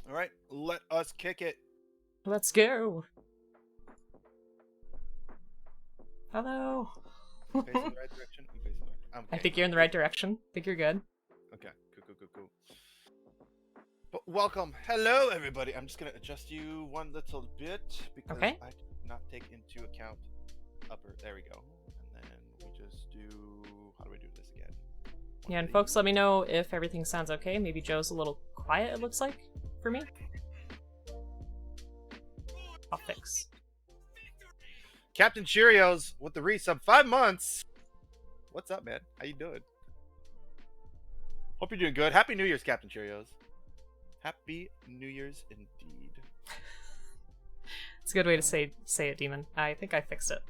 All right, let us kick it. Let's go. Hello. Facing the right direction. I'm facing the right. I think you're in the right direction. I think you're good. Okay. Cool. But welcome. Hello, everybody. I'm just gonna adjust you one little bit because Okay. I did not take into account upper. There we go. And then we just do. How do we do this again? Yeah, and folks, let me know if everything sounds okay. Maybe Joe's a little quiet, it looks like, for me. I'll fix. Captain Cheerios with the resub 5 months. What's up, man? How you doing? Hope you're doing good. Happy New Year's, Captain Cheerios. Happy New Year's indeed. It's a good way to say it, Demon. I think I fixed it.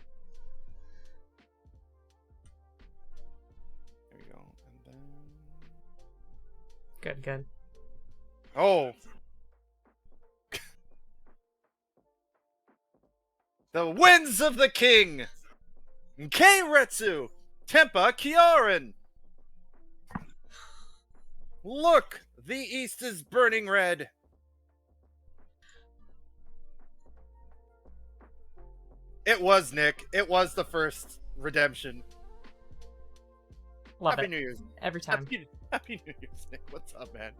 There we go. And then... Good. Oh! The winds of the king! Keiretsu! Tempa Kyorin! Look! The east is burning red! It was, Nick. It was the first redemption. Love Happy it. New Year's. Every time. Happy New Year's, Nick. What's up, man?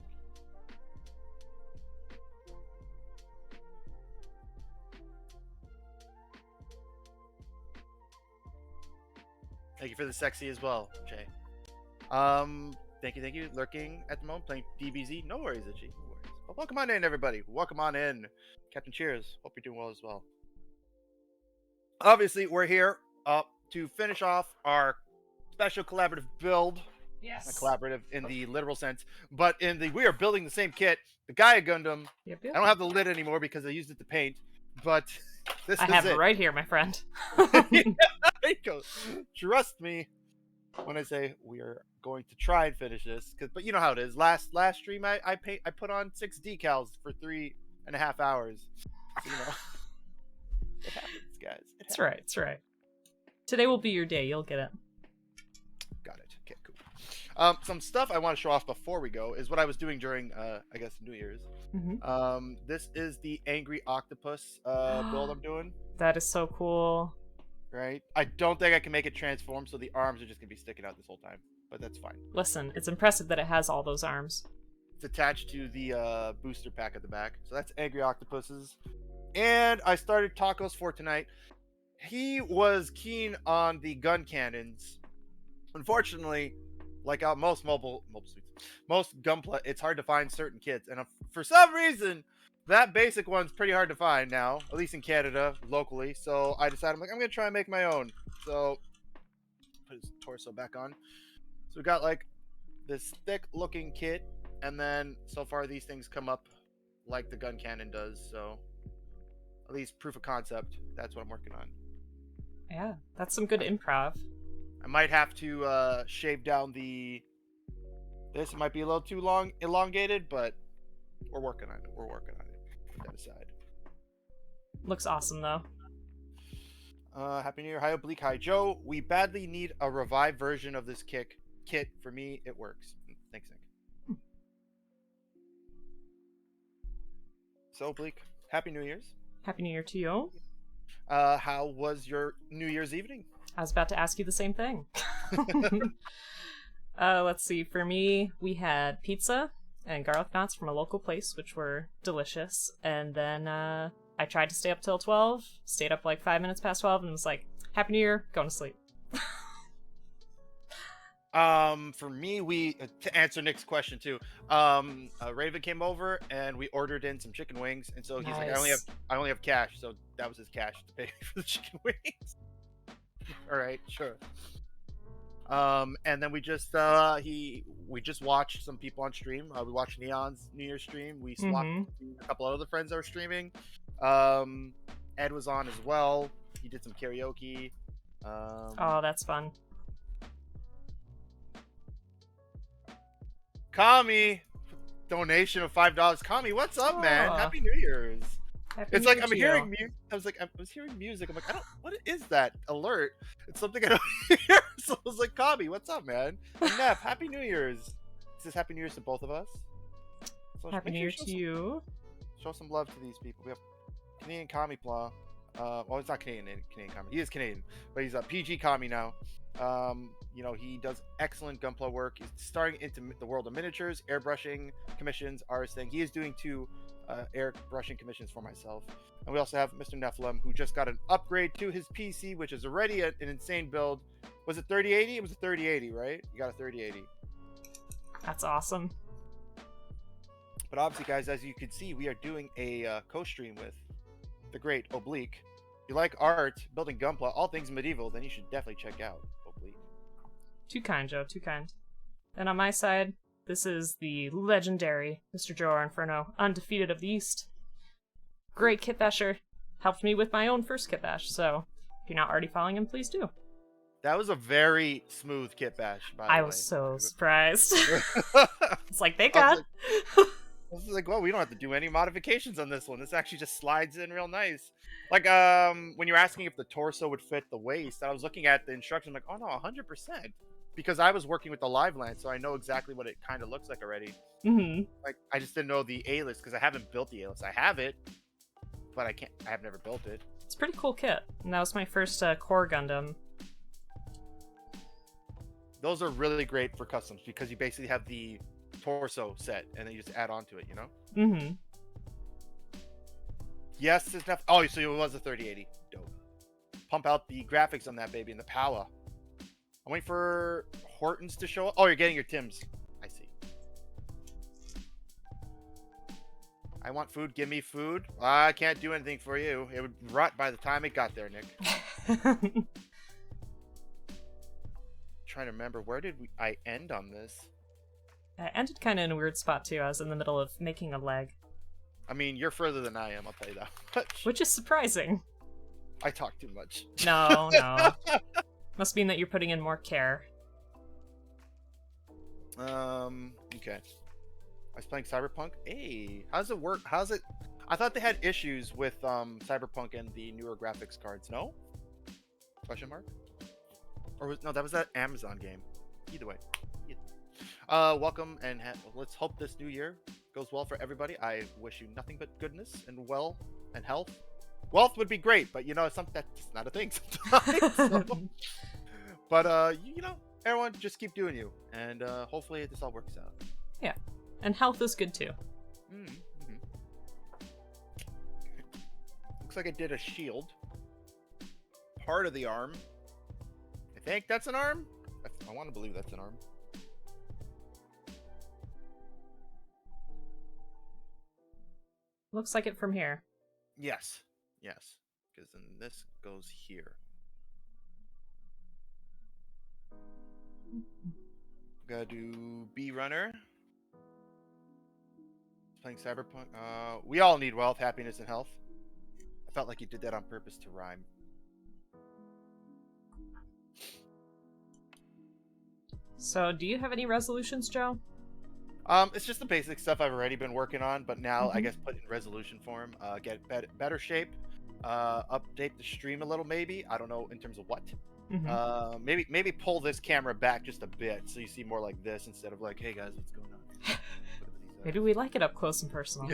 Thank you for the sexy as well, Jay. Thank you. Lurking at the moment, playing DBZ. No worries, Itchy. No worries. But welcome on in, everybody. Welcome on in. Captain Cheers. Hope you're doing well as well. Obviously, we're here to finish off our special collaborative build. Yes. Not collaborative in the literal sense, but in the we are building the same kit, the Gaia Gundam. Yep. I don't have the lid anymore because I used it to paint, but this I is have it. it right here, my friend. There you go. Trust me when I say we are going to try and finish this, but you know how it is. Last stream I put on 6 decals for 3.5 hours. So, you know, it happens, guys. It's right. It's right. Today will be your day. You'll get it. Got it. Okay, cool. Some stuff I want to show off before we go is what I was doing during, I guess, New Year's. Mm-hmm. This is the Angry Octopus build I'm doing. That is so cool. Right? I don't think I can make it transform, so the arms are just gonna be sticking out this whole time. But that's fine. Listen, it's impressive that it has all those arms. It's attached to the booster pack at the back. So that's Angry Octopuses. And I started Tacos for tonight. He was keen on the gun cannons. Unfortunately, like most mobile suits, most Gunpla, it's hard to find certain kits. And for some reason, that basic one's pretty hard to find now, at least in Canada, locally. So I decided, I'm going to try and make my own. So put his torso back on. So we got like this thick looking kit. And then so far these things come up like the gun cannon does. So at least proof of concept. That's what I'm working on. Yeah, that's some good improv. I might have to shave down this might be a little too elongated, but we're working on it. Put that aside. Looks awesome though. Happy New Year. Hi, Oblique. Hi, Joe. We badly need a revived version of this kit. For me, it works. Thanks, Nick. So, Oblique, Happy New Year's. Happy New Year to you. How was your New Year's evening? I was about to ask you the same thing. Let's see. For me, we had pizza and garlic knots from a local place, which were delicious. And then I tried to stay up till 12, stayed up like 5 minutes past 12, and was like, Happy New Year, going to sleep. For me, to answer Nick's question too, Raven came over and we ordered in some chicken wings, and so he's like, I only have cash, so that was his cash to pay for the chicken wings. All right, sure. And then we just watched some people on stream. We watched Neon's New Year's stream. We swapped a couple of other friends that were streaming. Ed was on as well. He did some karaoke. Oh, that's fun. Kami, donation of $5. Kami, what's up, man? Happy New Year's. It's like I'm hearing music. I was hearing music. I'm like, what is that alert? It's something I don't hear. So I was like, Kami, what's up, man? And Neff, Happy New Year's. It says Happy New Year's to both of us. So Happy New Year to you. Show some love to these people. We have Canadian Kami Pla. Well, it's not Canadian Kami. He is Canadian, but he's a PG Kami now. You know, he does excellent Gunpla work. He's starting into the world of miniatures, airbrushing commissions, artist thing. He is doing 2 airbrushing commissions for myself. And we also have Mr. Nephilim, who just got an upgrade to his PC, which is already an insane build. Was it 3080? It was a 3080, right? You got a 3080. That's awesome. But obviously, guys, as you can see, we are doing a co-stream with the great Oblique. If you like art, building Gunpla, all things medieval, then you should definitely check out Oblique. Too kind, Joe, too kind. And on my side, this is the legendary Mr. Joerinferno, undefeated of the East. Great kit basher. Helped me with my own first kit bash, so if you're not already following him, please do. That was a very smooth kit bash, by the way. I was so surprised. I It's like, thank God. was like, well, we don't have to do any modifications on this one. This actually just slides in real nice. Like, when you were asking if the torso would fit the waist, I was looking at the instructions, like, oh no, 100%. Because I was working with the live land, so I know exactly what it kind of looks like already. Mm-hmm. Like, I just didn't know the A-list because I haven't built the A-list. I have it, but I have never built it. It's a pretty cool kit. And that was my first core Gundam. Those are really great for customs because you basically have the torso set and then you just add on to it, you know? Mm-hmm. Yes, it's enough. Oh, so it was a 3080. Dope. Pump out the graphics on that baby and the power. I'm waiting for Hortons to show up. Oh, you're getting your Tims. I see. I want food. Give me food. I can't do anything for you. It would rot by the time it got there, Nick. Trying to remember, where did I end on this? I ended kind of in a weird spot too. I was in the middle of making a leg. I mean, you're further than I am, I'll tell you that much. Which is surprising. I talk too much. No. Must mean that you're putting in more care. Okay. I was playing Cyberpunk. Hey, how's it work? How's it? I thought they had issues with Cyberpunk and the newer graphics cards. No? Question mark? Or no, that was that Amazon game. Either way. Welcome and let's hope this new year goes well for everybody. I wish you nothing but goodness and well and health. Wealth would be great, but you know, that's not a thing sometimes. So. But you know, everyone just keep doing you, and hopefully this all works out. Yeah, and health is good too. Mm-hmm. Looks like I did a shield. Part of the arm. I think that's an arm. I want to believe that's an arm. Looks like it from here. Yes. Yes. Because then this goes here. Gotta do B runner. Playing Cyberpunk. We all need wealth, happiness, and health. I felt like you did that on purpose to rhyme. So, do you have any resolutions, Joe? It's just the basic stuff I've already been working on, but now I guess put in resolution form. Get better shape. Update the stream a little, maybe. I don't know in terms of what. Maybe pull this camera back just a bit so you see more like this instead of like, hey guys, what's going on? Maybe we like it up close and personal.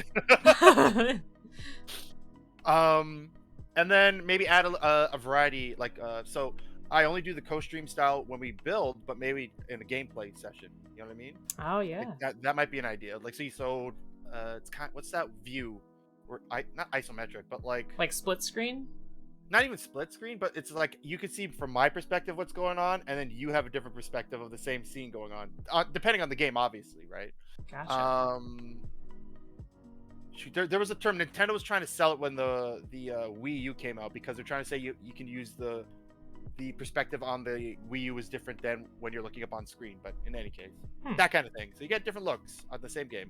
And then maybe add a variety, like so I only do the co-stream style when we build, but maybe in a gameplay session. You know what I mean? Oh yeah. Like that might be an idea. Like, see, so it's kind. What's that view? Or not isometric, but like split screen. Not even split screen, but it's like you can see from my perspective what's going on, and then you have a different perspective of the same scene going on, depending on the game, obviously, right? Gotcha. Shoot, there was a term Nintendo was trying to sell it when the Wii U came out, because they're trying to say you can use the perspective on the Wii U is different than when you're looking up on screen. But in any case, that kind of thing. So you get different looks on the same game.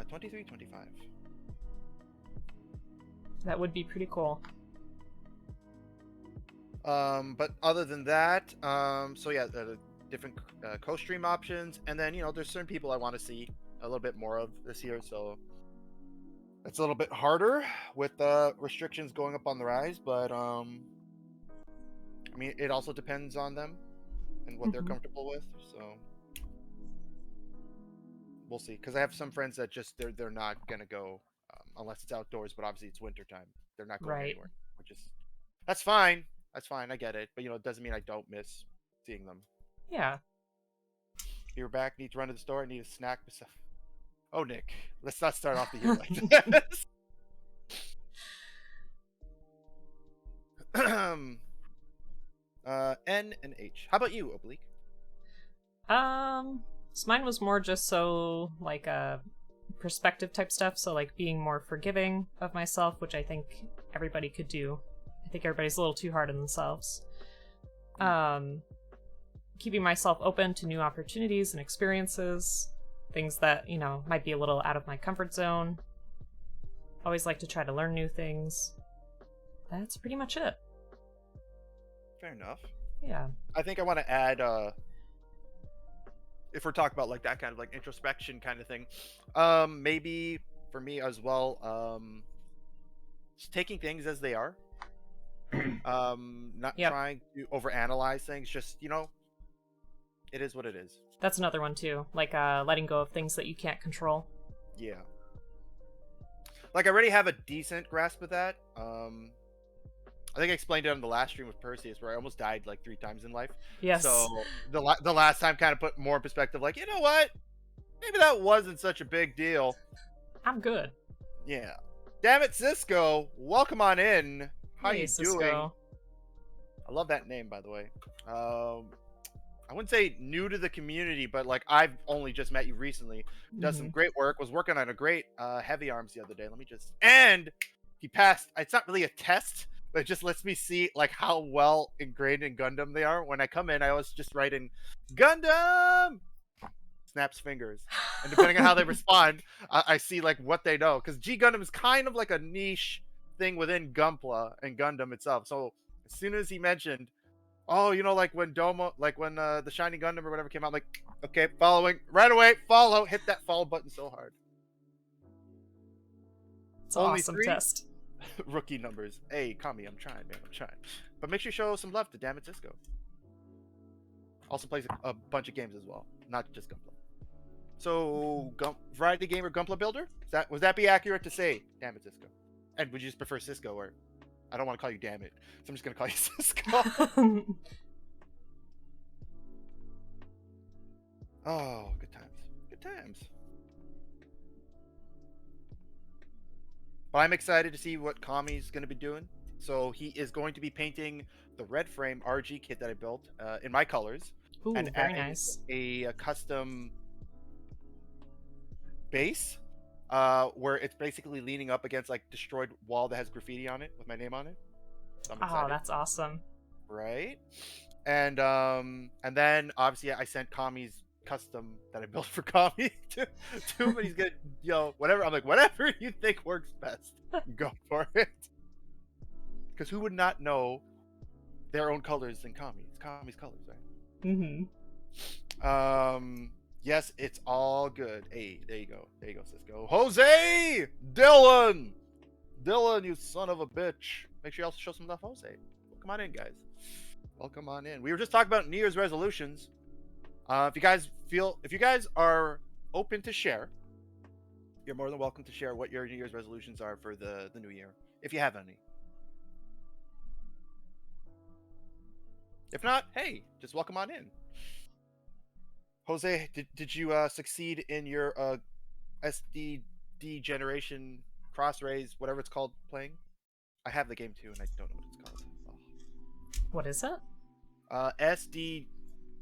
23, 25. That would be pretty cool. But other than that, so yeah, the different co-stream options, and then there's certain people I want to see a little bit more of this year, so it's a little bit harder with restrictions going up on the rise, but I mean, it also depends on them and what they're comfortable with, so we'll see. Because I have some friends that just they're not gonna go unless it's outdoors. But obviously it's winter time. They're not going Right. anywhere. Which is that's fine. That's fine. I get it. But it doesn't mean I don't miss seeing them. Yeah. You're back. Need to run to the store. I need a snack. Oh, Nick, let's not start off the year like this. N and H. How about you, Oblique? So mine was more just so like perspective type stuff, so like being more forgiving of myself, which I think everybody could do. I think everybody's a little too hard on themselves. Keeping myself open to new opportunities and experiences, things that, might be a little out of my comfort zone. Always like to try to learn new things. That's pretty much it. Fair enough. Yeah. I think I want to add, if we're talking about like that kind of like introspection kind of thing, maybe for me as well, just taking things as they are. Not trying to overanalyze things. Just it is what it is. That's another one too. Like letting go of things that you can't control. Yeah. Like I already have a decent grasp of that. I think I explained it on the last stream with Perseus, where I almost died like 3 times in life. Yes. So the last time kind of put more in perspective. Like, you know what? Maybe that wasn't such a big deal. I'm good. Yeah. Damn it, Cisco. Welcome on in. How hey, you Cisco. doing? I love that name, by the way. I wouldn't say new to the community, but like I've only just met you recently. Does some great work. Was working on a great heavy arms the other day. And he passed. It's not really a test, but it just lets me see like how well ingrained in Gundam they are. When I come in, I always just write in Gundam. Snaps fingers, and depending on how they respond, I see like what they know. Because G Gundam is kind of like a niche thing within Gunpla and Gundam itself. So as soon as he mentioned, oh, like when the Shiny Gundam or whatever came out, I'm like, okay, following right away, follow, hit that follow button so hard. It's an awesome 3 test. rookie numbers. Hey, Kami, I'm trying, man, I'm trying. But make sure you show some love to Damn It Cisco. Also plays a bunch of games as well, not just Gunpla. So, variety gamer Gunpla builder? Would that be accurate to say, Damn It Cisco? And would you just prefer Cisco, or I don't want to call you Damn It, so I'm just gonna call you Cisco. Oh, good times. Good times. But I'm excited to see what Kami's going to be doing. So he is going to be painting the red frame RG kit that I built in my colors. Ooh, and very adding nice. a custom base where it's basically leaning up against like destroyed wall that has graffiti on it with my name on it. So I'm excited. Oh, that's awesome. Right? And then obviously I sent Kami's custom that I built for Kami to him, but he's gonna whatever. I'm like, whatever you think works best, go for it. Because who would not know their own colors than Kami? It's Kami's colors, right? Yes, it's all good. Hey, there you go, Cisco. Jose, Dylan, you son of a bitch. Make sure you also show some love, Jose. Come on in, guys. Welcome on in. We were just talking about New Year's resolutions. If you guys are open to share, you're more than welcome to share what your New Year's resolutions are for the new year, if you have any. If not, hey, just welcome on in. Jose, did you succeed in your SDD generation cross rays, whatever it's called, playing? I have the game too, and I don't know what it's called. Oh. What is it?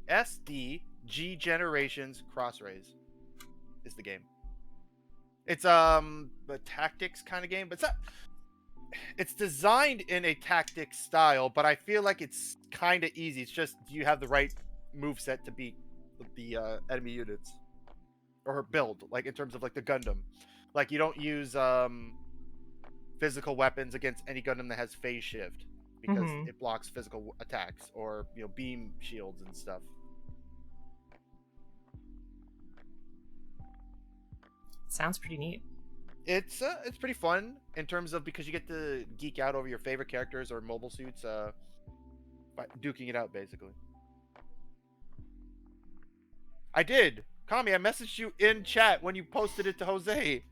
SDG Generations Cross Rays is the game. It's a tactics kind of game, but it's designed in a tactics style, but I feel like it's kind of easy. It's just, do you have the right move set to beat the enemy units or build, like in terms of like the Gundam. Like you don't use physical weapons against any Gundam that has phase shift because it blocks physical attacks, or beam shields and stuff. Sounds pretty neat. It's pretty fun in terms of, because you get to geek out over your favorite characters or mobile suits by duking it out basically. I did Kami, I messaged you in chat when you posted it to Jose.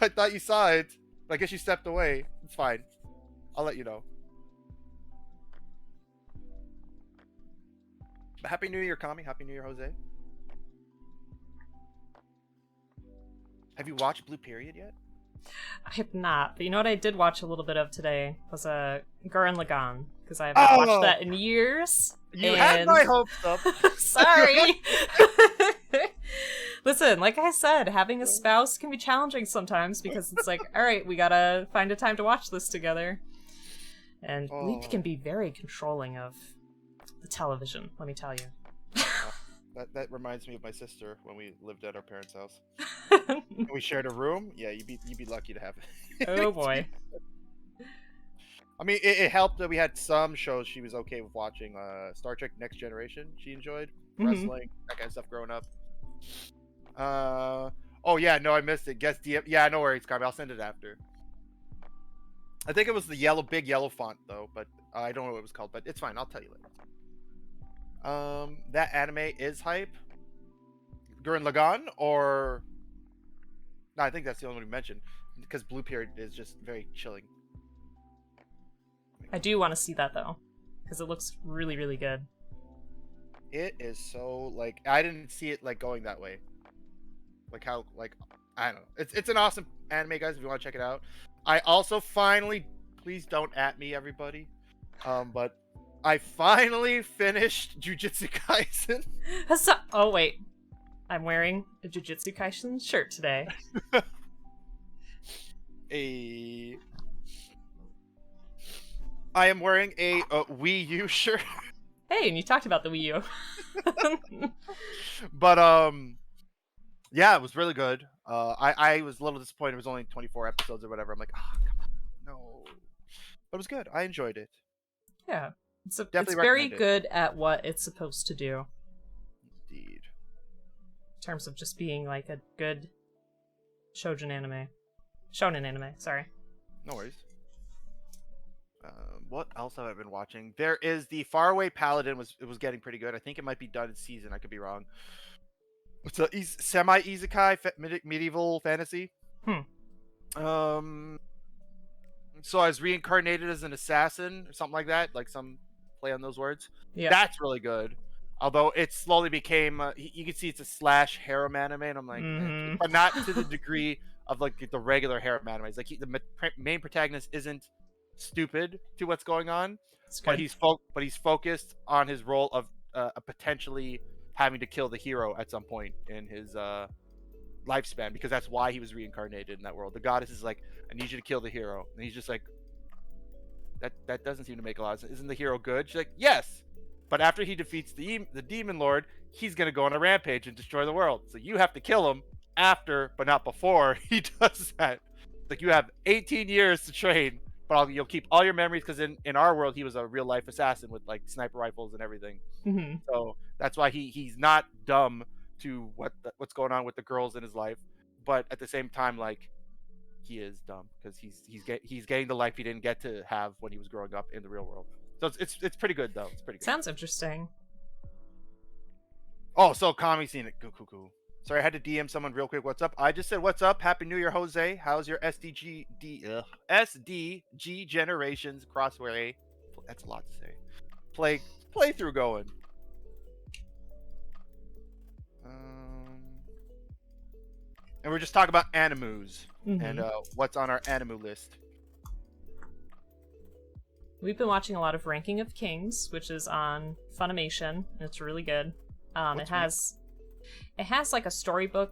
I thought you saw it. I guess you stepped away. It's fine. I'll let you know. But Happy New Year, Kami. Happy New Year, Jose. Have you watched Blue Period yet? I have not, but you know what I did watch a little bit of today was Gurren Lagann, because I haven't watched that in years. You had my hopes up. Sorry. Listen, like I said, having a spouse can be challenging sometimes because it's like, all right, we gotta find a time to watch this together. And Leap can be very controlling of the television, let me tell you. That reminds me of my sister when we lived at our parents' house. We shared a room. Yeah, you'd be lucky to have it. Oh boy. I mean, it helped that we had some shows she was okay with watching. Star Trek Next Generation, she enjoyed. Wrestling, that kind of stuff growing up. Oh yeah, no, I missed it. Guess DM. Yeah, no worries, Carmen. I'll send it after. I think it was the big yellow font though, but I don't know what it was called. But it's fine. I'll tell you later. That anime is hype. Gurren Lagann, or no, I think that's the only one we mentioned because Blue Period is just very chilling. I do want to see that though, because it looks really, really good. It is so like I didn't see it like going that way. Like how like I don't know. It's an awesome anime, guys. If you want to check it out. I also finally, please don't at me, everybody. But I finally finished Jujutsu Kaisen. Oh wait, I'm wearing a Jujutsu Kaisen shirt today. I am wearing a Wii U shirt. Hey, and you talked about the Wii U. But yeah, it was really good. I was a little disappointed. It was only 24 episodes or whatever. I'm like, come on, no. But it was good. I enjoyed it. Yeah, it's Definitely very good at what it's supposed to do. Indeed. In terms of just being like a good shonen anime. Sorry. No worries. What else have I been watching? There is the Faraway Paladin. It was getting pretty good. I think it might be done in season. I could be wrong. It's a semi-isekai medieval fantasy. So I was reincarnated as an assassin or something like that, like some play on those words. Yeah, that's really good. Although it slowly became, you can see it's a slash harem anime, and I'm like, but not to the degree of like the regular harem animes. Like the main protagonist isn't stupid to what's going on, but he's focused on his role of potentially having to kill the hero at some point in his lifespan, because that's why he was reincarnated in that world. The goddess is like, I need you to kill the hero, and he's just like, that doesn't seem to make a lot of sense. Isn't the hero good? She's like, yes, but after he defeats the demon lord, he's gonna go on a rampage and destroy the world, so you have to kill him after but not before he does that. Like, you have 18 years to train, but you'll keep all your memories, because in our world he was a real life assassin with like sniper rifles and everything. So that's why he's not dumb to what's going on with the girls in his life, but at the same time, like, he is dumb because he's getting the life he didn't get to have when he was growing up in the real world. So it's pretty good though. It's pretty good. Sounds interesting. Oh, so Kami's seen it. Cool. Sorry, I had to DM someone real quick. What's up? I just said what's up. Happy New Year, Jose. How's your SDG generations crossway? That's a lot to say. Playthrough going. And we're just talking about animus and what's on our animu list. We've been watching a lot of Ranking of Kings, which is on Funimation, and it's really good. It has like a storybook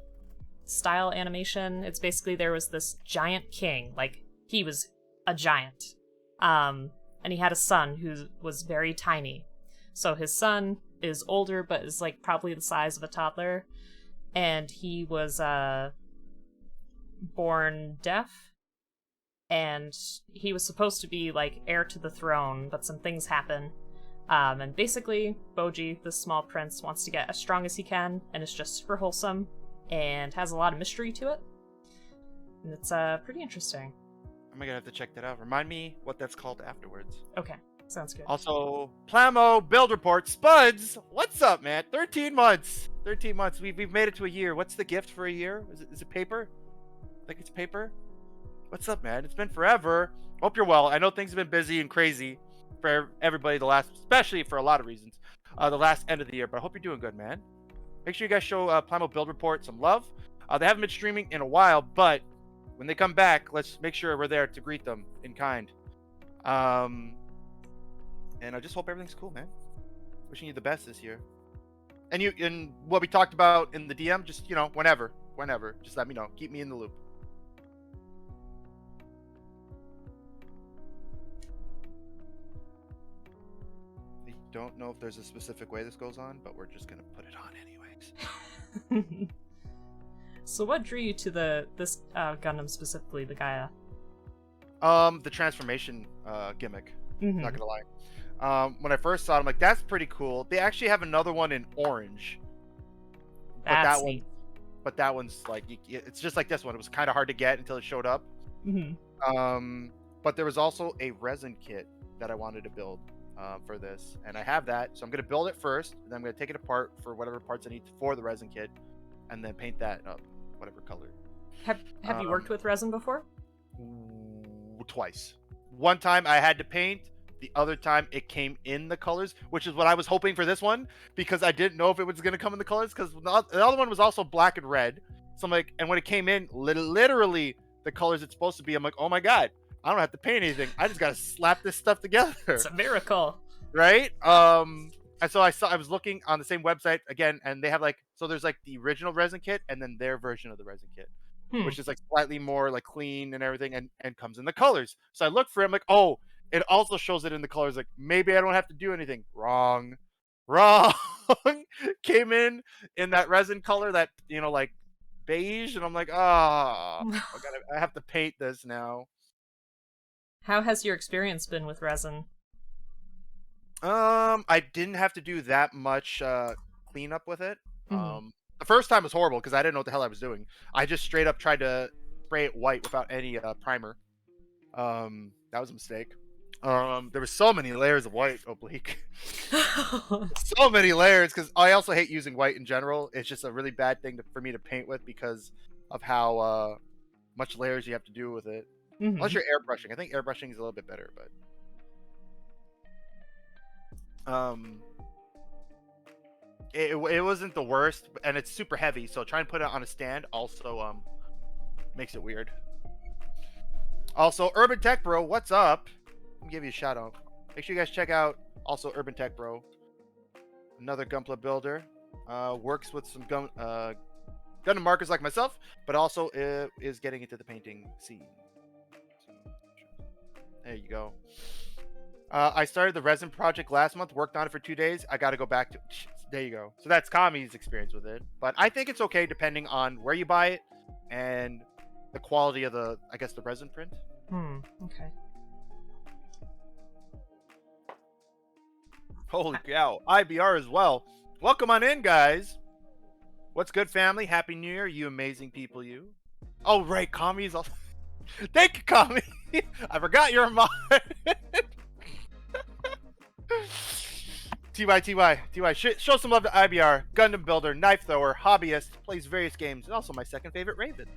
style animation. It's basically, there was this giant king, like he was a giant, and he had a son who was very tiny. So his son is older, but is like probably the size of a toddler, and he was born deaf, and he was supposed to be like heir to the throne, but some things happen. And basically, Boji, the small prince, wants to get as strong as he can, and it's just super wholesome, and has a lot of mystery to it. And it's pretty interesting. I'm gonna have to check that out. Remind me what that's called afterwards. Okay. Sounds good. Also, Plamo build report. Spuds, what's up, man? 13 months. 13 months. We've made it to a year. What's the gift for a year? Is it paper? I think it's paper. What's up, man? It's been forever. Hope you're well. I know things have been busy and crazy for everybody especially for a lot of reasons, the last end of the year. But I hope you're doing good, man. Make sure you guys show Plamo build report some love. They haven't been streaming in a while, but when they come back, let's make sure we're there to greet them in kind. And I just hope everything's cool, man. Wishing you the best this year. And what we talked about in the DM, just, whenever, just let me know. Keep me in the loop. I don't know if there's a specific way this goes on, but we're just gonna put it on anyways. So what drew you to this Gundam specifically, the Gaia? The transformation gimmick. Mm-hmm. Not gonna lie. When I first saw it, I'm like, that's pretty cool. They actually have another one in orange. That's neat. But that one's like, it's just like this one. It was kind of hard to get until it showed up. Mm-hmm. But there was also a resin kit that I wanted to build for this, and I have that. So I'm gonna build it first, and then I'm gonna take it apart for whatever parts I need for the resin kit, and then paint that up, whatever color. Have you worked with resin before? Twice. One time I had to paint. The other time it came in the colors, which is what I was hoping for this one, because I didn't know if it was going to come in the colors, because the other one was also black and red. So I'm like, and when it came in, literally the colors it's supposed to be, I'm like, oh my god, I don't have to paint anything. I just got to slap this stuff together. It's a miracle. Right? And so I was looking on the same website again, and they have there's the original resin kit and then their version of the resin kit. Which is slightly more clean and everything, and comes in the colors. So I looked for it, I'm like, oh, it also shows it in the colors. Like, maybe I don't have to do anything. Wrong. Came in that resin color, that beige, and I'm like, I have to paint this now. How has your experience been with resin? I didn't have to do that much cleanup with it. The first time was horrible because I didn't know what the hell I was doing. I just straight up tried to spray it white without any primer. That was a mistake. There were so many layers of white, Oblique. So many layers, because I also hate using white in general. It's just a really bad thing for me to paint with because of how much layers you have to do with it. Unless you're airbrushing. I think airbrushing is a little bit better, but it wasn't the worst, and it's super heavy, so trying to put it on a stand also makes it weird. Also, Urban Tech Bro, what's up? Let me give you a shout out. Make sure you guys check out also Urban Tech Bro, another Gunpla builder. Works with some Gundam markers like myself, but also is getting into the painting scene. There you go. I started the resin project last month, worked on it for 2 days. I got to go back to... There you go. So that's Kami's experience with it. But I think it's okay depending on where you buy it and the quality of the resin print. Okay. Holy cow. IBR as well. Welcome on in, guys. What's good, family? Happy New Year, you amazing people, you. Oh, right. Kami's also... Thank you, Kami. I forgot you're mine. TY, show some love to IBR, Gundam builder, knife thrower, hobbyist, plays various games, and also my second favorite Raven.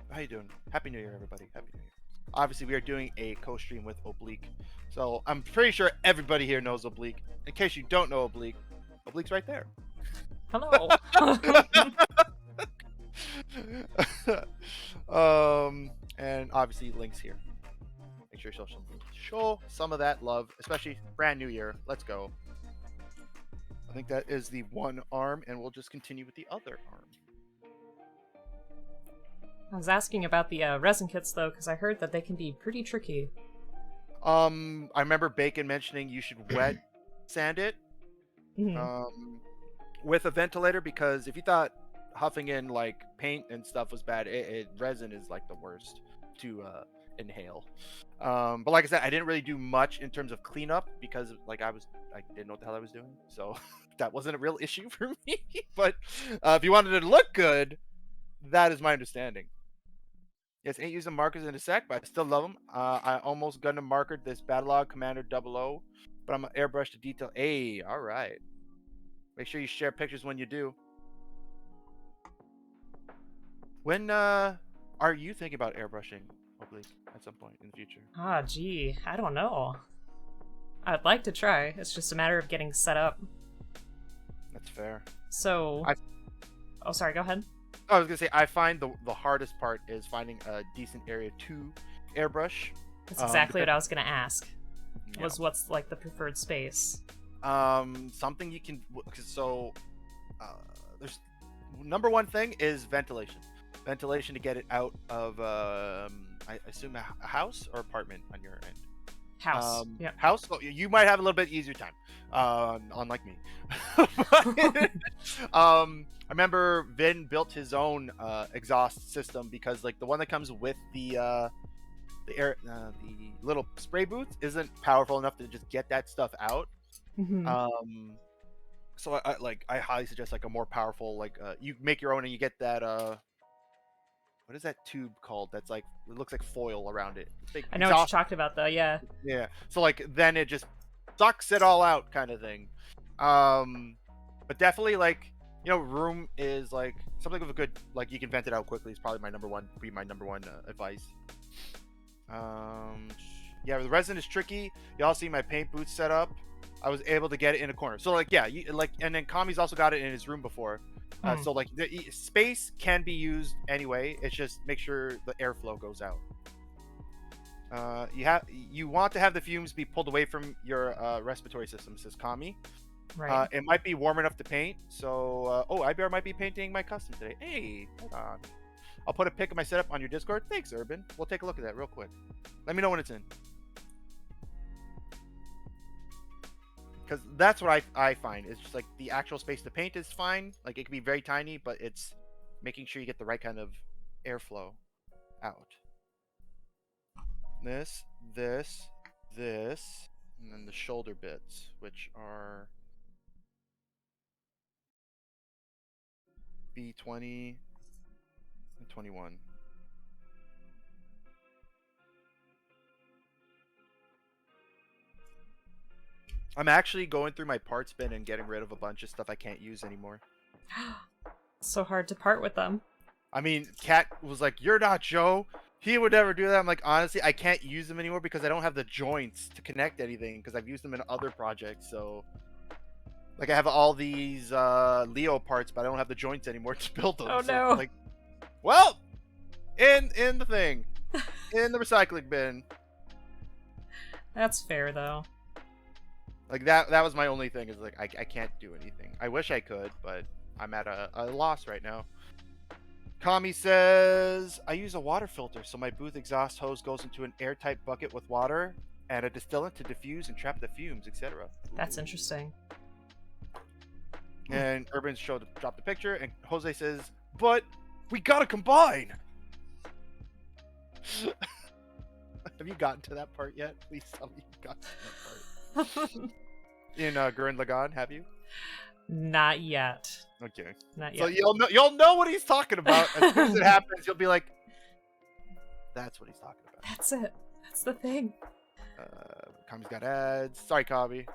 How you doing? Happy New Year, everybody. Happy New Year. Obviously, we are doing a co-stream with Oblique, so I'm pretty sure everybody here knows Oblique. In case you don't know Oblique, Oblique's right there. Hello. And obviously links here. Make sure you show some of that love, especially brand new year. Let's go. I think that is the one arm, and we'll just continue with the other arm. I was asking about the resin kits though, because I heard that they can be pretty tricky. I remember Bacon mentioning you should wet sand it with a ventilator, because if you thought huffing in paint and stuff was bad, resin is the worst to inhale. But like I said, I didn't really do much in terms of cleanup because I didn't know what the hell I was doing, so that wasn't a real issue for me. But if you wanted it to look good, that is my understanding. Yes, ain't using markers in a sec, but I still love them. I almost Gundam markered this Battlelog Commander 00, but I'm gonna airbrush the detail. Hey, all right. Make sure you share pictures when you do. When are you thinking about airbrushing, Oblique, at some point in the future? Ah, gee, I don't know. I'd like to try. It's just a matter of getting set up. That's fair. So, oh, sorry. Go ahead. I was gonna say I find the hardest part is finding a decent area to airbrush. That's exactly what I was gonna ask. Yeah. Was what's like the preferred space? Something you can there's number one thing is ventilation. Ventilation to get it out of I assume a house or apartment on your end. House. Yeah. House. So you might have a little bit easier time, unlike me. I remember Vin built his own exhaust system because like the one that comes with the air the little spray booth isn't powerful enough to just get that stuff out. Mm-hmm. So I highly suggest like a more powerful you make your own and you get that what is that tube called? That's like it looks like foil around it. I know what you talked about though. Yeah. Yeah. So like then it just sucks it all out kind of thing. But definitely like room is like something with a good like you can vent it out quickly is probably my number one advice. Yeah, the resin is tricky. Y'all see my paint booth set up. I was able to get it in a corner. So like yeah, and then Kami's also got it in his room before. So like the space can be used anyway. It's just make sure the airflow goes out. You want to have the fumes be pulled away from your respiratory system, says Kami. Right. It might be warm enough to paint. So IBR might be painting my custom today. Hey, hold on. I'll put a pic of my setup on your Discord. Thanks, Urban. We'll take a look at that real quick. Let me know when it's in. Because that's what I find. It's just like the actual space to paint is fine. Like it can be very tiny, but it's making sure you get the right kind of airflow out. This, and then the shoulder bits, which are B20 and 21. I'm actually going through my parts bin and getting rid of a bunch of stuff I can't use anymore. So hard to part with them. I mean, Kat was like, "You're not Joe. He would never do that." I'm like, honestly, I can't use them anymore because I don't have the joints to connect anything because I've used them in other projects. So, like, I have all these Leo parts, but I don't have the joints anymore to build them. Oh so, no! Like, well, in the thing, in the recycling bin. That's fair though. Like that was my only thing is like I can't do anything. I wish I could, but I'm at a loss right now. Kami says, I use a water filter, so my booth exhaust hose goes into an airtight bucket with water and a distillant to diffuse and trap the fumes, etc. That's interesting. And Urban dropped the picture, and Jose says, but we gotta combine! Have you gotten to that part yet? Please tell me you've gotten to that part. In Gurren Lagann, have you? Not yet. Okay. Not yet. So you'll know what he's talking about. As soon as it happens, you'll be like, that's what he's talking about. That's it. That's the thing. Kami's got ads. Sorry, Kami.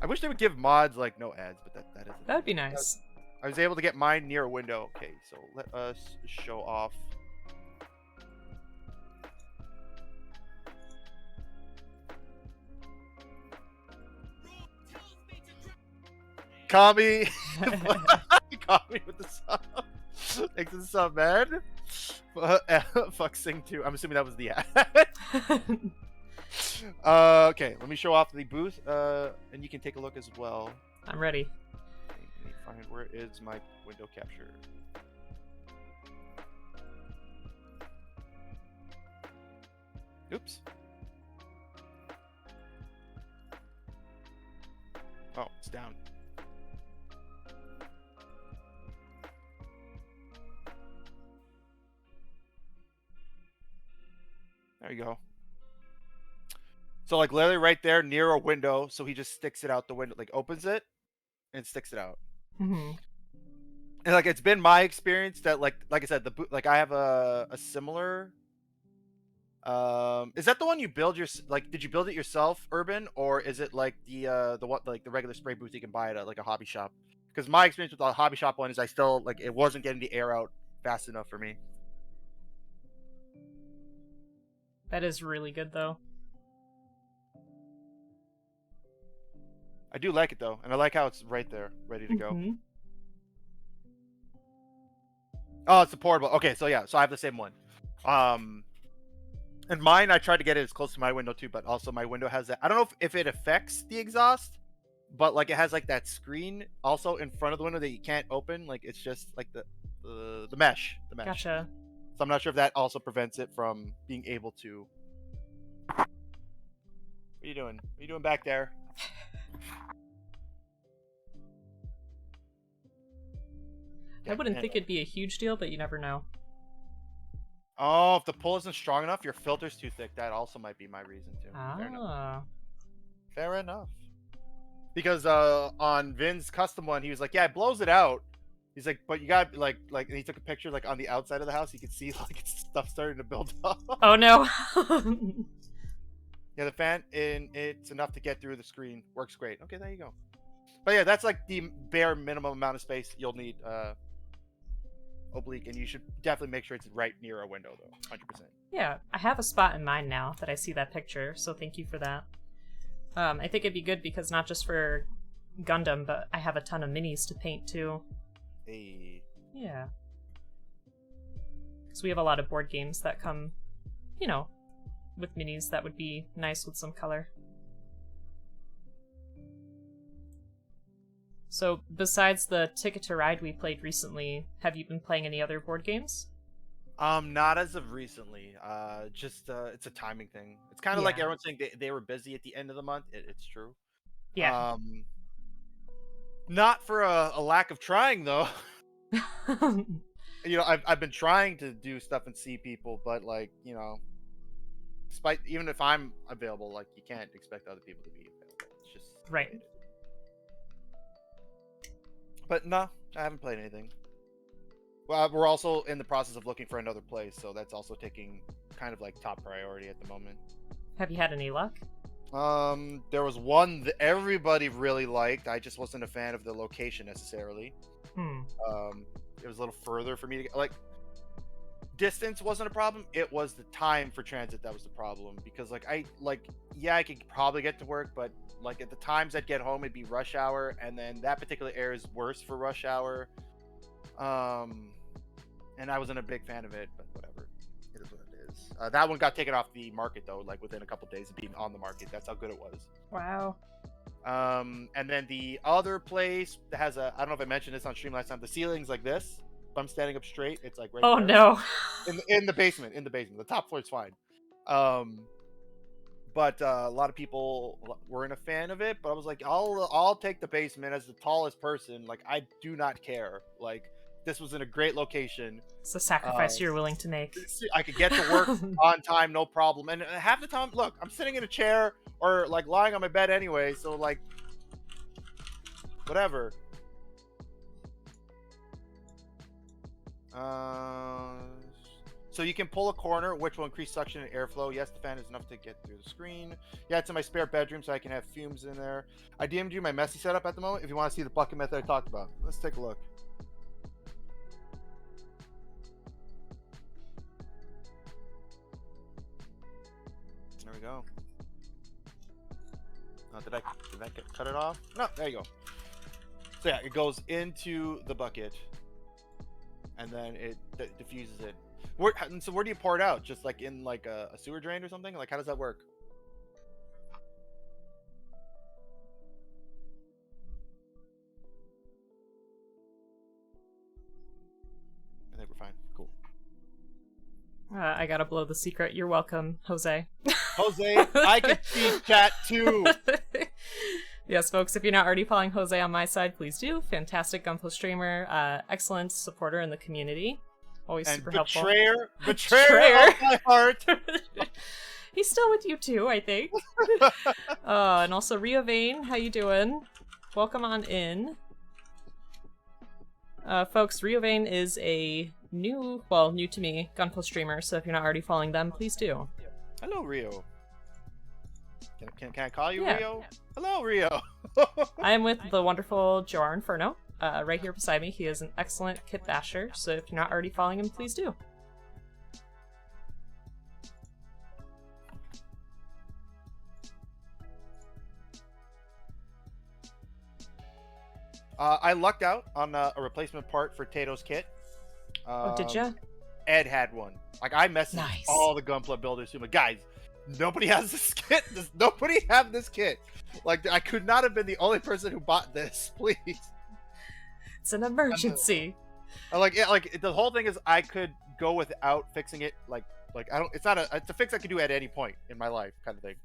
I wish they would give mods like no ads, but that isn't. That'd be nice. I was able to get mine near a window. Okay, so let us show off. Kami, Kami with the sub. Thanks for the sub, man. Fuck Sing 2. I'm assuming that was the ad. Okay, let me show off the booth, and you can take a look as well. I'm ready. Let me find where is my window capture. Oops. Oh, it's down. There you go. So like literally right there near a window, so he just sticks it out the window, like opens it and sticks it out. Mm-hmm. And like it's been my experience that like I said, like I have a similar Is that the one you build your like? Did you build it yourself, Urban, or is it like the what like the regular spray booth you can buy at like a hobby shop? Because my experience with the hobby shop one is I still like it wasn't getting the air out fast enough for me. That is really good, though. I do like it though, and I like how it's right there, ready to go. Oh, it's the portable. Okay, so yeah, so I have the same one. And mine, I tried to get it as close to my window too, but also my window has that. I don't know if it affects the exhaust, but like it has like that screen also in front of the window that you can't open. Like it's just like the mesh, the mesh. Gotcha. So I'm not sure if that also prevents it from being able to. What are you doing? What are you doing back there? I wouldn't think it'd be a huge deal, but you never know. Oh, if the pull isn't strong enough, your filter's too thick. That also might be my reason too. Fair enough. Ah. Fair enough. Because on Vin's custom one, he was like, "Yeah, it blows it out." He's like, "But you got like," and he took a picture like on the outside of the house. You could see like stuff starting to build up. Oh no. Yeah, the fan it's enough to get through the screen. Works great. Okay, there you go. But yeah, that's like the bare minimum amount of space you'll need. Oblique, and you should definitely make sure it's right near a window though, 100%. Yeah, I have a spot in mind now that I see that picture, so thank you for that. I think it'd be good because not just for Gundam, but I have a ton of minis to paint too. Hey. Yeah. Because we have a lot of board games that come, you know, with minis that would be nice with some color. So, besides the Ticket to Ride we played recently, have you been playing any other board games? Not as of recently. Just it's a timing thing. It's kind of like Yeah. everyone's saying they were busy at the end of the month. It's true. Yeah. Not for a lack of trying though. You know, I've been trying to do stuff and see people, but like you know, despite even if I'm available, like you can't expect other people to be available. It's just Right. But no, I haven't played anything. Well, we're also in the process of looking for another place, so that's also taking kind of like top priority at the moment. Have you had any luck? There was one that everybody really liked. I just wasn't a fan of the location necessarily. It was a little further for me to get. Like, distance wasn't a problem. It was the time for transit that was the problem. Because I could probably get to work, but like at the times I'd get home, it'd be rush hour, and then that particular area is worse for rush hour. And I wasn't a big fan of it, but whatever. It is what it is. That one got taken off the market though, like within a couple days of being on the market. That's how good it was. Wow. And then the other place that has I don't know if I mentioned this on stream last time. The ceiling's like this. If I'm standing up straight, it's like right. Oh there. no. in the basement. The top floor is fine. But a lot of people weren't a fan of it. But I was like, I'll take the basement as the tallest person. Like I do not care. Like this was in a great location. It's a sacrifice you're willing to make. I could get to work on time, no problem. And half the time, look, I'm sitting in a chair or like lying on my bed anyway. So like, whatever. So you can pull a corner, which will increase suction and airflow. Yes, the fan is enough to get through the screen. Yeah, it's in my spare bedroom, so I can have fumes in there. I DM'd you my messy setup at the moment. If you want to see the bucket method I talked about, let's take a look. There we go. Did I cut it off? No, there you go. So yeah, it goes into the bucket, and then it diffuses it. So where do you pour it out? Just like in like a sewer drain or something? Like how does that work? I think we're fine. Cool. I gotta blow the secret. You're welcome, Jose. Jose, I can see chat too. Yes, folks, if you're not already following Jose on my side, please do. Fantastic Gunpla streamer, excellent supporter in the community. Always and super betrayer helpful. Of my heart. He's still with you too, I think. And also Rio Vane, how you doing? Welcome on in. Folks, Rio Vane is a new to me, Gunpla streamer, so if you're not already following them, please do. Hello, Rio. Can I call you Yeah. Rio? Hello, Rio. I am with the wonderful Joerinferno. Right here beside me. He is an excellent kit basher, so if you're not already following him, please do. I lucked out on a replacement part for Tato's kit. Oh, did ya? Ed had one. Like, I messaged Nice. all the Gunpla builders who were like, guys, nobody has this kit. Does nobody have this kit? Like, I could not have been the only person who bought this. Please. It's an emergency. The whole thing is I could go without fixing it. Like I don't. It's not a. It's a fix I could do at any point in my life, kind of thing.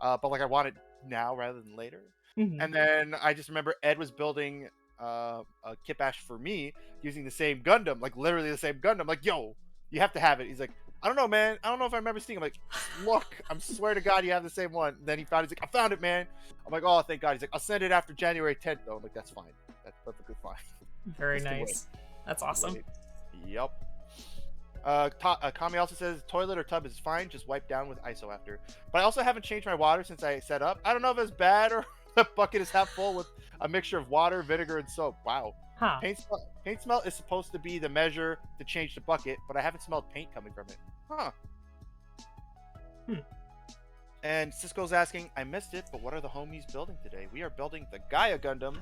But like I want it now rather than later. Mhm. And then I just remember Ed was building a kit bash for me using the same Gundam, like literally the same Gundam. Like, yo, you have to have it. He's like, I don't know, man. I don't know if I remember seeing. I'm like, look, I'm swear to God, you have the same one. And then he found. He's like, I found it, man. I'm like, oh, thank God. He's like, I'll send it after January 10th, though. I'm like, that's fine. That's perfectly fine. Very nice. That's awesome. Yep. Kami also says toilet or tub is fine, just wipe down with ISO after. But I also haven't changed my water since I set up. I don't know if it's bad or the bucket is half full with a mixture of water, vinegar, and soap. Wow. Huh. Paint smell is supposed to be the measure to change the bucket, but I haven't smelled paint coming from it. Huh. And Cisco's asking, I missed it, but what are the homies building today? We are building the Gaia Gundam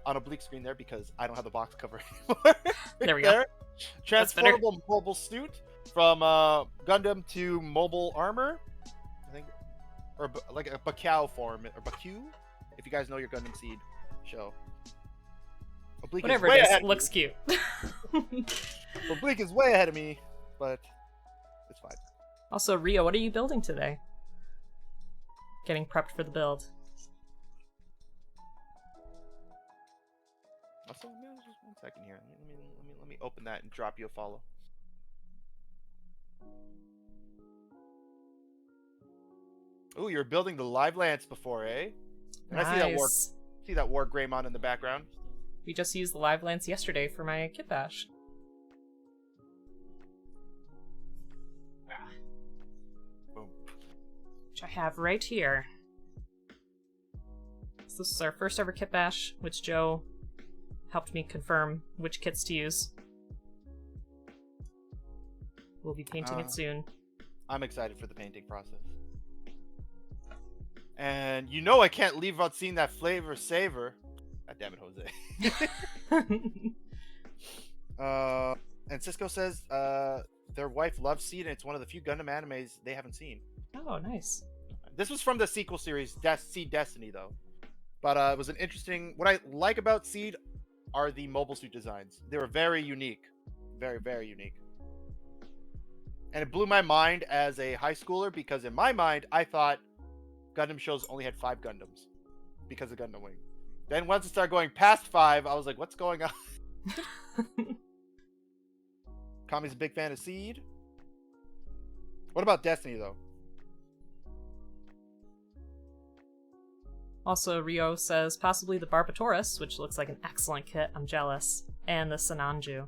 on oblique screen there because I don't have the box cover anymore. There we go. Transformable mobile suit from Gundam to mobile armor, I think, or like a Bakao form, or Baku, if you guys know your Gundam Seed show. Oblique Whatever it is, looks cute. Oblique is way ahead of me, but it's fine. Also, Rio, what are you building today? Getting prepped for the build. Also, just 1 second here. Let me open that and drop you a follow. Ooh, you're building the live lance before, eh? And Nice. I see that war Greymon in the background. We just used the live lance yesterday for my kit bash. Boom. Which I have right here. So this is our first ever kit bash, which Joe helped me confirm which kits to use. We'll be painting it soon. I'm excited for the painting process. And you know I can't leave without seeing that flavor savor. God damn it, Jose. And Cisco says their wife loves Seed, and it's one of the few Gundam animes they haven't seen. Oh, nice. This was from the sequel series, Seed Destiny, though. But it was an interesting... What I like about Seed are the mobile suit designs. They were very unique. Very, very unique. And it blew my mind as a high schooler, because in my mind, I thought Gundam shows only had 5 Gundams because of Gundam Wing. Then once it started going past 5, I was like, what's going on? Kami's a big fan of Seed. What about Destiny, though? Also, Rio says possibly the Barbatorus, which looks like an excellent kit. I'm jealous. And the Sananju.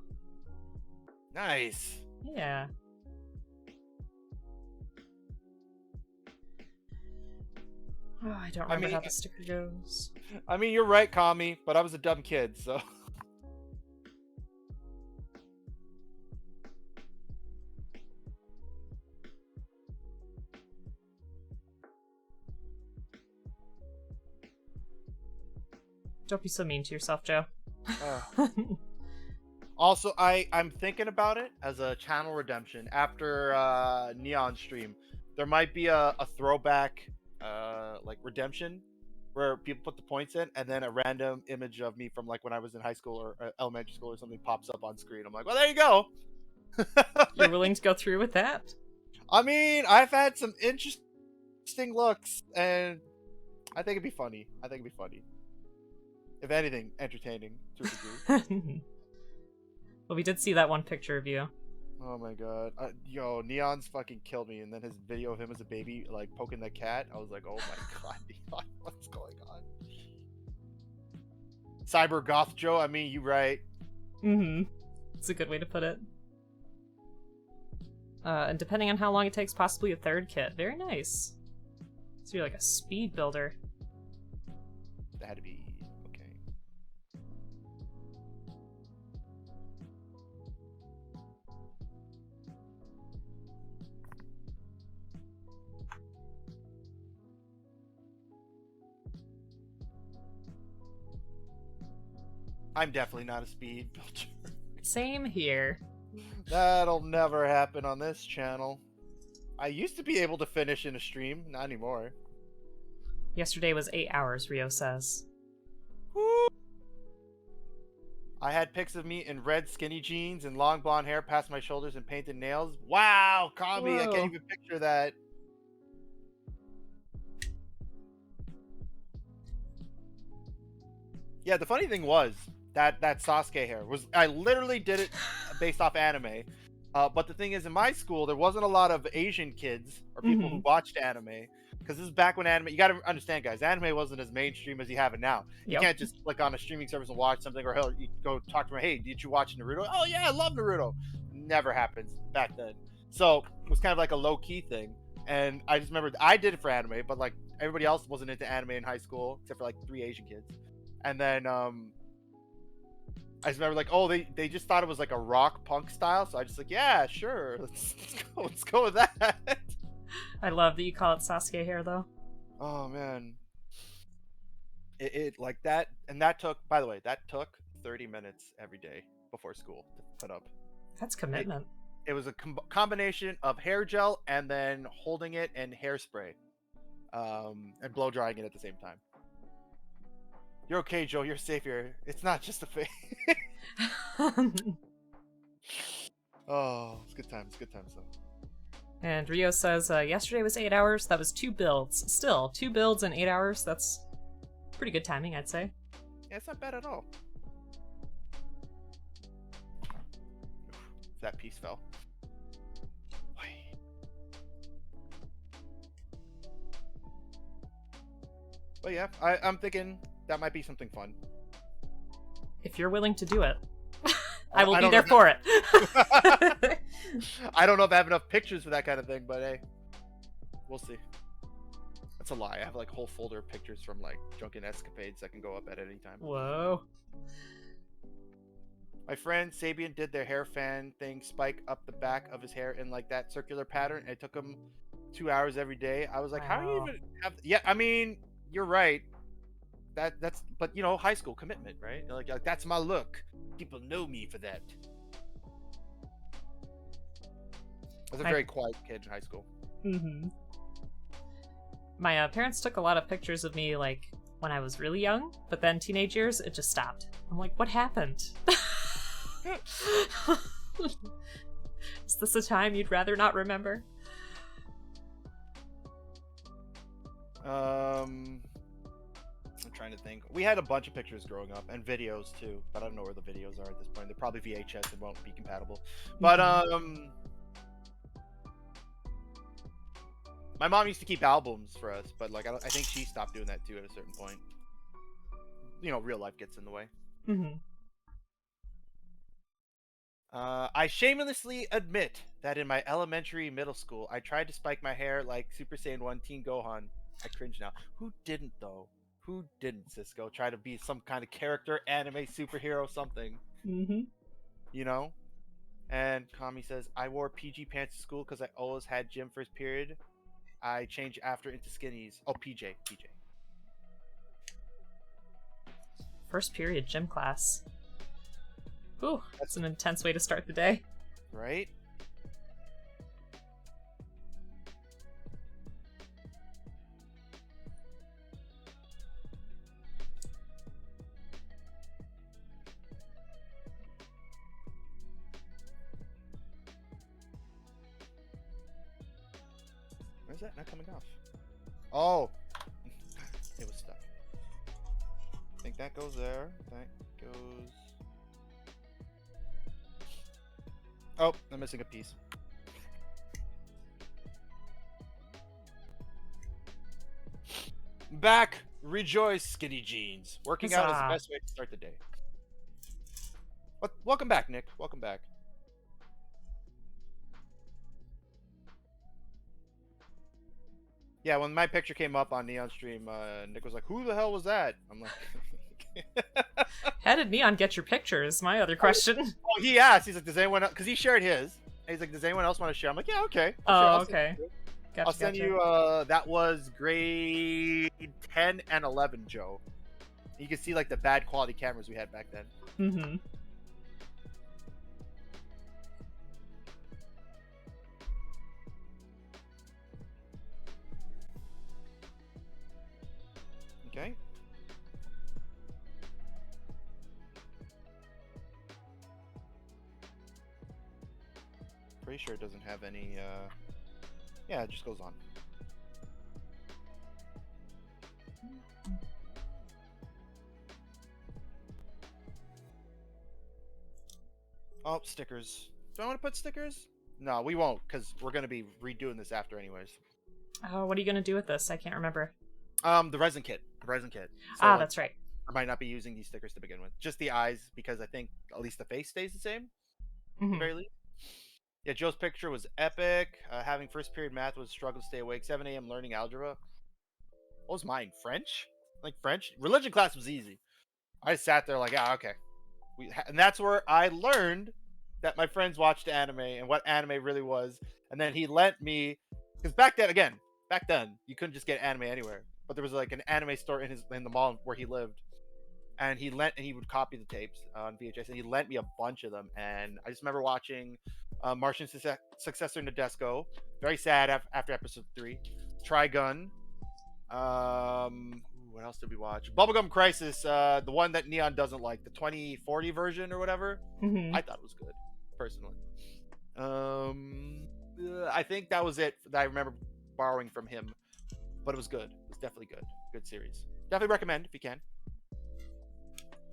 Nice. Yeah. Oh, I don't remember how the sticker goes. I mean, you're right, Kami, but I was a dumb kid, so... Don't be so mean to yourself, Joe. Also, I'm thinking about it as a channel redemption. After Neon stream, there might be a throwback like redemption where people put the points in, and then a random image of me from like when I was in high school or elementary school or something pops up on screen. I'm like, well, there you go. You're willing to go through with that? I mean, I've had some interesting looks, and I think it'd be funny. If anything, entertaining to a degree. Well, we did see that one picture of you. Oh my god. Yo, Neon's fucking killed me. And then his video of him as a baby, like, poking the cat. I was like, oh my god, Neon, what's going on? Cyber Goth Joe, I mean, you right. Mm-hmm. It's a good way to put it. And depending on how long it takes, possibly a third kit. Very nice. So you're like a speed builder. That had to be okay. I'm definitely not a speed builder. Same here. That'll never happen on this channel. I used to be able to finish in a stream, not anymore. Yesterday was 8 hours, Rio says. Woo! I had pics of me in red skinny jeans and long blonde hair past my shoulders and painted nails. Wow, Kami, I Whoa. can't even picture that. Yeah, the funny thing was that Sasuke hair was, I literally did it based off anime. But the thing is, in my school, there wasn't a lot of Asian kids or people who watched anime. Because this is back when anime, you got to understand, guys, anime wasn't as mainstream as you have it now. You can't just click on a streaming service and watch something, or hell, you go talk to them, hey, did you watch Naruto? Oh, yeah, I love Naruto. Never happens back then. So it was kind of like a low-key thing. And I just remember I did it for anime, but like everybody else wasn't into anime in high school, except for like 3 Asian kids. And then I just remember like, oh, they just thought it was like a rock punk style, so I just like, yeah, sure, let's go with that. I love that you call it Sasuke hair, though. Oh man, it like that, and that took, by the way, that took 30 minutes every day before school to put up. That's commitment. It was a combination of hair gel and then holding it and hairspray, and blow drying it at the same time. You're okay, Joe. You're safe here. It's not just a fake. Oh, it's good times. Good times, though. And Rio says, yesterday was 8 hours. That was 2 builds. Still, 2 builds in 8 hours. That's pretty good timing, I'd say. Yeah, it's not bad at all. That piece fell. But yeah, I'm thinking that might be something fun. If you're willing to do it, I will be there for it. I don't know if I have enough pictures for that kind of thing, but hey, we'll see. That's a lie. I have like a whole folder of pictures from like drunken escapades that can go up at any time. Whoa. My friend Sabian did their hair fan thing, spike up the back of his hair in like that circular pattern, and it took him 2 hours every day. I was like, how do you even have? Yeah, I mean, you're right. That's but you know, high school commitment, right? Like that's my look. People know me for that. I was a very quiet kid in high school. My parents took a lot of pictures of me like when I was really young, but then teenage years it just stopped. I'm like, what happened? Is this a time you'd rather not remember? I'm trying to think. We had a bunch of pictures growing up and videos too, but I don't know where the videos are at this point. They're probably VHS and won't be compatible. But my mom used to keep albums for us, but like I think she stopped doing that too at a certain point. You know, real life gets in the way. I shamelessly admit that in my elementary middle school, I tried to spike my hair like Super Saiyan 1 Teen Gohan. I cringe now. Who didn't, though? Who didn't, Cisco? Try to be some kind of character, anime, superhero, something. You know? And Kami says, I wore PG pants to school because I always had gym first period. I changed after into skinnies. Oh, PJ. First period gym class. Ooh, that's an intense way to start the day. Right? Where's that not coming off? Oh! It was stuck. I think that goes there. That goes... Oh, I'm missing a piece. Back! Rejoice, skinny jeans. Working out is the best way to start the day. Welcome back, Nick. Welcome back. Yeah, when my picture came up on Neon Stream, Nick was like, "Who the hell was that?" I'm like, How did Neon get your pictures? My other question. "Well, he asked. He's like, does anyone?" Because he shared his. And he's like, "Does anyone else want to share?" I'm like, "Yeah, okay. Oh, I'll send okay. you. Gotcha, I'll send gotcha. you." That was grade 10 and 11, Joe. You can see like the bad quality cameras we had back then. Mm-hmm. Okay. Pretty sure it doesn't have any. Yeah, it just goes on. Oh, stickers. Do I want to put stickers? No, we won't, because we're gonna be redoing this after, anyways. Oh, what are you gonna do with this? I can't remember. The resin kit. The resin kit. So, like, That's right. I might not be using these stickers to begin with. Just the eyes, because I think at least the face stays the same. At the Mm-hmm. very least. Yeah, Joe's picture was epic. Having first period math was a struggle to stay awake. 7 a.m. learning algebra. What was mine? French? Like French? Religion class was easy. I just sat there like, okay. And that's where I learned that my friends watched anime and what anime really was. And then he lent me, because back then you couldn't just get anime anywhere. But there was like an anime store in the mall where he lived, and he would copy the tapes on VHS, and he lent me a bunch of them. And I just remember watching Martian Successor Nadesco. Very sad after episode 3. Trigun. What else did we watch? Bubblegum Crisis, the one that Neon doesn't like, the 2040 version or whatever. Mm-hmm. I thought it was good, personally. I think that was it that I remember borrowing from him, but it was good. It was definitely good. Good series. Definitely recommend if you can.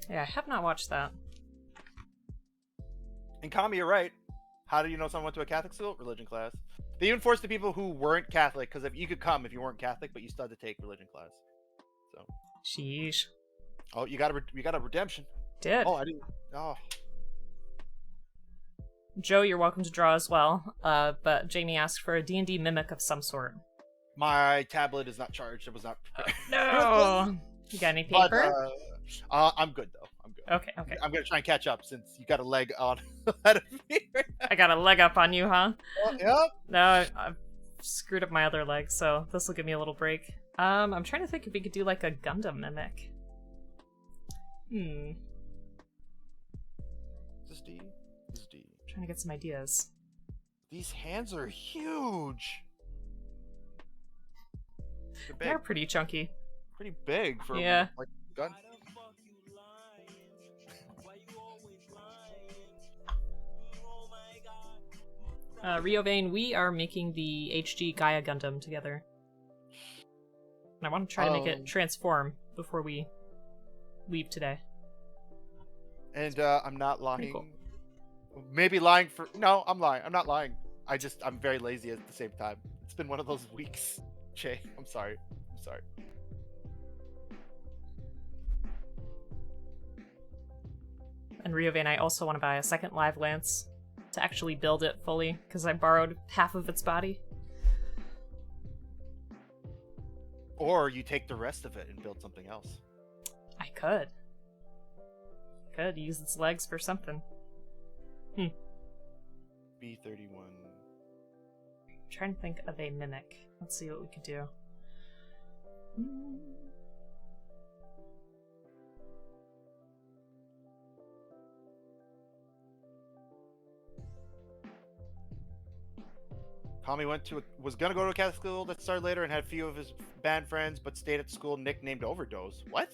Yeah, I have not watched that. And Kami, you're right. How do you know someone went to a Catholic school? Religion class. They even forced the people who weren't Catholic, because if you could come if you weren't Catholic, but you still had to take religion class. So. Sheesh. Oh, you got a redemption. Did. Oh, I didn't. Oh. Joe, you're welcome to draw as well. But Jamie asked for a D&D mimic of some sort. My tablet is not charged. It was not prepared. No. You got any paper? But, I'm good though. I'm good. Okay. I'm gonna try and catch up since you got a leg on ahead of me. Right now. I got a leg up on you, huh? Yep. No, I've screwed up my other leg, so this will give me a little break. I'm trying to think if we could do like a Gundam mimic. This is D. Trying to get some ideas. These hands are huge. They're pretty chunky. Pretty big for like gun. Rio Vane, we are making the HG Gaia Gundam together. And I want to try to make it transform before we leave today. And I'm not lying. Cool. Maybe lying for... No, I'm lying. I'm not lying. I'm very lazy at the same time. It's been one of those weeks, Jay. I'm sorry. And Rio Vane, I also want to buy a second Live Lance to actually build it fully, because I borrowed half of its body. Or you take the rest of it and build something else. I could. Use its legs for something. B31. I'm trying to think of a mimic. Let's see what we could do. Kami was gonna go to a Catholic school that started later and had a few of his band friends, but stayed at the school nicknamed Overdose. What?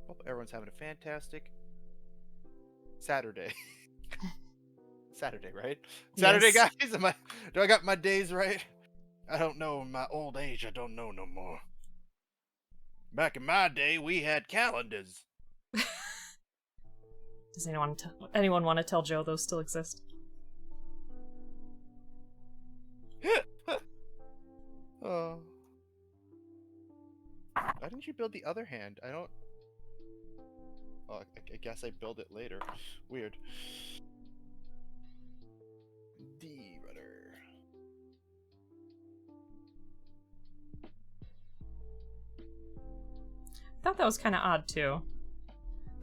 Hope everyone's having a fantastic Saturday. Saturday, right? Saturday, Yes. guys. Do I got my days right? I don't know. In my old age, I don't know no more. Back in my day, we had calendars. Does anyone want to tell Joe those still exist? Oh. actually build the other hand? I don't. Oh, I guess I build it later. Weird. D rudder. I thought that was kind of odd too.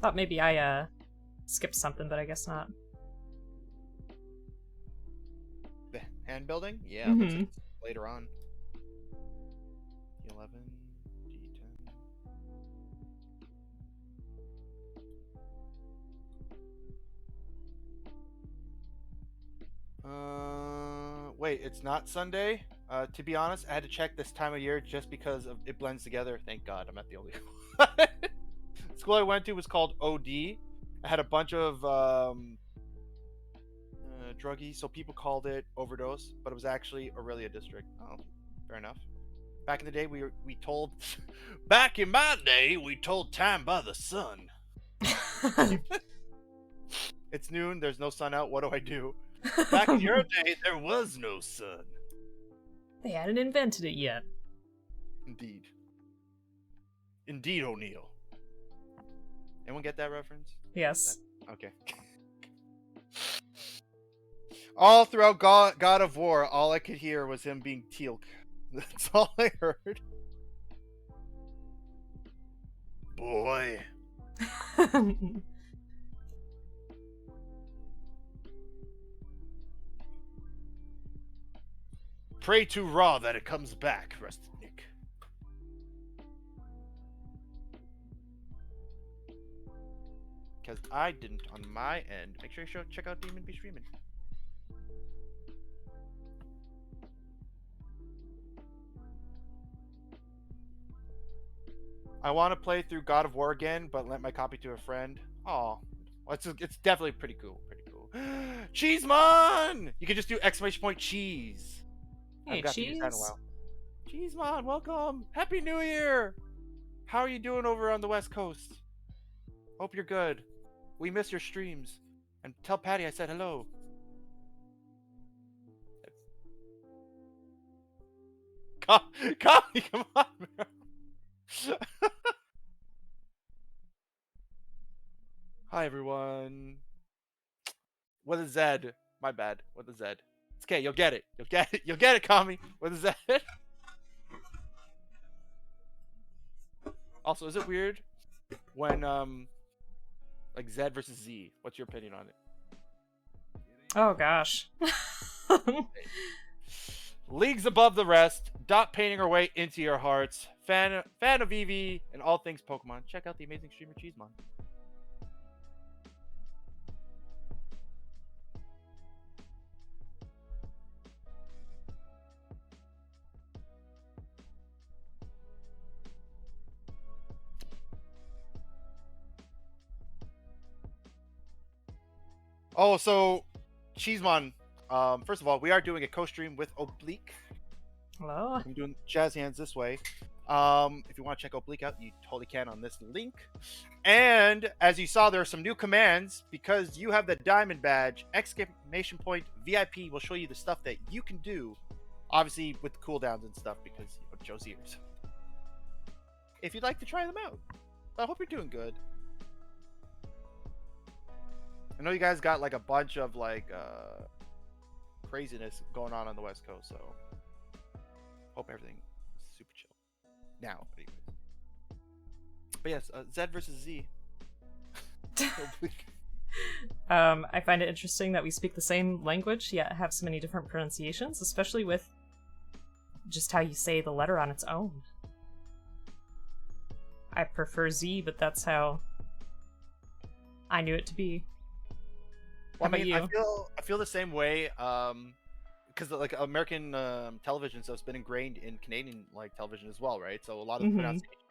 Thought maybe I skipped something, but I guess not. The hand building? Yeah, Mm-hmm. looks like it's later on. D11, D10. Wait, it's not Sunday? To be honest, I had to check this time of year just because of it blends together. Thank God, I'm not the only one. School I went to was called OD. I had a bunch of druggies, so people called it overdose, but it was actually Aurelia District. Oh, fair enough. Back in the day, we told. Back in my day, we told time by the sun. It's noon. There's no sun out. What do I do? Back in your day, there was no sun. They hadn't invented it yet. Indeed. Indeed, O'Neill. Anyone get that reference? Yes. Okay. All throughout God of War, all I could hear was him being Teal'c. That's all I heard. Boy. Pray to Ra that it comes back, Rusted Nick. Because I didn't on my end. Make sure you check out Demon Be Streaming. I want to play through God of War again, but lent my copy to a friend. Oh, well, it's definitely pretty cool. Pretty cool. Cheesemon! You can just do exclamation point cheese. Hey, I've got to use that in a while. Cheesemon, welcome! Happy New Year! How are you doing over on the West Coast? Hope you're good. We miss your streams. And tell Patty I said hello. Come on, bro. Hi, everyone. With a Z. My bad. With a Z. It's okay. You'll get it. You'll get it. You'll get it, Kami. With a Z. Also, is it weird when like Z versus Z? What's your opinion on it? Oh gosh. Leagues above the rest. Dot painting her way into your hearts. Fan of Eevee and all things Pokemon. Check out the amazing streamer Cheesemon. Oh, so Cheesemon. First of all, we are doing a co-stream with Oblique. Hello. I'm doing jazz hands this way. If you want to check Oblique out, you totally can on this link. And as you saw, there are some new commands because you have the diamond badge. Exclamation point VIP will show you the stuff that you can do, obviously with the cooldowns and stuff because of Joe's ears. If you'd like to try them out, I hope you're doing good. I know you guys got like a bunch of like craziness going on the West Coast, so hope everything is super chill. Now, anyways. But yes, Z versus Z. I find it interesting that we speak the same language yet have so many different pronunciations, especially with just how you say the letter on its own. I prefer Z, but that's how I knew it to be. Well, How about you? I feel the same way because like American television stuff's been ingrained in Canadian like television as well, right? So a lot of the pronunciations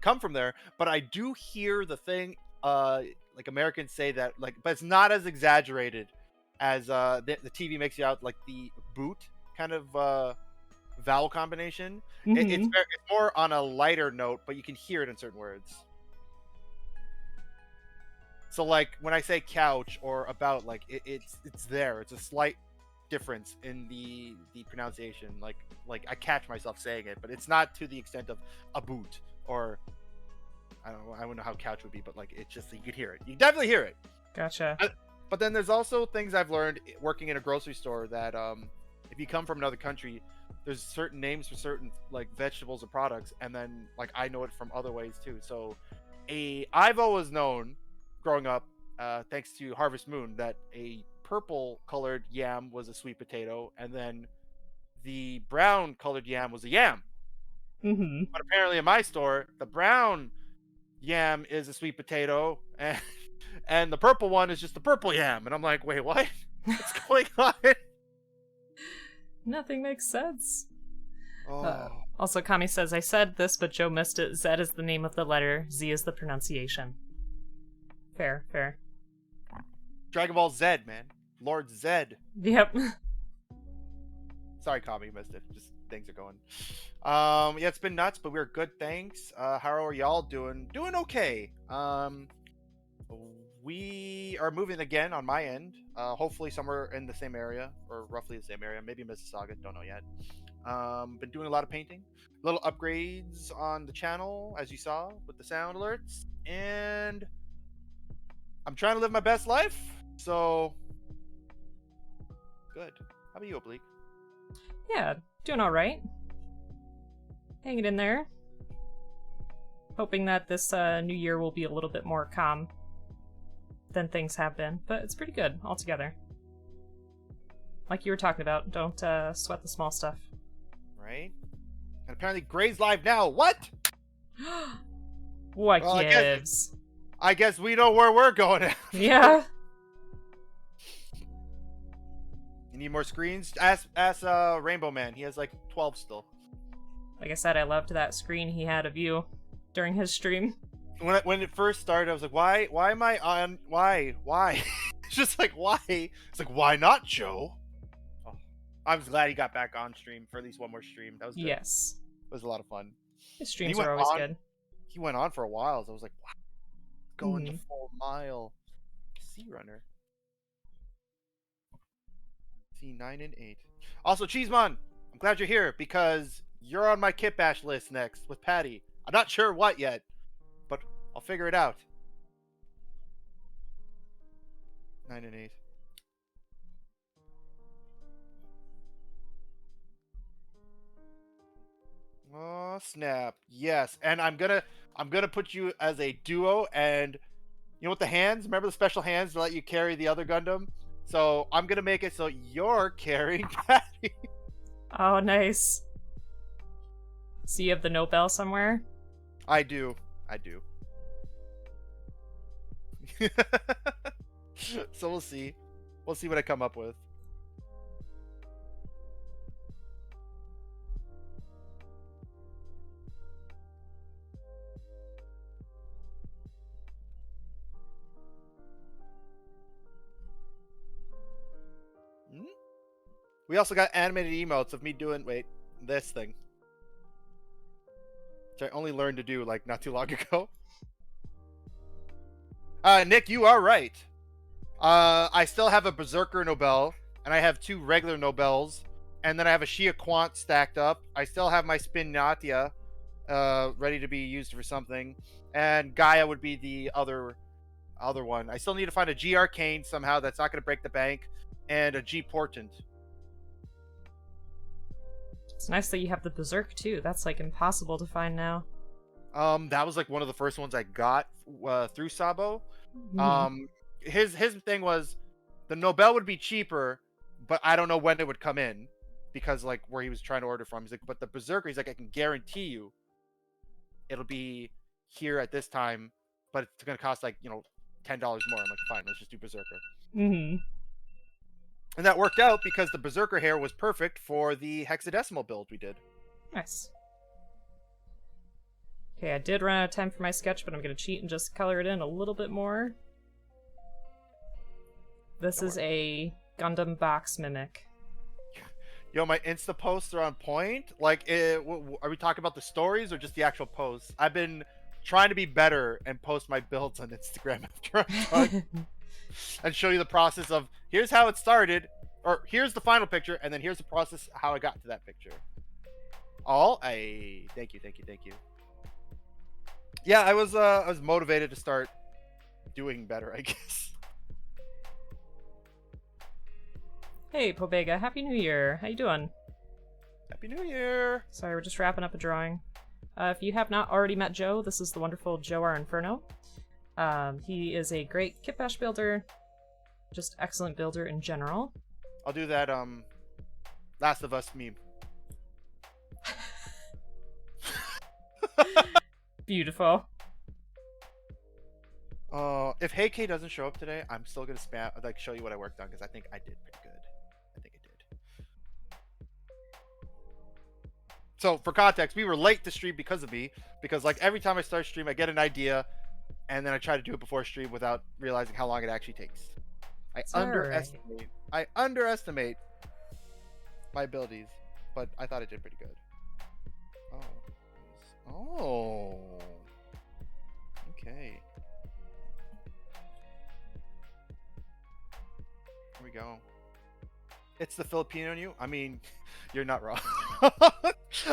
come from there. But I do hear the thing like Americans say that like, but it's not as exaggerated as the TV makes you out like the boot kind of vowel combination. It's more on a lighter note, but you can hear it in certain words. So like when I say couch or about, like it's there. It's a slight difference in the pronunciation. Like I catch myself saying it, but it's not to the extent of a boot or I don't know how couch would be, but like it's just you could hear it. You definitely hear it. Gotcha. But then there's also things I've learned working in a grocery store that if you come from another country, there's certain names for certain like vegetables or products, and then like I know it from other ways too. So I've always known growing up, thanks to Harvest Moon, that a purple colored yam was a sweet potato, and then the brown colored yam was a yam. Mm-hmm. But apparently in my store, the brown yam is a sweet potato, and the purple one is just a purple yam. And I'm like, wait, what? What's going on? Nothing makes sense. Oh. Also, Kami says, I said this, but Joe missed it. Z is the name of the letter. Z is the pronunciation. Fair, fair. Dragon Ball Z, man. Lord Zed. Yep. Sorry, Kami, you missed it. Just things are going. Yeah, it's been nuts, but we're good, thanks. How are y'all doing? Doing okay. We are moving again on my end. Hopefully somewhere in the same area, or roughly the same area. Maybe Mississauga, don't know yet. Been doing a lot of painting. Little upgrades on the channel, as you saw, with the sound alerts. And I'm trying to live my best life, so good. How about you, Oblique? Yeah, doing alright. Hanging in there. Hoping that this new year will be a little bit more calm than things have been, but it's pretty good altogether. Like you were talking about, don't sweat the small stuff. Right? And apparently Gray's live now. What? What Well, gives? I guess we know where we're going at. Yeah. You need more screens? Ask Rainbow Man. He has like 12 still. Like I said, I loved that screen he had of you during his stream. When it first started, I was like, why am I on? Why? It's just like, why? It's like, why not, Joe? Oh, I'm glad he got back on stream for at least one more stream. That was good. Yes. It was a lot of fun. His streams are always good. He went on for a while, so I was like, wow, going the full mile. Sea Runner. C9 and 8. Also, Cheeseman, I'm glad you're here because you're on my Kit Bash list next with Patty. I'm not sure what yet, but I'll figure it out. 9 and 8. Oh snap! Yes, and I'm gonna put you as a duo, and you know what the hands? Remember the special hands to let you carry the other Gundam? So I'm gonna make it so you're carrying Patty. Oh, nice. So you have the Nobel somewhere? I do. So we'll see. We'll see what I come up with. We also got animated emotes of me doing this thing, which I only learned to do like not too long ago. Nick, you are right. I still have a Berserker Nobel, and I have 2 regular Nobels, and then I have a Shia Quant stacked up. I still have my Spin Natia ready to be used for something, and Gaia would be the other one. I still need to find a G Arcane somehow that's not going to break the bank, and a G Portent. It's nice that you have the Berserk too. That's like impossible to find now. That was like one of the first ones I got through Sabo. His thing was the Nobel would be cheaper, but I don't know when it would come in because like where he was trying to order from. He's like, but the Berserker, he's like, I can guarantee you it'll be here at this time, but it's gonna cost like $10 more. I'm like, fine, let's just do Berserker. And that worked out because the Berserker hair was perfect for the hexadecimal build we did. Nice. Okay, I did run out of time for my sketch, but I'm going to cheat and just color it in a little bit more. This is a Gundam box mimic. Yo, my Insta posts are on point. Like, are we talking about the stories or just the actual posts? I've been trying to be better and post my builds on Instagram after I'm done. And show you the process of here's how it started, or here's the final picture, and then here's the process how I got to that picture. Thank you. Yeah, I was motivated to start doing better, I guess. Hey, Pobega, Happy New Year. How you doing? Happy New Year. Sorry, we're just wrapping up a drawing. If you have not already met Joe, this is the wonderful Joerinferno. He is a great kit bash builder, just excellent builder in general. I'll do that Last of Us meme. Beautiful. If Hey K doesn't show up today, I'm still gonna spam like show you what I worked on because I think I did pretty good. I think I did. So for context, we were late to stream because of me. Because like every time I start stream, I get an idea, and then I try to do it before stream without realizing how long it actually takes. I underestimate my abilities, but I thought I did pretty good. Oh. Okay. Here we go. It's the Filipino in you. I mean, you're not wrong.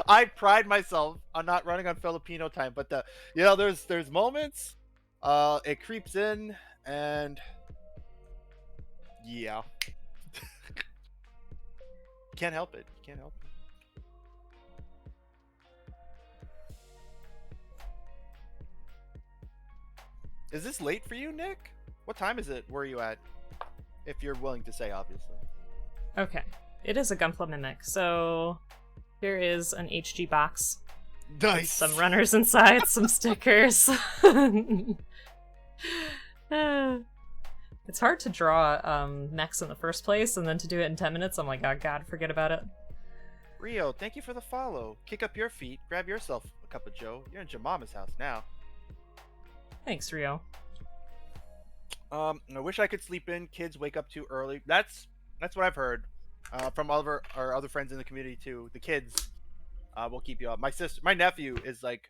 I pride myself on not running on Filipino time, but there's moments. It creeps in, and yeah, can't help it. Can't help it. Is this late for you, Nick? What time is it? Where are you at? If you're willing to say, obviously. Okay. It is a Gunpla mimic, so here is an HG box. Nice. Some runners inside, some stickers. It's hard to draw mechs in the first place, and then to do it in 10 minutes, I'm like, oh god, forget about it. Rio, thank you for the follow. Kick up your feet, grab yourself a cup of joe. You're in Jemama's house now. Thanks, Rio. I wish I could sleep in. Kids wake up too early. That's what I've heard from all of our other friends in the community too. The kids will keep you up. My nephew is like,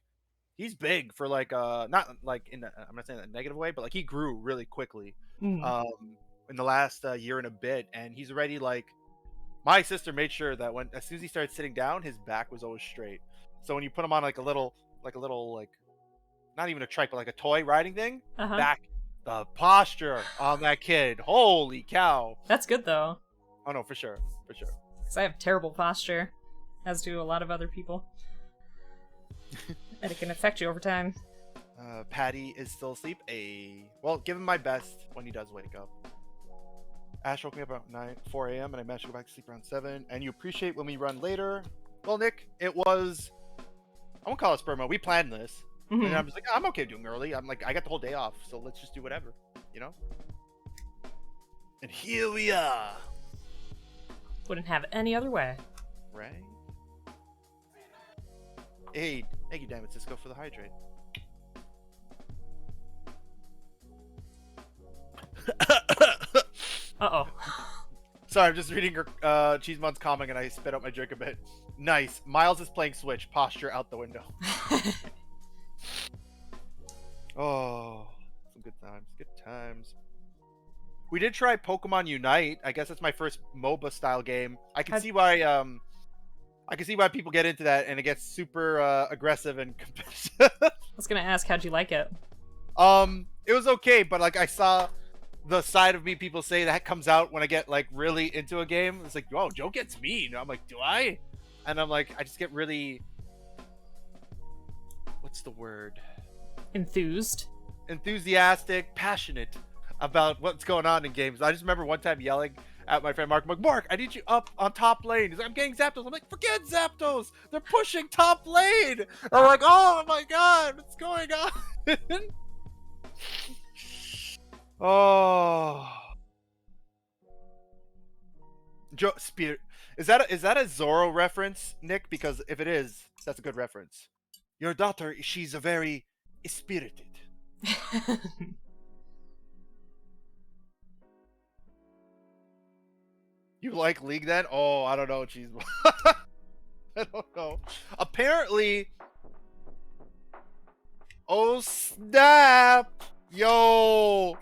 he's big for like not like I'm not saying that in a negative way, but like he grew really quickly in the last year and a bit, and he's already like, my sister made sure that as soon as he started sitting down, his back was always straight. So when you put him on like a little not even a trike, but like a toy riding thing, back the posture on that kid, holy cow. That's good though. Oh no, for sure. Because I have terrible posture, as do a lot of other people. And it can affect you over time. Patty is still asleep. Well, give him my best when he does wake up. Ash woke me up around 4 a.m. and I managed to go back to sleep around 7. And you appreciate when we run later. Well, Nick, it was, I won't call it sperma. We planned this. And I was like, I'm okay doing early. I'm like, I got the whole day off, so let's just do whatever, you know? And here we are. Wouldn't have it any other way. Right? Hey, thank you, damn it, Cisco, for the hydrate. Uh-oh. Sorry, I'm just reading your Cheesemon's comment and I spit out my drink a bit. Nice. Miles is playing Switch. Posture out the window. Oh, some good times. Good times. We did try Pokemon Unite. I guess that's my first MOBA style game. I can see why people get into that, and it gets super aggressive and competitive. I was gonna ask, how'd you like it? It was okay, but like I saw the side of me people say that comes out when I get like really into a game. It's like, whoa, Joe gets mean. I'm like, do I? And I'm like, I just get really, what's the word? Enthusiastic, passionate about what's going on in games. I just remember one time yelling at my friend Mark. I'm like, Mark, I need you up on top lane. He's like, I'm getting Zapdos. I'm like, forget Zapdos. They're pushing top lane. I'm like, oh my god, what's going on? Oh, Joe Spirit. Is that a Zoro reference, Nick? Because if it is, that's a good reference. Your daughter, she's a very spirited. You like League then? Oh, I don't know, cheese. I don't know. Apparently. Oh snap! Yo,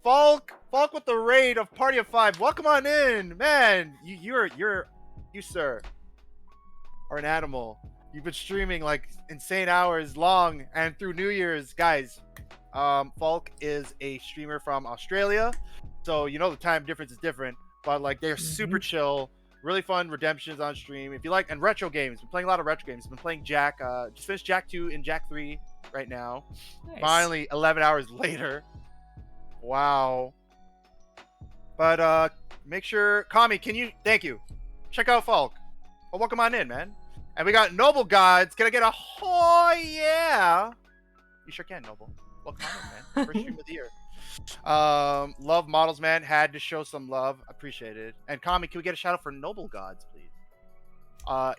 Falk with the raid of Party of 5. Welcome on in, man. You sir, are an animal. You've been streaming like insane hours long, and through New Year's, guys. Falk is a streamer from Australia, so you know the time difference is different. But like they're super chill, really fun redemptions on stream. If you like, and retro games, been playing a lot of retro games. Been playing Jack. Just finished Jack 2 and Jack 3 right now. Nice. Finally, 11 hours later. Wow. But make sure, Kami, can you? Thank you. Check out Falk. Well, welcome on in, man. And we got Noble Gods. Can I get a oh yeah? You sure can, Noble. Welcome on in, man. First stream of the year. Love models, man. Had to show some love. Appreciate it. And Kami, can we get a shout out for Noble Gods, please?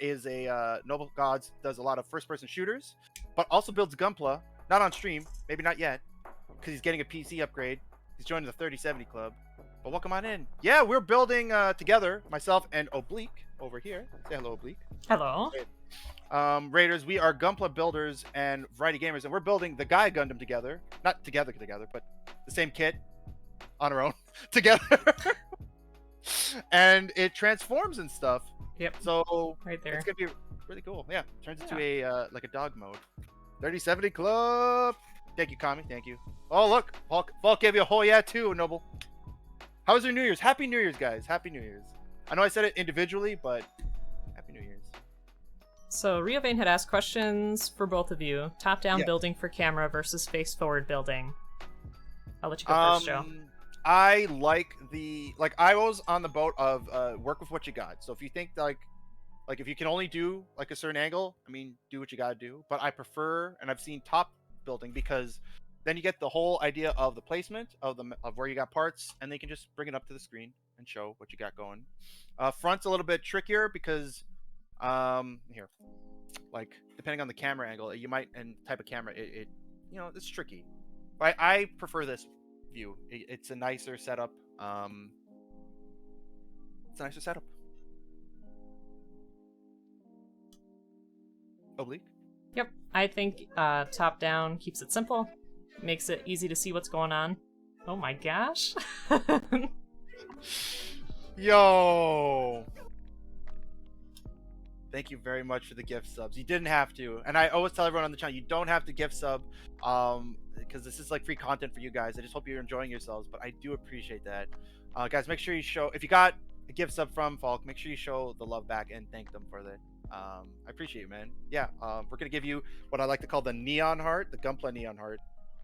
Is a Noble Gods does a lot of first-person shooters, but also builds Gunpla. Not on stream, maybe not yet, because he's getting a PC upgrade. He's joining the 3070 club. But welcome on in. Yeah, we're building together, myself and Oblique over here. Say hello, Oblique. Hello. Raiders, we are Gunpla builders and variety gamers, and we're building the Gaia Gundam together. Not together, but the same kit on our own together. And it transforms and stuff. Yep. So right there. It's gonna be really cool. Yeah. Turns into a like a dog mode. 3070 club. Thank you, Kami. Thank you. Oh look, Falk gave you a whole yeah too, Noble. How was your New Year's? Happy New Year's, guys. Happy New Year's. I know I said it individually, but Happy New Year's. So Riovane had asked questions for both of you. Top-down building for camera versus face-forward building. I'll let you go first, Joe. I like I was on the boat of work with what you got. So if you think like if you can only do like a certain angle, I mean, do what you gotta do. But I prefer, and I've seen top building because then you get the whole idea of the placement of where you got parts, and they can just bring it up to the screen and show what you got going. Front's a little bit trickier because here, like depending on the camera angle, you might and type of camera, it you know, it's tricky. But I prefer this view. It's a nicer setup. It's a nicer setup. Oblique. Yep, I think top down keeps it simple, makes it easy to see what's going on. Oh my gosh. Yo. Thank you very much for the gift subs. You didn't have to, and I always tell everyone on the channel, you don't have to gift sub, because this is like free content for you guys. I just hope you're enjoying yourselves, but I do appreciate that. Guys, make sure you show, if you got a gift sub from Falk, make sure you show the love back and thank them for that. I appreciate you, man. Yeah, we're gonna give you what I like to call the neon heart, the Gunpla neon heart.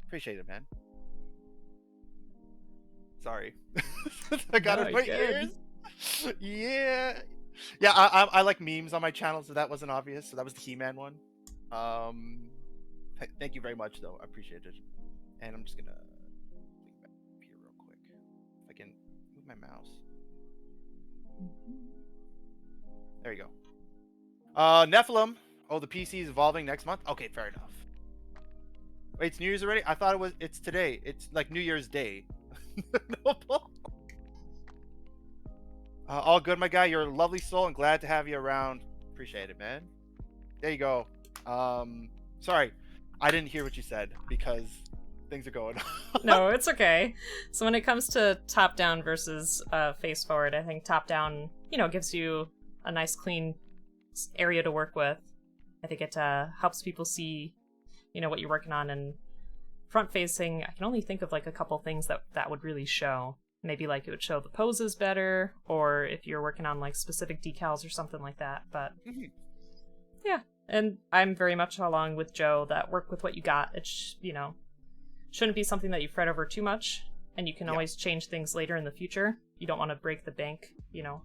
Appreciate it, man. Sorry. I got it in my ears. Yeah. Yeah, I like memes on my channel, so that wasn't obvious. So that was the He-Man one. Thank you very much, though. I appreciate it. And I'm just gonna lean back here real quick. If I can move my mouse. There you go. Nephilim. Oh, the PC is evolving next month. Okay, fair enough. Wait, it's New Year's already? I thought it's today. It's like New Year's Day. Noble. All good, my guy. You're a lovely soul and glad to have you around. Appreciate it, man. There you go. Sorry, I didn't hear what you said because things are going on. No, it's okay. So when it comes to top down versus face forward, I think top down, you know, gives you a nice clean area to work with. I think it helps people see, you know, what you're working on. And front facing, I can only think of like a couple things that would really show. Maybe like it would show the poses better, or if you're working on like specific decals or something like that. But yeah, and I'm very much along with Joe that work with what you got. It you know, shouldn't be something that you fret over too much, and you can always change things later in the future. You don't want to break the bank, you know.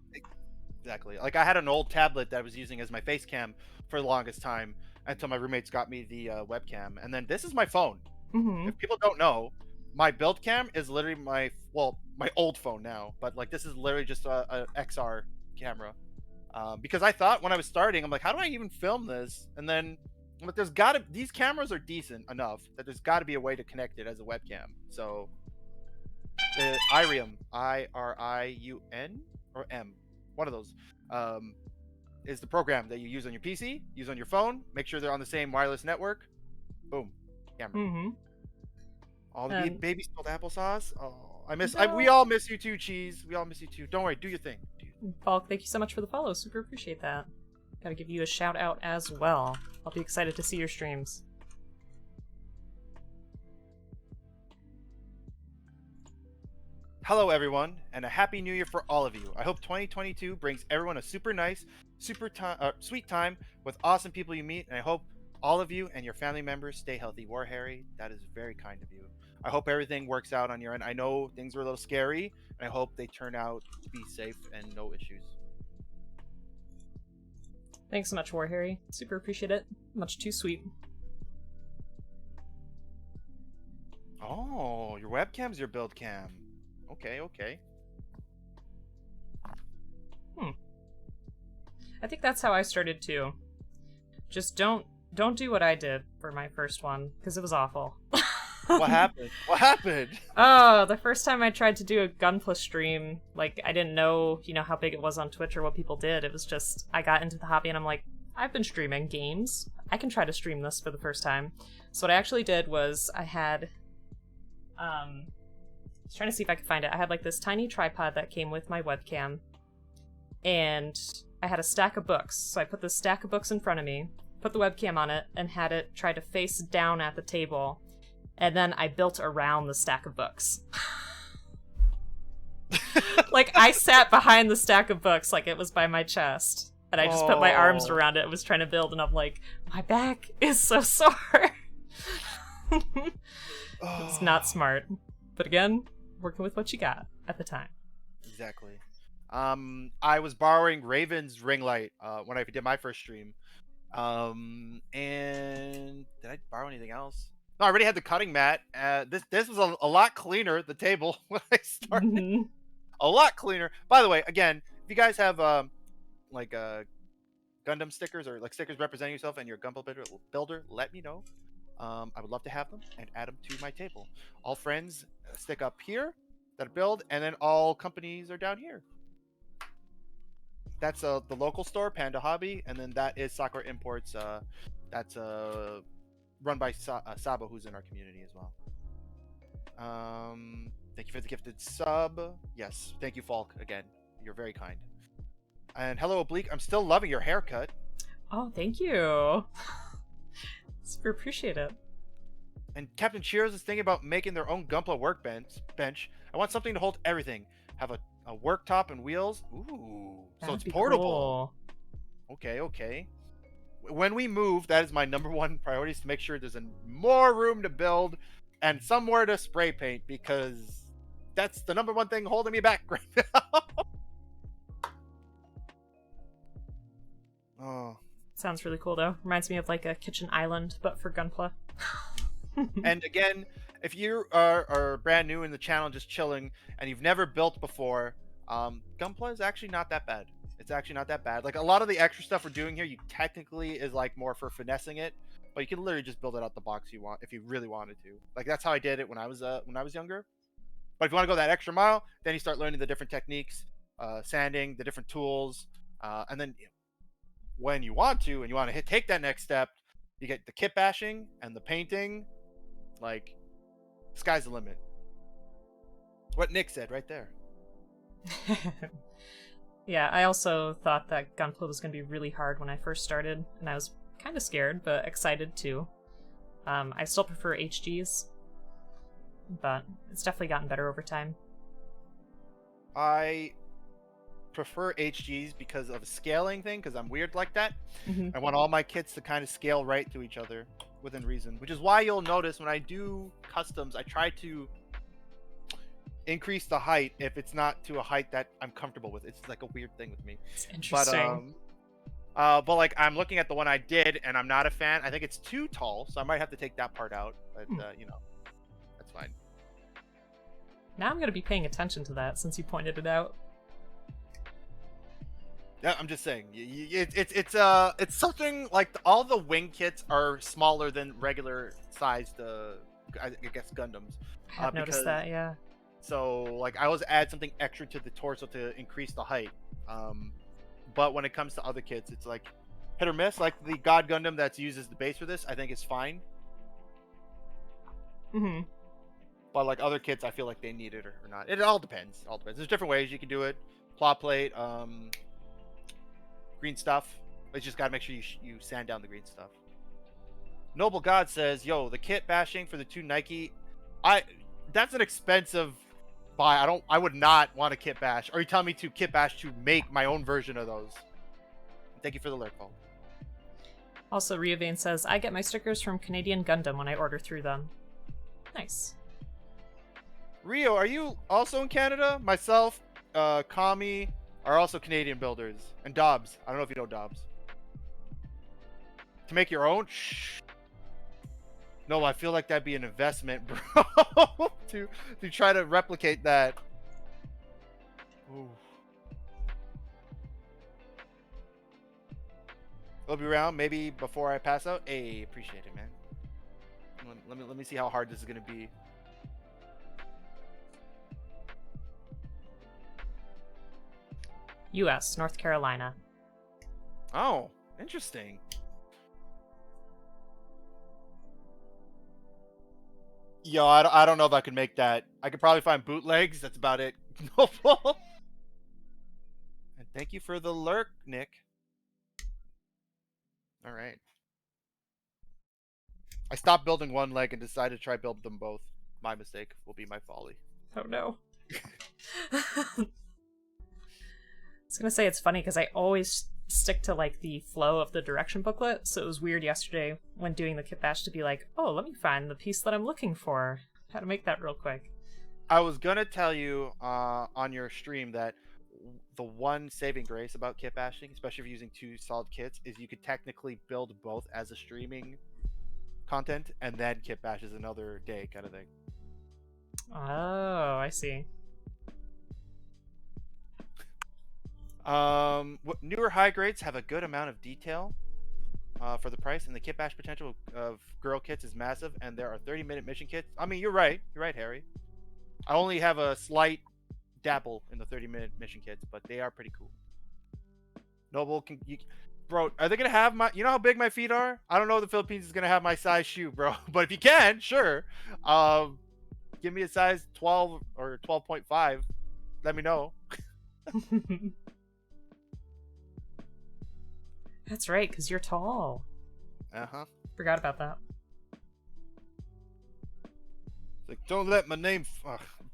Exactly. Like I had an old tablet that I was using as my face cam for the longest time until my roommates got me the webcam, and then this is my phone. If people don't know, my build cam is literally my old phone now, but like this is literally just a XR camera. Because I thought when I was starting, I'm like, how do I even film this? And then I'm like, these cameras are decent enough that there's got to be a way to connect it as a webcam. So Irium, IRIUN or M, one of those, is the program that you use on your PC, use on your phone. Make sure they're on the same wireless network. Boom, camera. All the baby spilled applesauce. Oh, we all miss you too, Cheese. We all miss you too. Don't worry, do your thing. Falk, thank you so much for the follow. Super appreciate that. Gotta give you a shout out as well. I'll be excited to see your streams. Hello, everyone, and a happy new year for all of you. I hope 2022 brings everyone a super nice, sweet time with awesome people you meet, and I hope all of you and your family members stay healthy. War Harry, that is very kind of you. I hope everything works out on your end. I know things were a little scary, and I hope they turn out to be safe and no issues. Thanks so much, War Harry. Super appreciate it. Much too sweet. Oh, your webcam's your build cam. Okay. I think that's how I started too. Just don't do what I did for my first one, because it was awful. What happened? What happened? Oh, the first time I tried to do a Gunpla stream, like, I didn't know, how big it was on Twitch or what people did. It was just, I got into the hobby and I'm like, I've been streaming games. I can try to stream this for the first time. So what I actually did was I had, I was trying to see if I could find it. I had, like, this tiny tripod that came with my webcam, and I had a stack of books. So I put this stack of books in front of me, put the webcam on it, and had it try to face down at the table. And then I built around the stack of books. Like, I sat behind the stack of books like it was by my chest. And I just put my arms around it and was trying to build, and I'm like, my back is so sore. It's not smart. But again, working with what you got at the time. Exactly. I was borrowing Raven's ring light when I did my first stream. And did I borrow anything else? No, I already had the cutting mat. This was a lot cleaner, the table, when I started. Mm-hmm. A lot cleaner. By the way, again, if you guys have Gundam stickers or like stickers representing yourself and your Gunpla builder, let me know. I would love to have them and add them to my table. All friends stick up here that build, and then all companies are down here. That's the local store, Panda Hobby, and then that is Sakura Imports. That's run by Sabo, who's in our community as well. Thank you for the gifted sub. Yes, thank you, Falk, again. You're very kind. And hello, Oblique. I'm still loving your haircut. Oh, thank you. Super appreciate it. And Captain Cheers is thinking about making their own Gunpla workbench. I want something to hold everything. Have a worktop and wheels. Ooh, so it's portable. Cool. Okay. When we move, that is my number one priority, is to make sure there's more room to build and somewhere to spray paint, because that's the number one thing holding me back right now. Oh. Sounds really cool, though. Reminds me of, like, a kitchen island, but for Gunpla. And again, if you are brand new in the channel, just chilling, and you've never built before, Gunpla is actually not that bad. It's actually not that bad. Like, a lot of the extra stuff we're doing here, you technically is like more for finessing it, but you can literally just build it out the box you want if you really wanted to. Like, that's how I did it when I was younger. But if you want to go that extra mile, then you start learning the different techniques, sanding, the different tools, and then when you want to, and you want to take that next step, you get the kit bashing and the painting. Like, sky's the limit. What Nick said right there. Yeah, I also thought that Gunpla was going to be really hard when I first started, and I was kind of scared, but excited too. I still prefer HGs, but it's definitely gotten better over time. I prefer HGs because of a scaling thing, because I'm weird like that. Mm-hmm. I want all my kits to kind of scale right to each other within reason, which is why you'll notice when I do customs, I try to increase the height if it's not to a height that I'm comfortable with. It's like a weird thing with me. It's interesting. But like, I'm looking at the one I did, and I'm not a fan. I think it's too tall, so I might have to take that part out. But that's fine. Now I'm going to be paying attention to that since you pointed it out. Yeah, I'm just saying. It's something like all the wing kits are smaller than regular sized, I guess, Gundams. I have noticed that, yeah. So like, I always add something extra to the torso to increase the height. But when it comes to other kits, it's like hit or miss. Like the God Gundam that's used as the base for this, I think is fine. Mm-hmm. But like other kits, I feel like they need it or not. It all depends. There's different ways you can do it. Plot plate, green stuff. But you just gotta make sure you sand down the green stuff. Noble God says, "Yo, the kit bashing for the 2 Nike, that's an expensive buy. I would not want a kit bash. Are you telling me to kit bash to make my own version of those?" Thank you for the lurk, Paul. Also, Riovane says, I get my stickers from Canadian Gundam when I order through them. Nice. Rio, are you also in Canada? Myself, Kami are also Canadian builders. And Dobbs. I don't know if you know Dobbs. To make your own? Shh. No, I feel like that'd be an investment, bro. to try to replicate that. Ooh. I'll be around maybe before I pass out. Hey, appreciate it, man. Let me see how hard this is gonna be. U.S., North Carolina. Oh, interesting. Yo, I don't know if I could make that. I could probably find bootlegs. That's about it. And thank you for the lurk, Nick. All right. I stopped building one leg and decided to try build them both. My mistake. Will be my folly. Oh no. I was gonna say it's funny because I always stick to like the flow of the direction booklet, so it was weird yesterday when doing the kit bash to be like, oh, let me find the piece that I'm looking for. How to make that real quick. I was gonna tell you on your stream that the one saving grace about kit bashing, especially if you're using 2 solid kits, is you could technically build both as a streaming content and then kit bash is another day kind of thing. Oh, I see. Newer high grades have a good amount of detail for the price, and the kit bash potential of girl kits is massive, and there are 30-minute mission kits. I mean, you're right, Harry. I only have a slight dabble in the 30-minute mission kits, but they are pretty cool. Noble, bro, are they gonna have my? You know how big my feet are? I don't know if the Philippines is gonna have my size shoe, bro. But if you can, sure. Give me a size 12 or 12.5. Let me know. That's right, because you're tall. Uh-huh. Forgot about that. Like, don't let my name.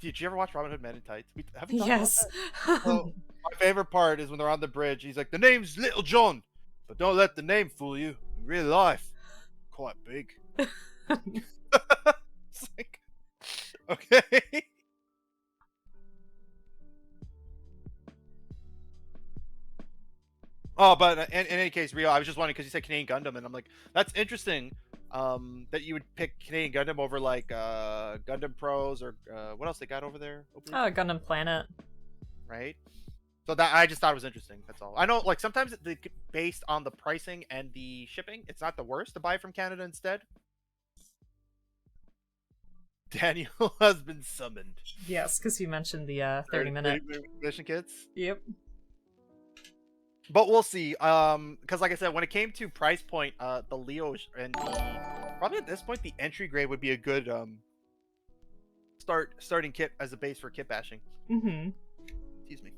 Did you ever watch Robin Hood Men in Tights? Have we talked Yes. about that? So, my favorite part is when they're on the bridge. He's like, the name's Little John, but don't let the name fool you. In real life, quite big. It's like, okay. Oh, but in any case, Rio, I was just wondering because you said Canadian Gundam, and I'm like, that's interesting. That you would pick Canadian Gundam over like Gundam Pros or what else they got over there? Oh, Gundam Planet. Right. So that I just thought it was interesting. That's all. I know, like sometimes based on the pricing and the shipping, it's not the worst to buy from Canada instead. Daniel has been summoned. Yes, because you mentioned the 30-minute mission kits. Yep. But we'll see. Because like I said, when it came to price point, the Leo and probably at this point the entry grade would be a good starting kit as a base for kit bashing. Mm-hmm. Excuse me.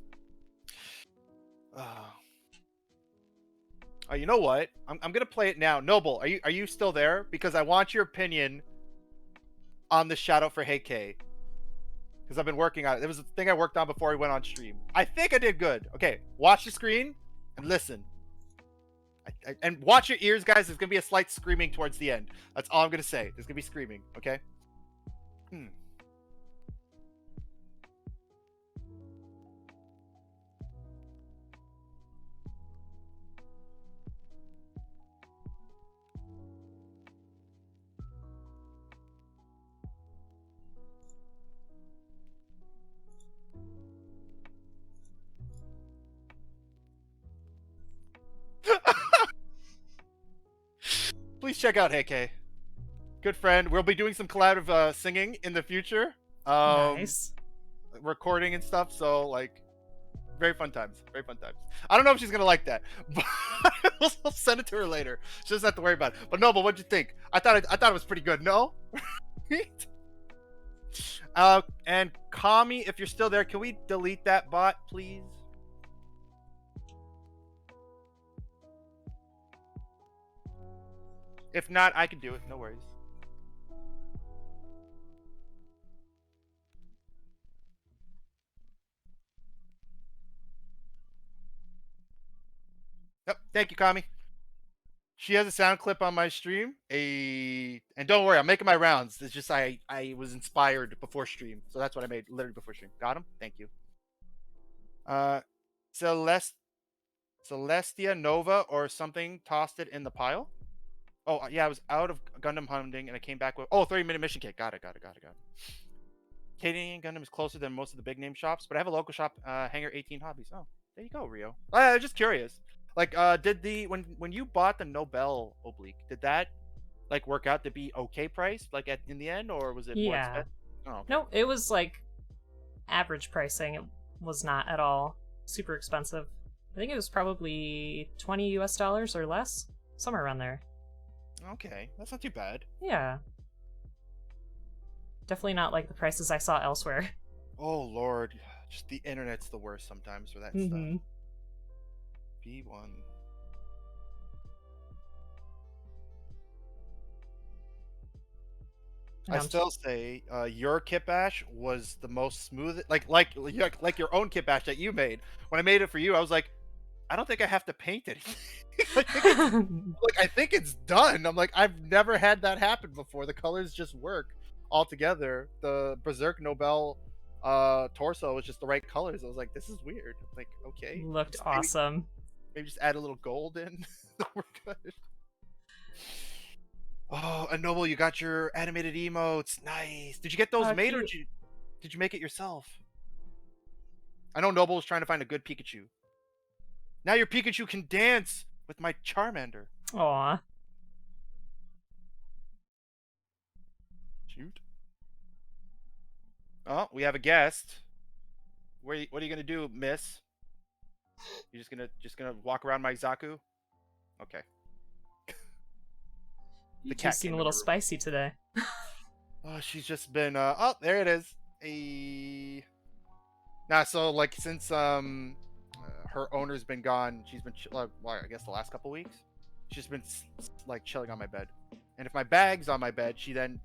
You know what? I'm gonna play it now. Noble, are you still there? Because I want your opinion on the shout out for Hey K. Because I've been working on it. It was the thing I worked on before we went on stream. I think I did good. Okay, watch the screen and listen. And watch your ears, guys. There's gonna be a slight screaming towards the end. That's all I'm gonna say. There's gonna be screaming. Okay. Please check out Hey K. Good friend. We'll be doing some collaborative singing in the future. Nice. Recording and stuff. So like, very fun times. Very fun times. I don't know if she's gonna like that, but I'll send it to her later. She doesn't have to worry about it. But Noble, what'd you think? I thought it was pretty good. No. And Kami, if you're still there, can we delete that bot, please? If not, I can do it. No worries. Yep. Thank you, Kami. She has a sound clip on my stream. And don't worry, I'm making my rounds. It's just I was inspired before stream, so that's what I made literally before stream. Got him. Thank you. Celest Celestia Nova or something tossed it in the pile. Oh yeah, I was out of Gundam hunting and I came back with 30-minute mission kit. Got it. Canadian Gundam is closer than most of the big name shops, but I have a local shop, Hangar 18 Hobbies. Oh, there you go, Rio. Just curious. Like, did when you bought the Nobel Oblique, did that like work out to be okay price, like in the end, or was it more Yeah. expensive? Oh, okay. No, it was like average pricing. It was not at all super expensive. I think it was probably $20 US or less, somewhere around there. Okay, that's not too bad. Yeah. Definitely not like the prices I saw elsewhere. Oh lord, just the internet's the worst sometimes for that stuff. B1. I still say your kit bash was the most smooth, like your own kit bash that you made. When I made it for you, I was like, I don't think I have to paint anything. I think it's done. I'm like, I've never had that happen before. The colors just work all together. The Berserk Nobel torso was just the right colors. I was like, this is weird. Like, okay, Looked just awesome. maybe just add a little gold in. We're good. Oh, and Noble, you got your animated emotes. Nice. Did you get those made, or did you make it yourself? I know Noble was trying to find a good Pikachu. Now your Pikachu can dance with my Charmander. Aw. Shoot. Oh, we have a guest. What are you gonna do, Miss? You're just gonna walk around my Zaku? Okay. You two seem a little spicy today. Oh, she's just been oh, there it is. Nah, so like since her owner's been gone, she's been I guess the last couple weeks. She's been like chilling on my bed. And if my bag's on my bed, she then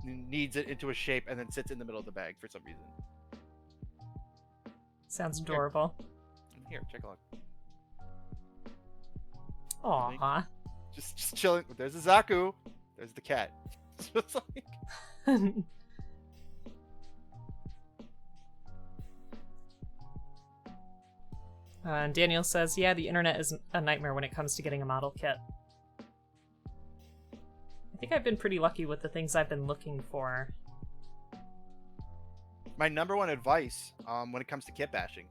kneads it into a shape and then sits in the middle of the bag for some reason. Sounds adorable. Here, take a look. Aww. Just chilling. There's a Zaku. There's the cat. Just like... And Daniel says, yeah, the internet is a nightmare when it comes to getting a model kit. I think I've been pretty lucky with the things I've been looking for. My number one advice when it comes to kit bashing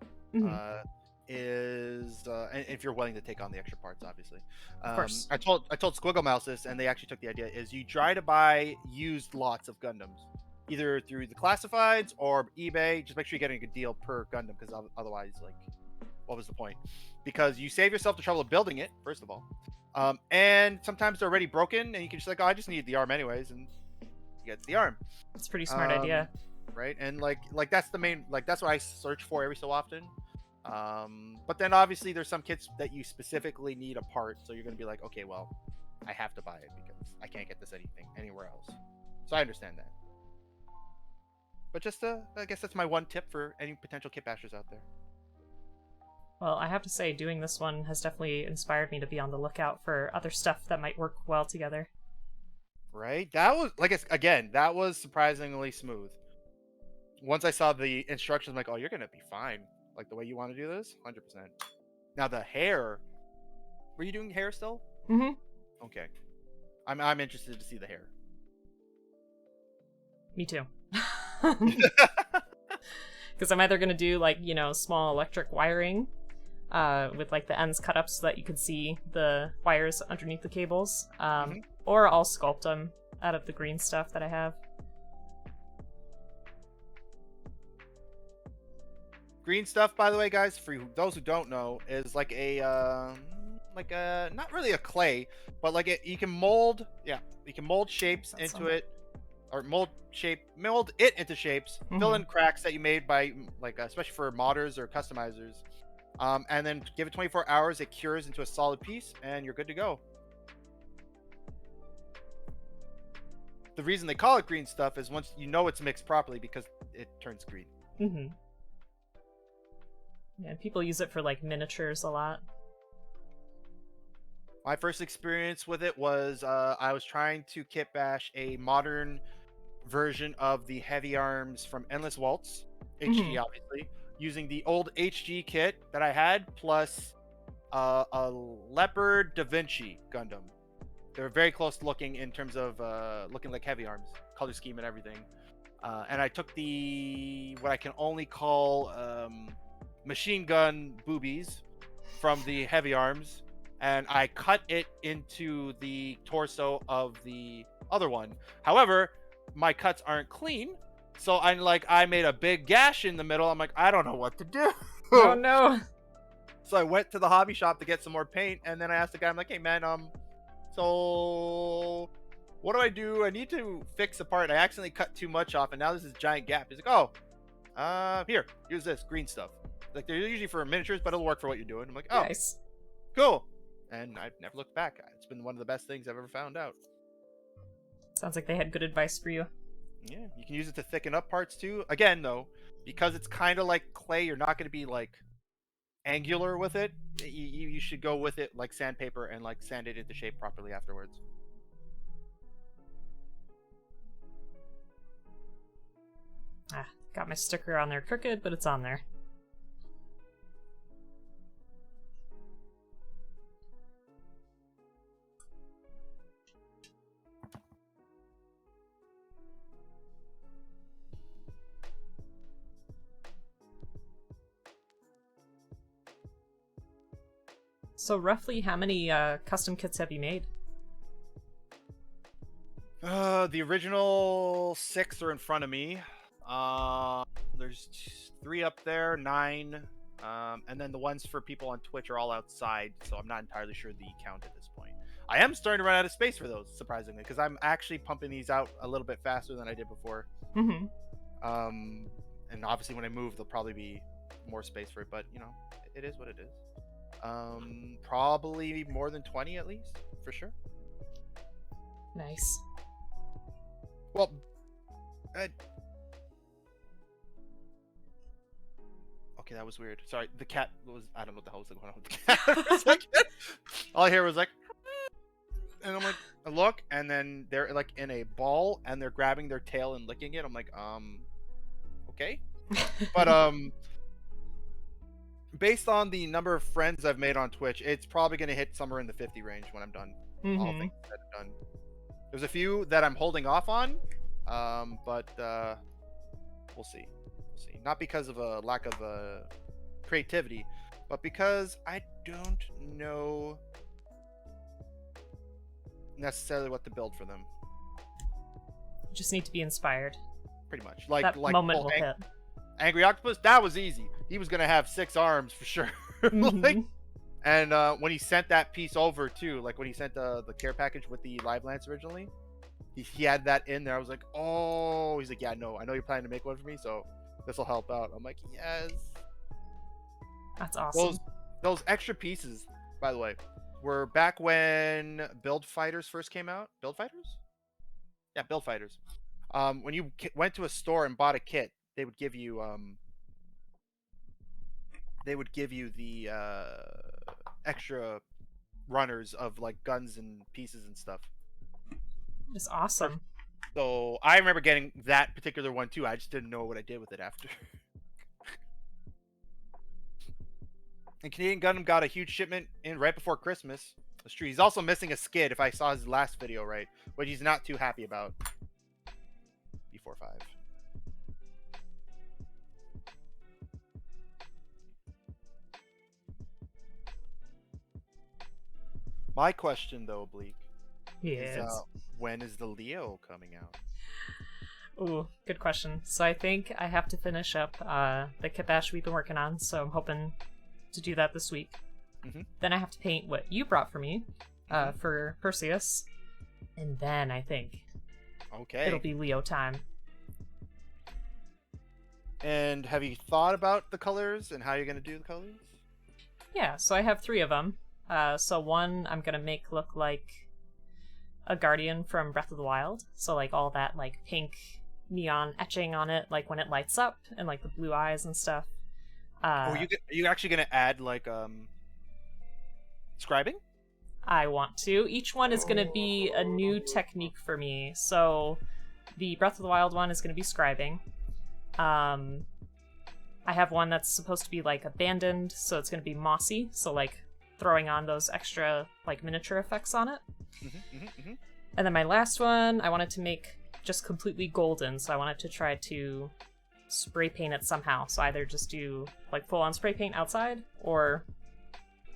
is, and if you're willing to take on the extra parts, obviously. Of course. I told Squiggle Mouse this, and they actually took the idea, is you try to buy used lots of Gundams. Either through the classifieds or eBay. Just make sure you're getting a good deal per Gundam, because otherwise, like, what was the point? Because you save yourself the trouble of building it, first of all. And sometimes they're already broken, and you can just like, oh, I just need the arm anyways, and you get the arm. That's a pretty smart idea. Right? And like that's the main, like that's what I search for every so often. But then obviously there's some kits that you specifically need a part, so you're gonna be like, okay, well, I have to buy it because I can't get this anywhere else. So I understand that. But just I guess that's my one tip for any potential kit bashers out there. Well, I have to say, doing this one has definitely inspired me to be on the lookout for other stuff that might work well together. Right? That was, that was surprisingly smooth. Once I saw the instructions, I'm like, oh, you're going to be fine. Like, the way you want to do this? 100%. Now, the hair. Were you doing hair still? Mm-hmm. Okay. I'm interested to see the hair. Me too. Because I'm either going to do, like, you know, small electric wiring with, like, the ends cut up so that you could see the wires underneath the cables. Or I'll sculpt them out of the green stuff that I have. Green stuff, by the way, guys, for those who don't know, is like a not really a clay, but like you can mold, you can mold shapes into it, or mold it into shapes, fill in cracks that you made by, like, especially for modders or customizers, and then give it 24 hours, it cures into a solid piece, and you're good to go. the reason they call it green stuff is once you know it's mixed properly because it turns green. Mm-hmm. Yeah, people use it for like miniatures a lot. My first experience with it was I was trying to kit bash a modern version of the heavy arms from Endless Waltz, HG obviously, using the old HG kit that I had plus a Leopard Da Vinci Gundam. They were very close looking in terms of looking like heavy arms, color scheme and everything. And I took the what I can only call machine gun boobies from the heavy arms, and I cut it into the torso of the other one. However, my cuts aren't clean, so I made a big gash in the middle. I'm like, I don't know what to do. Oh no. So I went to the hobby shop to get some more paint, and then I asked the guy, I'm like, hey man, so what do I do? I need to fix a part. I accidentally cut too much off, and now there's this giant gap. He's like, oh, here, use this green stuff. Like, they're usually for miniatures, but it'll work for what you're doing. I'm like, oh, Nice. cool. And I've never looked back. It's been one of the best things I've ever found out. Sounds like they had good advice for you. Yeah, you can use it to thicken up parts too. Again, though, because it's kind of like clay, you're not going to be like angular with it. You should go with it like sandpaper and like sand it into shape properly afterwards. Got my sticker on there crooked, but it's on there. So roughly how many custom kits have you made? The original 6 are in front of me. There's 3 up there, 9. And then the ones for people on Twitch are all outside, so I'm not entirely sure the count at this point. I am starting to run out of space for those, surprisingly, because I'm actually pumping these out a little bit faster than I did before. Mm-hmm. And obviously when I move, there'll probably be more space for it, but you know, it is what it is. Probably more than 20 at least, for sure. Nice. Well, okay, that was weird. Sorry, the cat was, I don't know what the hell was going on with the cat for a second. All I hear was like, and I'm like, I look, and then they're like in a ball, and they're grabbing their tail and licking it. I'm like, okay. But, based on the number of friends I've made on Twitch, it's probably going to hit somewhere in the 50 range when I'm done. Mm-hmm. All things said and done. There's a few that I'm holding off on, but we'll see. We'll see. Not because of a lack of creativity, but because I don't know necessarily what to build for them. You just need to be inspired. Pretty much. That moment will hit. Angry Octopus, that was easy. He was gonna have 6 arms for sure. Mm-hmm. Like, and when he sent that piece over too, like when he sent the care package with the live lance originally, he had that in there. I was like, oh, he's like, yeah, no, I know you're planning to make one for me, so this will help out. I'm like, yes. That's awesome. Those extra pieces, by the way, were back when Build Fighters first came out. Build Fighters? Yeah, Build Fighters. When you went to a store and bought a kit, they would give you the extra runners of like guns and pieces and stuff. It's awesome. So I remember getting that particular one too. I just didn't know what I did with it after. And Canadian Gundam got a huge shipment in right before Christmas. That's true. He's also missing a skid, if I saw his last video right, which he's not too happy about. B45. My question, though, Oblique, Yes. is when is the Leo coming out? Ooh, good question. So I think I have to finish up the kit bash we've been working on, so I'm hoping to do that this week. Mm-hmm. Then I have to paint what you brought for me for Perseus, and then I think it'll be Leo time. And have you thought about the colors and how you're going to do the colors? Yeah, so I have 3 of them. So one I'm going to make look like a Guardian from Breath of the Wild. So like all that like pink neon etching on it, like when it lights up, and like the blue eyes and stuff. Are you actually gonna add like scribing? I want to. Each one is going to be a new technique for me. So the Breath of the Wild one is going to be scribing. I have one that's supposed to be like abandoned, so it's going to be mossy. So like throwing on those extra like miniature effects on it. And then my last one, I wanted to make just completely golden. So I wanted to try to spray paint it somehow. So either just do like full on spray paint outside, or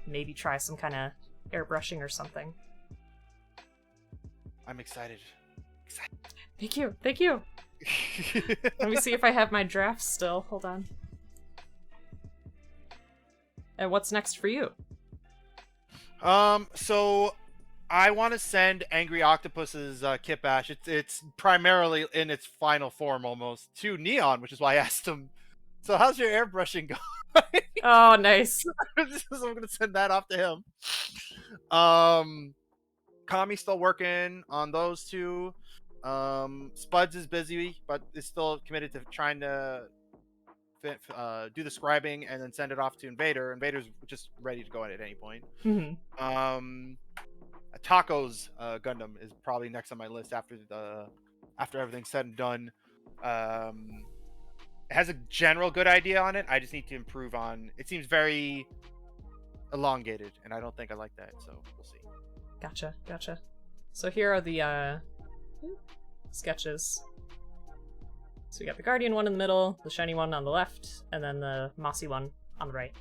maybe try some kind of airbrushing or something. I'm excited. Thank you. Thank you. Let me see if I have my drafts still. Hold on. And what's next for you? So I want to send Angry Octopus's kit bash. It's primarily in its final form almost to Neon, which is why I asked him. So how's your airbrushing going? Oh, nice. I'm gonna send that off to him. Kami's still working on those two. Spuds is busy, but is still committed to trying to do the scribing and then send it off to Invader. Invader's just ready to go at any point. Taco's Gundam is probably next on my list after everything's said and done. It has a general good idea on it. I just need to improve on. It seems very elongated, and I don't think I like that. So we'll see. Gotcha. So here are the sketches. So we got the Guardian one in the middle, the shiny one on the left, and then the mossy one on the right.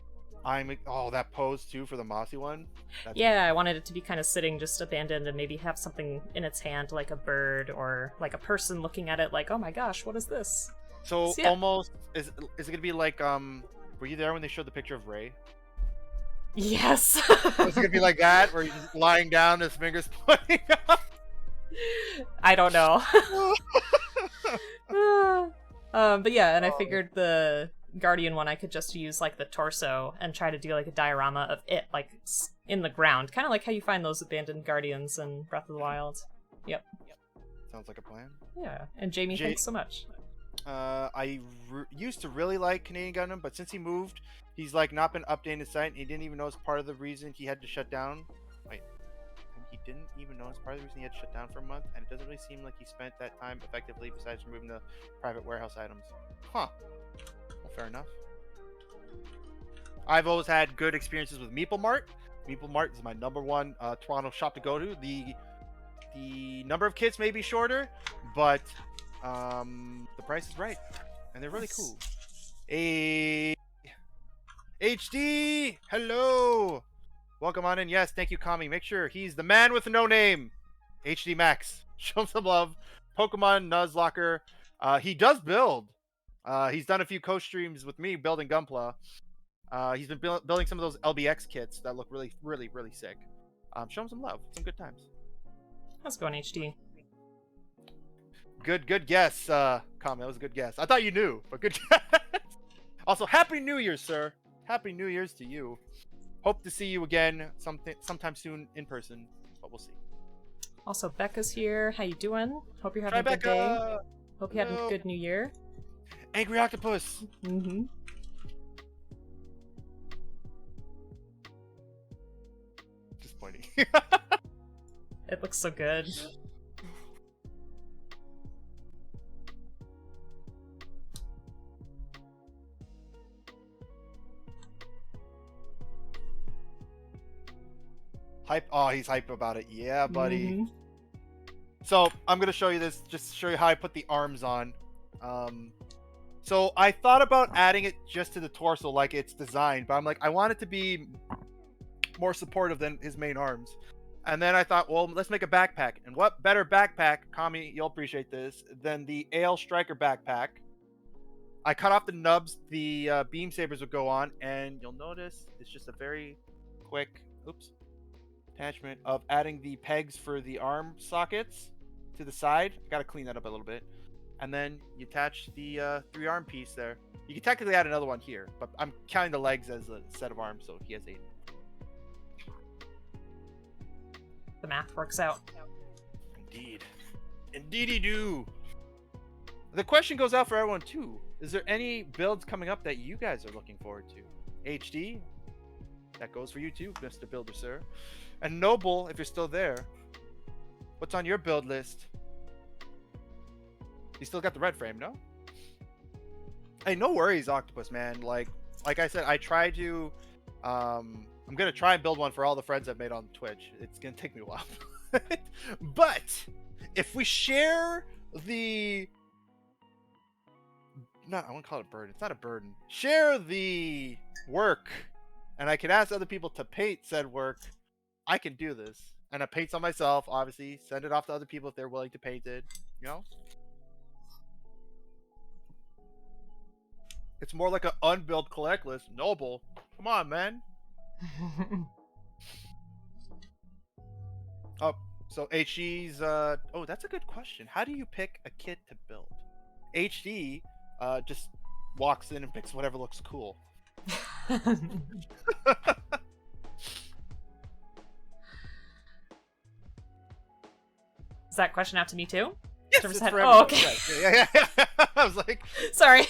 That pose too for the mossy one. Yeah, I wanted it to be kind of sitting just abandoned and maybe have something in its hand like a bird or like a person looking at it like, oh my gosh, what is this? So yeah. Almost is it gonna be like were you there when they showed the picture of Ray? Yes. Is it gonna be like that where he's just lying down, his fingers pointing up? I don't know. But yeah, and I figured the Guardian one I could just use like the torso and try to do like a diorama of it like in the ground, kind of like how you find those abandoned Guardians in Breath of the Wild. Yep. Sounds like a plan. Yeah, and Jamie, thanks so much. I used to really like Canadian Gundam, but since he moved, he's like not been updating his site, and he didn't even know it's part of the reason he had to shut down. He didn't even know it's part of the reason he had to shut down for a month, and it doesn't really seem like he spent that time effectively besides removing the private warehouse items. Huh. Well, fair enough. I've always had good experiences with Meeple Mart. Meeple Mart is my #1 Toronto shop to go to. The number of kits may be shorter, but the price is right, and they're really cool. HD, hello, welcome on in. Yes, thank you, Kami. Make sure he's the man with no name. HD Max, show him some love. Pokemon Nuzlocke. He does build. He's done a few co-streams with me building Gunpla. He's been building some of those LBX kits that look really, really, really sick. Show him some love. Some good times. How's it going, HD? Good guess, Kami. That was a good guess. I thought you knew, but good guess. Also, Happy New Year, sir. Happy New Year's to you. Hope to see you again sometime soon in person, but we'll see. Also, Becca's here. How you doing? Hope you're having a good day. Hope you had a good New Year. Angry Octopus. Just pointing. It looks so good. Hype. Oh, he's hype about it. Yeah, buddy. So I'm gonna show you this, just to show you how I put the arms on. So I thought about adding it just to the torso, like it's designed, but I'm like, I want it to be more supportive than his main arms. And then I thought, well, let's make a backpack. And what better backpack, Kami, you'll appreciate this, than the Ale Striker backpack. I cut off the nubs the beam sabers would go on, and you'll notice it's just a very quick, attachment of adding the pegs for the arm sockets to the side. I gotta clean that up a little bit. And then you attach the 3-arm piece there. You can technically add another one here, but I'm counting the legs as a set of arms, so he has 8. The math works out. Indeed. Indeedy do. The question goes out for everyone too. Is there any builds coming up that you guys are looking forward to? HD, that goes for you too, Mr. Builder, sir. And Noble, if you're still there, what's on your build list? You still got the red frame, no? Hey, no worries, Octopus, man. Like I said, I try to. I'm gonna try and build one for all the friends I've made on Twitch. It's gonna take me a while, but if we share the, I won't call it a burden. It's not a burden. Share the work, and I can ask other people to paint said work. I can do this, and I paint some myself. Obviously, send it off to other people if they're willing to paint it. You know. It's more like an unbuilt collect list. Noble. Come on, man. Oh, so HG's oh, that's a good question. How do you pick a kit to build? HD just walks in and picks whatever looks cool. Does that question out to me too? Yes, it's for oh, okay. Yeah. I was like, sorry.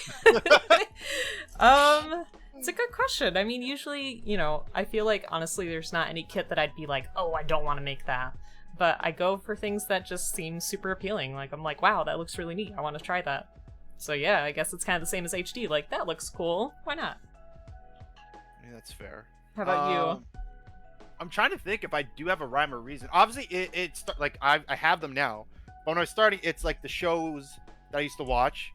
It's a good question. I mean, usually, you know, I feel like honestly there's not any kit that I'd be like, oh, I don't want to make that. But I go for things that just seem super appealing. Like, I'm like, wow, that looks really neat. I want to try that. So yeah, I guess it's kind of the same as HD. Like, that looks cool. Why not? Yeah, that's fair. How about you? I'm trying to think if I do have a rhyme or reason. Obviously, it's like I have them now. But when I was starting, it's like the shows that I used to watch.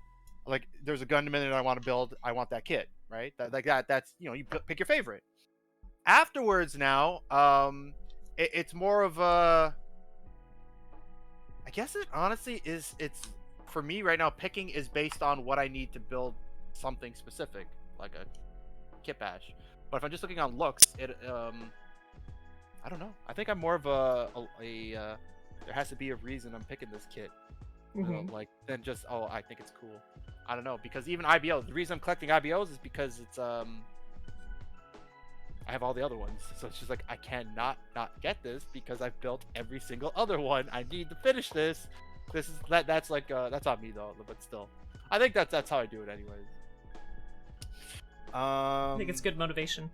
Like, there's a Gundam in it I want to build. I want that kit, right? That's, you know, you pick your favorite. Afterwards now, it's more of a, I guess it honestly is, it's, for me right now, picking is based on what I need to build something specific, like a kit bash. But if I'm just looking on looks, it, I don't know. I think I'm more of there has to be a reason I'm picking this kit. Like, than just, oh, I think it's cool. I don't know, because even IBOs, the reason I'm collecting IBOs is because it's I have all the other ones, so it's just like I cannot not get this because I've built every single other one. I need to finish this. That's like that's on me though, but still, I think that's how I do it anyways. I think it's good motivation.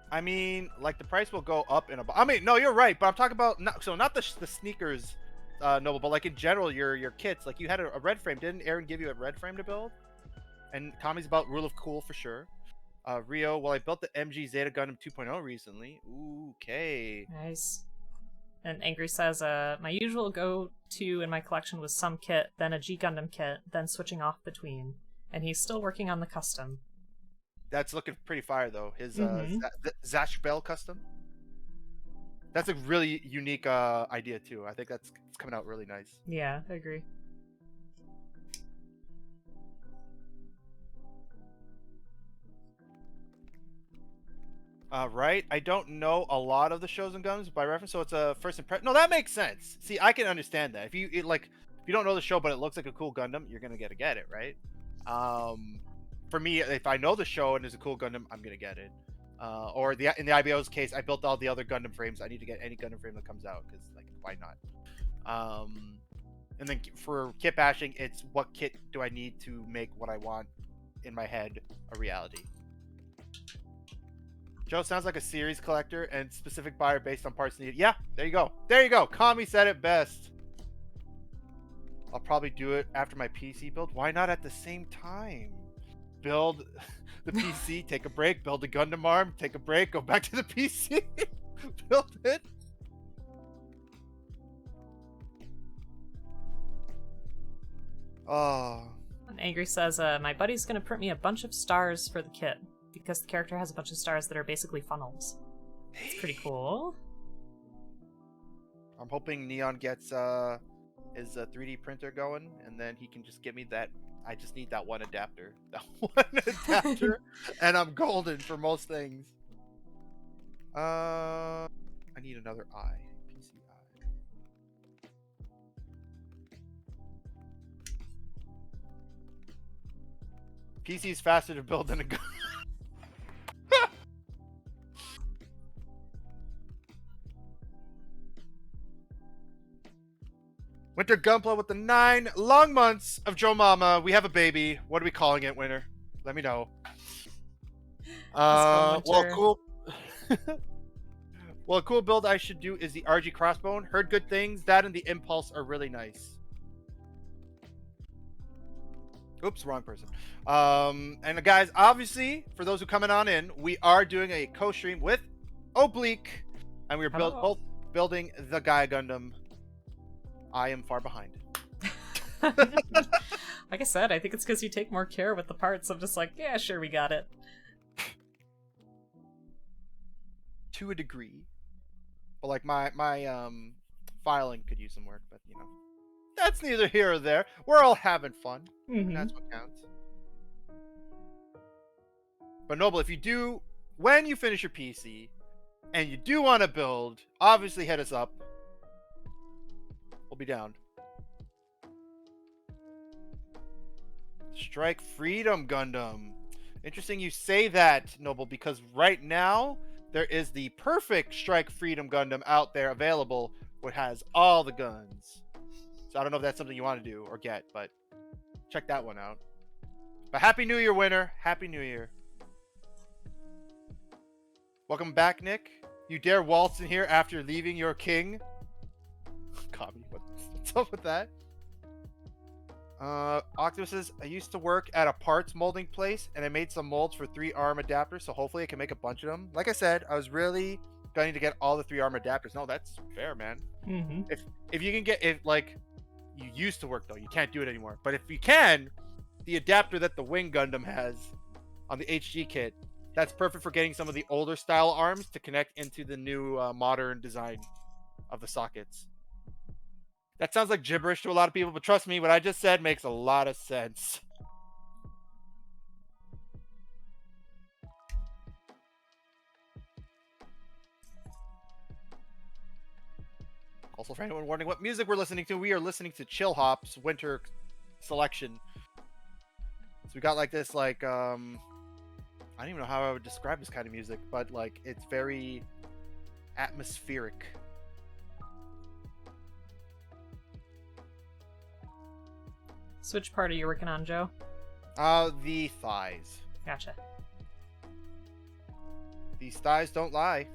I mean, like, the price will go up in a. I mean, no, you're right, but I'm talking about not the sneakers. Noble, but like in general, your kits, like you had a red frame. Didn't Aaron give you a red frame to build? And Tommy's about rule of cool for sure. Rio, well, I built the MG Zeta Gundam 2.0 recently. Ooh, okay. Nice. And Angry says, my usual go-to in my collection was some kit, then a G Gundam kit, then switching off between. And he's still working on the custom. That's looking pretty fire though. His Zash Bell custom. That's a really unique idea too. I think it's coming out really nice. Yeah, I agree. Right. I don't know a lot of the shows and Gundams by reference, so it's a first impression. No, that makes sense. See, I can understand that. If you if you don't know the show, but it looks like a cool Gundam, you're gonna get it, right? For me, if I know the show and there's a cool Gundam, I'm gonna get it. Or in the IBO's case, I built all the other Gundam frames. I need to get any Gundam frame that comes out because, like, why not? And then for kit bashing, it's what kit do I need to make what I want in my head a reality. Joe sounds like a series collector and specific buyer based on parts needed. Yeah, there you go. There you go. Kami said it best. I'll probably do it after my PC build. Why not at the same time? Build the PC, take a break, build a Gundam arm, take a break, go back to the PC, build it. Oh. And Angry says, my buddy's gonna print me a bunch of stars for the kit, because the character has a bunch of stars that are basically funnels. It's pretty cool. I'm hoping Neon gets his 3D printer going, and then he can just give me that. I just need that one adapter. That one adapter, and I'm golden for most things. I need another eye. PC is faster to build than a gun. Winter Gunpla with the 9 long months of Joe Mama. We have a baby. What are we calling it, Winter? Let me know. Well, cool. Well, a cool build I should do is the RG Crossbone. Heard good things. That and the Impulse are really nice. Oops, wrong person. And guys, obviously, for those who coming on in, we are doing a co-stream with Oblique, and we're both building the Gaia Gundam. I am far behind. Like I said, I think it's because you take more care with the parts. I'm just like, yeah, sure, we got it. To a degree. But like my filing could use some work, but you know. That's neither here or there. We're all having fun. Mm-hmm. And that's what counts. But Noble, if you do, when you finish your PC, and you do want to build, obviously hit us up. We'll be down. Strike Freedom Gundam. Interesting you say that, Noble, because right now there is the perfect Strike Freedom Gundam out there available, which has all the guns. So I don't know if that's something you want to do or get, but check that one out. But Happy New Year, winner. Happy New Year. Welcome back, Nick. You dare waltz in here after leaving your king? Comedy. What's up with that? Octopus says, I used to work at a parts molding place and I made some molds for 3-arm adapters, so hopefully I can make a bunch of them. Like I said, I was really going to get all the 3-arm adapters. No, that's fair, man. Mm-hmm. If you can get it, like you used to work though, you can't do it anymore. But if you can, the adapter that the Wing Gundam has on the HG kit, that's perfect for getting some of the older style arms to connect into the new modern design of the sockets. That sounds like gibberish to a lot of people, but trust me, what I just said makes a lot of sense. Also, for anyone wondering what music we're listening to, we are listening to Chill Hop's Winter Selection. So we got like this, like, I don't even know how I would describe this kind of music, but like, it's very atmospheric. So which part are you working on, Joe? The thighs. Gotcha. These thighs don't lie.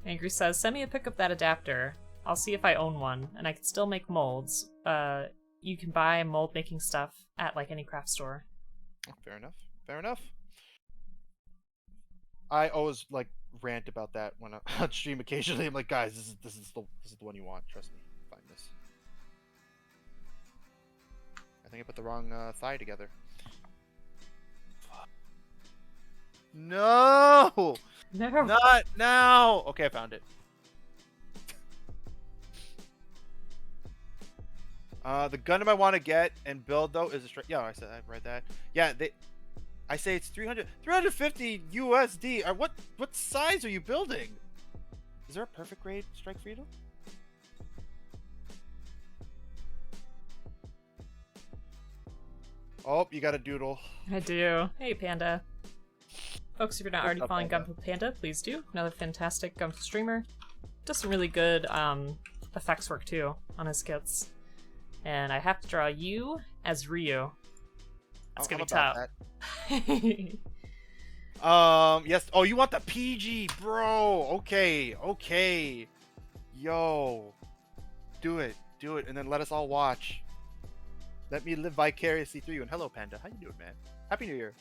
Angry says, send me a pic of that adapter. I'll see if I own one, and I can still make molds. You can buy mold making stuff at like any craft store. Fair enough. Fair enough. I always like rant about that when I on stream occasionally. I'm like, guys, this is the one you want. Trust me. Find this. I think I put the wrong thigh together. No! No! Not now! Okay, I found it. The Gundam I want to get and build, though, is a straight... Yeah, I read that. Yeah, I say it's 350 USD. What size are you building? Is there a perfect grade Strike Freedom? Oh, you got a doodle. I do. Hey, Panda. Folks, if you're not already following Gunpla Panda, please do. Another fantastic Gunpla streamer. Does some really good effects work, too, on his kits. And I have to draw you as Ryu. That's gonna be tough. Yes. Oh, you want the PG, bro. Okay. Yo. Do it, and then let us all watch. Let me live vicariously through you. And hello, Panda. How you doing, man? Happy New Year.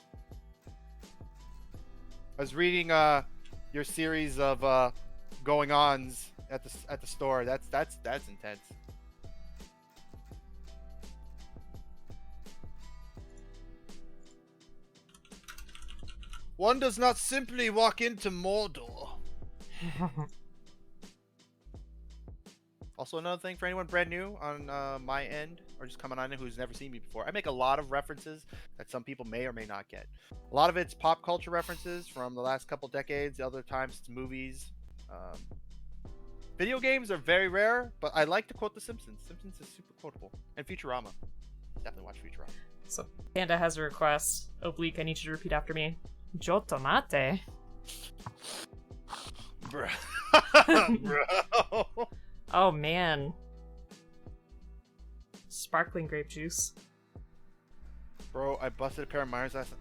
I was reading your series of going-ons at the store. That's intense. One does not simply walk into Mordor. Also, another thing for anyone brand new on my end, or just coming on in who's never seen me before, I make a lot of references that some people may or may not get. A lot of it's pop culture references from the last couple decades. The other times it's movies. Video games are very rare, but I like to quote The Simpsons. Simpsons is super quotable. And Futurama. Definitely watch Futurama. So, Panda has a request. Oblique, I need you to repeat after me. Jo tomate. Bro. Bro. Oh man. Sparkling grape juice. Bro, I busted a pair of minors last night.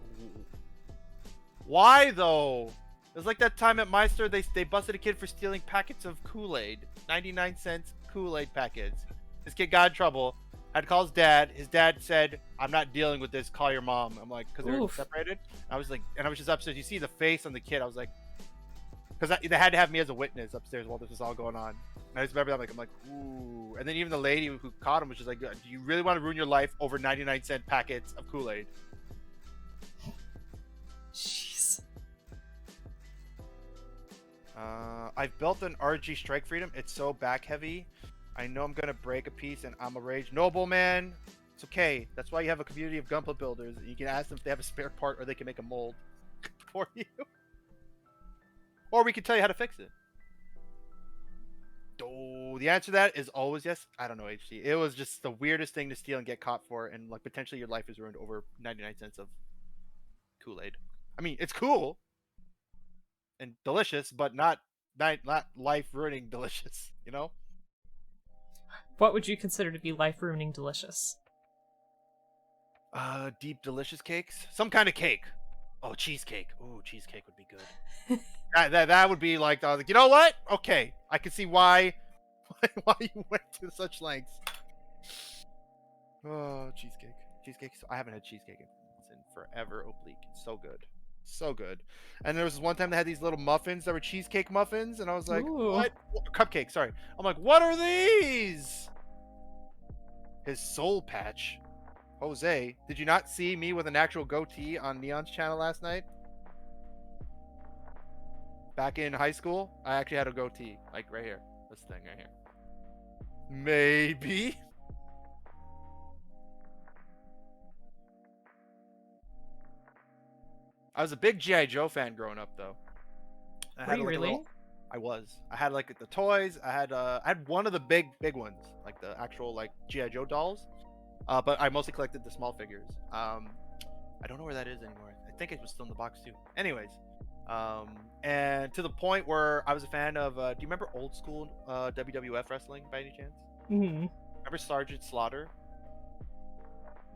Why though? It was like that time at my store, they busted a kid for stealing packets of Kool-Aid. 99-cent Kool-Aid packets. This kid got in trouble. Had to call his dad. His dad said, "I'm not dealing with this. Call your mom." I'm like, because they're Oof. separated. I was like, and I was just upstairs. You see the face on the kid. I was like, because they had to have me as a witness upstairs while this was all going on. And I just remember that, I'm like, ooh. And then even the lady who caught him was just like, "Do you really want to ruin your life over 99-cent packets of Kool-Aid?" Jeez. I've built an RG Strike Freedom. It's so back heavy. I know I'm gonna break a piece and I'm a rage. Noble man, it's okay. That's why you have a community of Gunpla builders. You can ask them if they have a spare part or they can make a mold for you. Or we can tell you how to fix it. Oh, the answer to that is always yes. I don't know, HG. It was just the weirdest thing to steal and get caught for, and like potentially your life is ruined over 99 cents of Kool-Aid. I mean, it's cool and delicious, but not life ruining delicious, you know? What would you consider to be life-ruining delicious? Deep delicious cakes. Some kind of cake. Oh, cheesecake. Oh, cheesecake would be good. that would be like, you know what? Okay, I can see why you went to such lengths. Oh, cheesecake. Cheesecake. I haven't had cheesecake in forever. Oblique. It's so good. So good. And there was one time they had these little muffins that were cheesecake muffins, and I was like, Ooh. what? Cupcake, sorry. I'm like, what are these? His soul patch. Jose, did you not see me with an actual goatee on Neon's channel last night? Back in high school, I actually had a goatee, like right here. This thing right here. Maybe. I was a big G.I. Joe fan growing up, though. Were you really? I was. I had like the toys. I had one of the big ones, like the actual like G.I. Joe dolls. But I mostly collected the small figures. I don't know where that is anymore. I think it was still in the box too. Anyways, and to the point where I was a fan of. Do you remember old school WWF wrestling by any chance? Mm-hmm. Remember Sergeant Slaughter?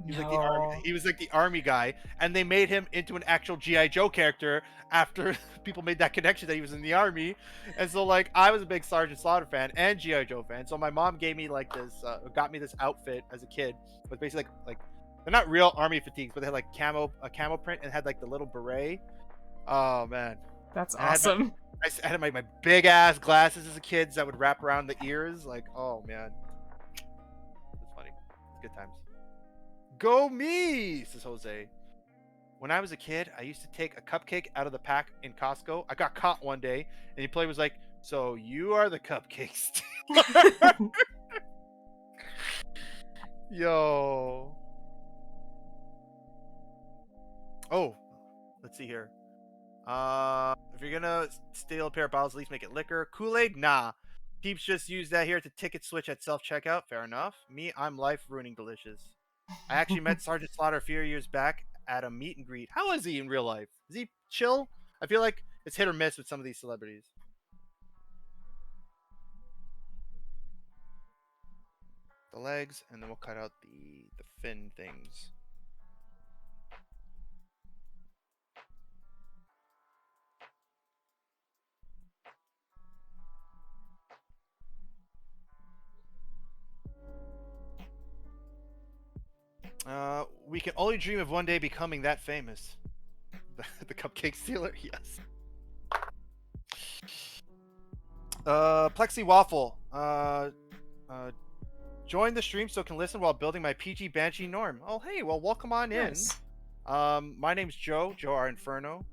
He was No. like the army. He was like the army guy, and they made him into an actual GI Joe character after people made that connection that he was in the army. And so, like, I was a big Sergeant Slaughter fan and GI Joe fan. So my mom gave me like this, got me this outfit as a kid. It was basically like they're not real army fatigues, but they had like a camo print and had like the little beret. Oh man, That's and awesome. I had my big ass glasses as a kid that would wrap around the ears. Like, oh man, it's funny. It's good times. Go me, says Jose. When I was a kid, I used to take a cupcake out of the pack in Costco. I got caught one day, and the play was like, "So you are the cupcake stealer." Yo. Oh, let's see here. If you're gonna steal a pair of bottles, at least make it liquor. Kool-Aid, nah. Peeps just use that here to ticket switch at self-checkout. Fair enough. Me, I'm life ruining delicious. I actually met Sergeant Slaughter a few years back at a meet and greet. How is he in real life? Is he chill? I feel like it's hit or miss with some of these celebrities. The legs, and then we'll cut out the fin things. We can only dream of one day becoming that famous. The cupcake stealer, yes. Plexi Waffle. Join the stream so I can listen while building my PG Banshee norm. Oh, hey, well, welcome on Nice. in. My name's Joe Joerinferno.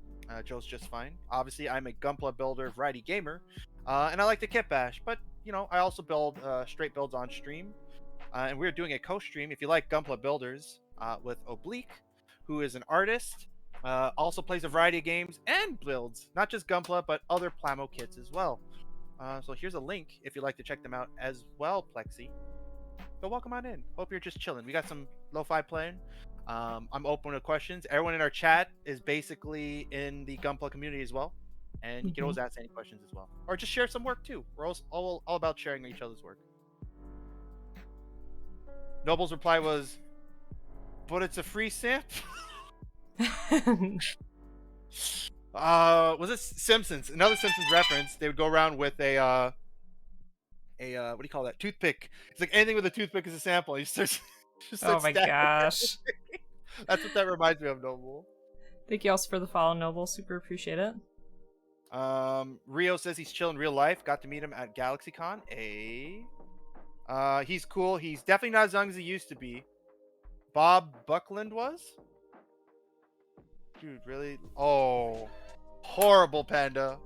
Joe's just fine. Obviously, I'm a Gunpla builder, variety gamer, and I like to kit bash. But you know, I also build straight builds on stream, and we're doing a co-stream. If you like Gunpla builders, with Oblique, who is an artist, also plays a variety of games and builds not just Gunpla but other Plamo kits as well. So here's a link if you'd like to check them out as well, Plexi. So welcome on in. Hope you're just chilling. We got some lo-fi playing. I'm open to questions. Everyone in our chat is basically in the Gunpla community as well. And you can always ask any questions as well, or just share some work too. We're all about sharing each other's work. Noble's reply was, "But it's a free sample." Was it Simpsons? Another Simpsons reference. They would go around with a what do you call that? Toothpick. It's like anything with a toothpick is a sample. He starts just Oh starts my stabbing gosh. everything. That's what that reminds me of, Noble. Thank you also for the follow, Noble. Super appreciate it. Rio says he's chill in real life. Got to meet him at GalaxyCon. He's cool. He's definitely not as young as he used to be. Bob Buckland was? Dude, really? Oh, horrible, Panda.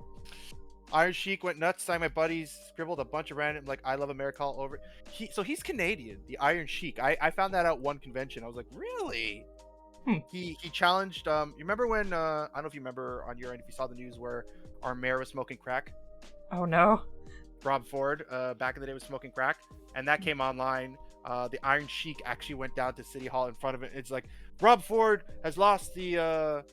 Iron Sheik went nuts. Signed my buddies. Scribbled a bunch of random like "I love America" all over. So he's Canadian. The Iron Sheik. I found that out one convention. I was like, really? He challenged. You remember when? I don't know if you remember on your end if you saw the news where our mayor was smoking crack. Oh no. Rob Ford, back in the day, was smoking crack, and that came online. The Iron Sheik actually went down to City Hall in front of it. It's like Rob Ford has lost the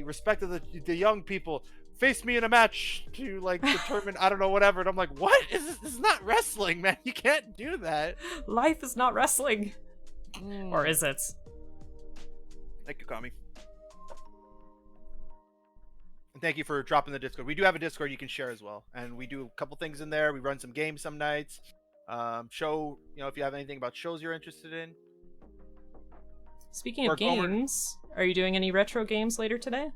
respect of the young people. Face me in a match to like determine I don't know whatever. And I'm like, what? This is not wrestling, man. You can't do that. Life is not wrestling. Or is it? Thank you, Kami. And thank you for dropping the Discord. We do have a Discord you can share as well, and we do a couple things in there. We run some games some nights. Show, if you have anything about shows you're interested in. Speaking of games, are you doing any retro games later today?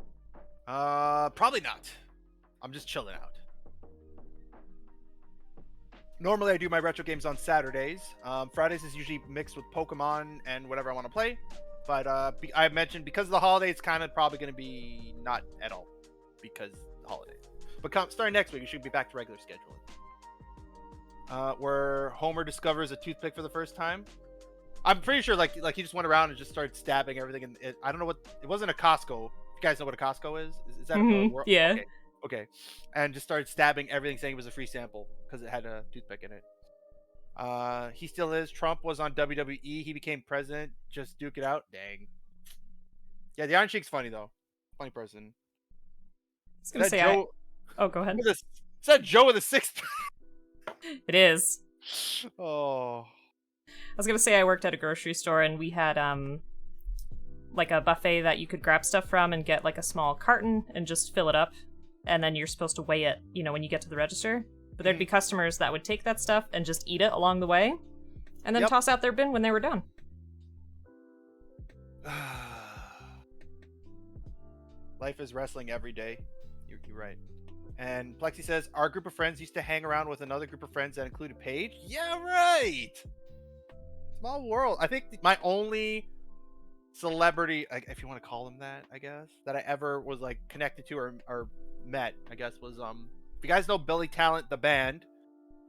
Probably not. I'm just chilling out. Normally I do my retro games on Saturdays. Fridays is usually mixed with Pokemon and whatever I want to play. But I mentioned because of the holidays, it's kind of probably going to be not at all because of the holidays. But starting next week, we should be back to regular scheduling. Where Homer discovers a toothpick for the first time. I'm pretty sure like he just went around and just started stabbing everything. And I don't know what it wasn't a Costco. You guys know what a Costco is? Is that a world? Yeah. Okay. And just started stabbing everything, saying it was a free sample because it had a toothpick in it. He still is. Trump was on WWE. He became president. Just duke it out. Dang. Yeah, the Iron Sheik's funny though. Funny person. I was gonna say Joe... Oh, go ahead. Is that Joe with a sixth? It is. Oh. I was gonna say I worked at a grocery store and we had like a buffet that you could grab stuff from and get like a small carton and just fill it up, and then you're supposed to weigh it, when you get to the register. But there'd be customers that would take that stuff and just eat it along the way, and then toss out their bin when they were done. Life is wrestling every day. You're right. And Plexi says, our group of friends used to hang around with another group of friends that included Paige. Yeah, right. Small world. I think my only celebrity, if you want to call him that, I guess, that I ever was like connected to or met, I guess, was if you guys know Billy Talent, the band,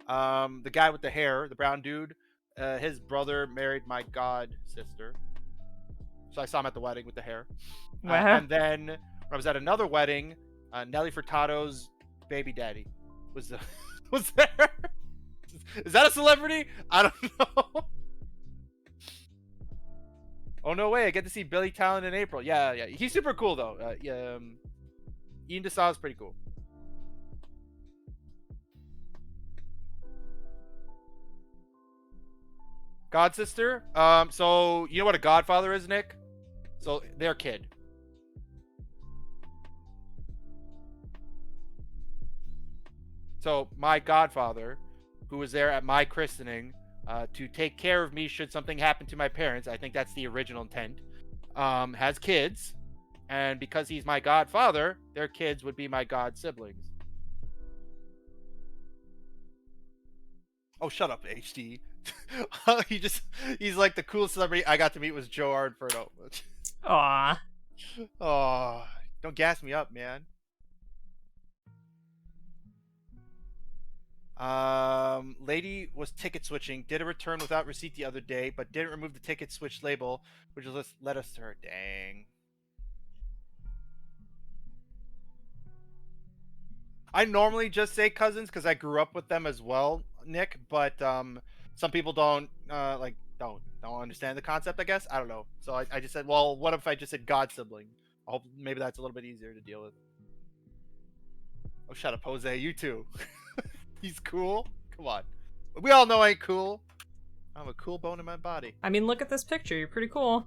the guy with the hair, the brown dude, his brother married my god sister. So I saw him at the wedding with the hair. And then when I was at another wedding, Nelly Furtado's baby daddy was there. Is that a celebrity? I don't know. Oh, no way. I get to see Billy Talent in April. Yeah. He's super cool, though. Ian DeSaw is pretty cool. God sister. So you know what a godfather is, Nick? So their kid. So my godfather, who was there at my christening, to take care of me should something happen to my parents, I think that's the original intent, has kids, and because he's my godfather, their kids would be my god siblings. Oh, shut up, HD. He's like the coolest celebrity I got to meet was Joerinferno. Aww. Oh, don't gas me up, man. Lady was ticket switching, did a return without receipt the other day, but didn't remove the ticket switch label, which led us to her. Dang. I normally just say cousins because I grew up with them as well, Nick, but some people don't understand the concept, I guess. I don't know. So I just said, well, what if I just said god sibling? I hope maybe that's a little bit easier to deal with. Oh, shut up, Jose. You too. He's cool. Come on. We all know I ain't cool. I have a cool bone in my body. I mean, look at this picture. You're pretty cool.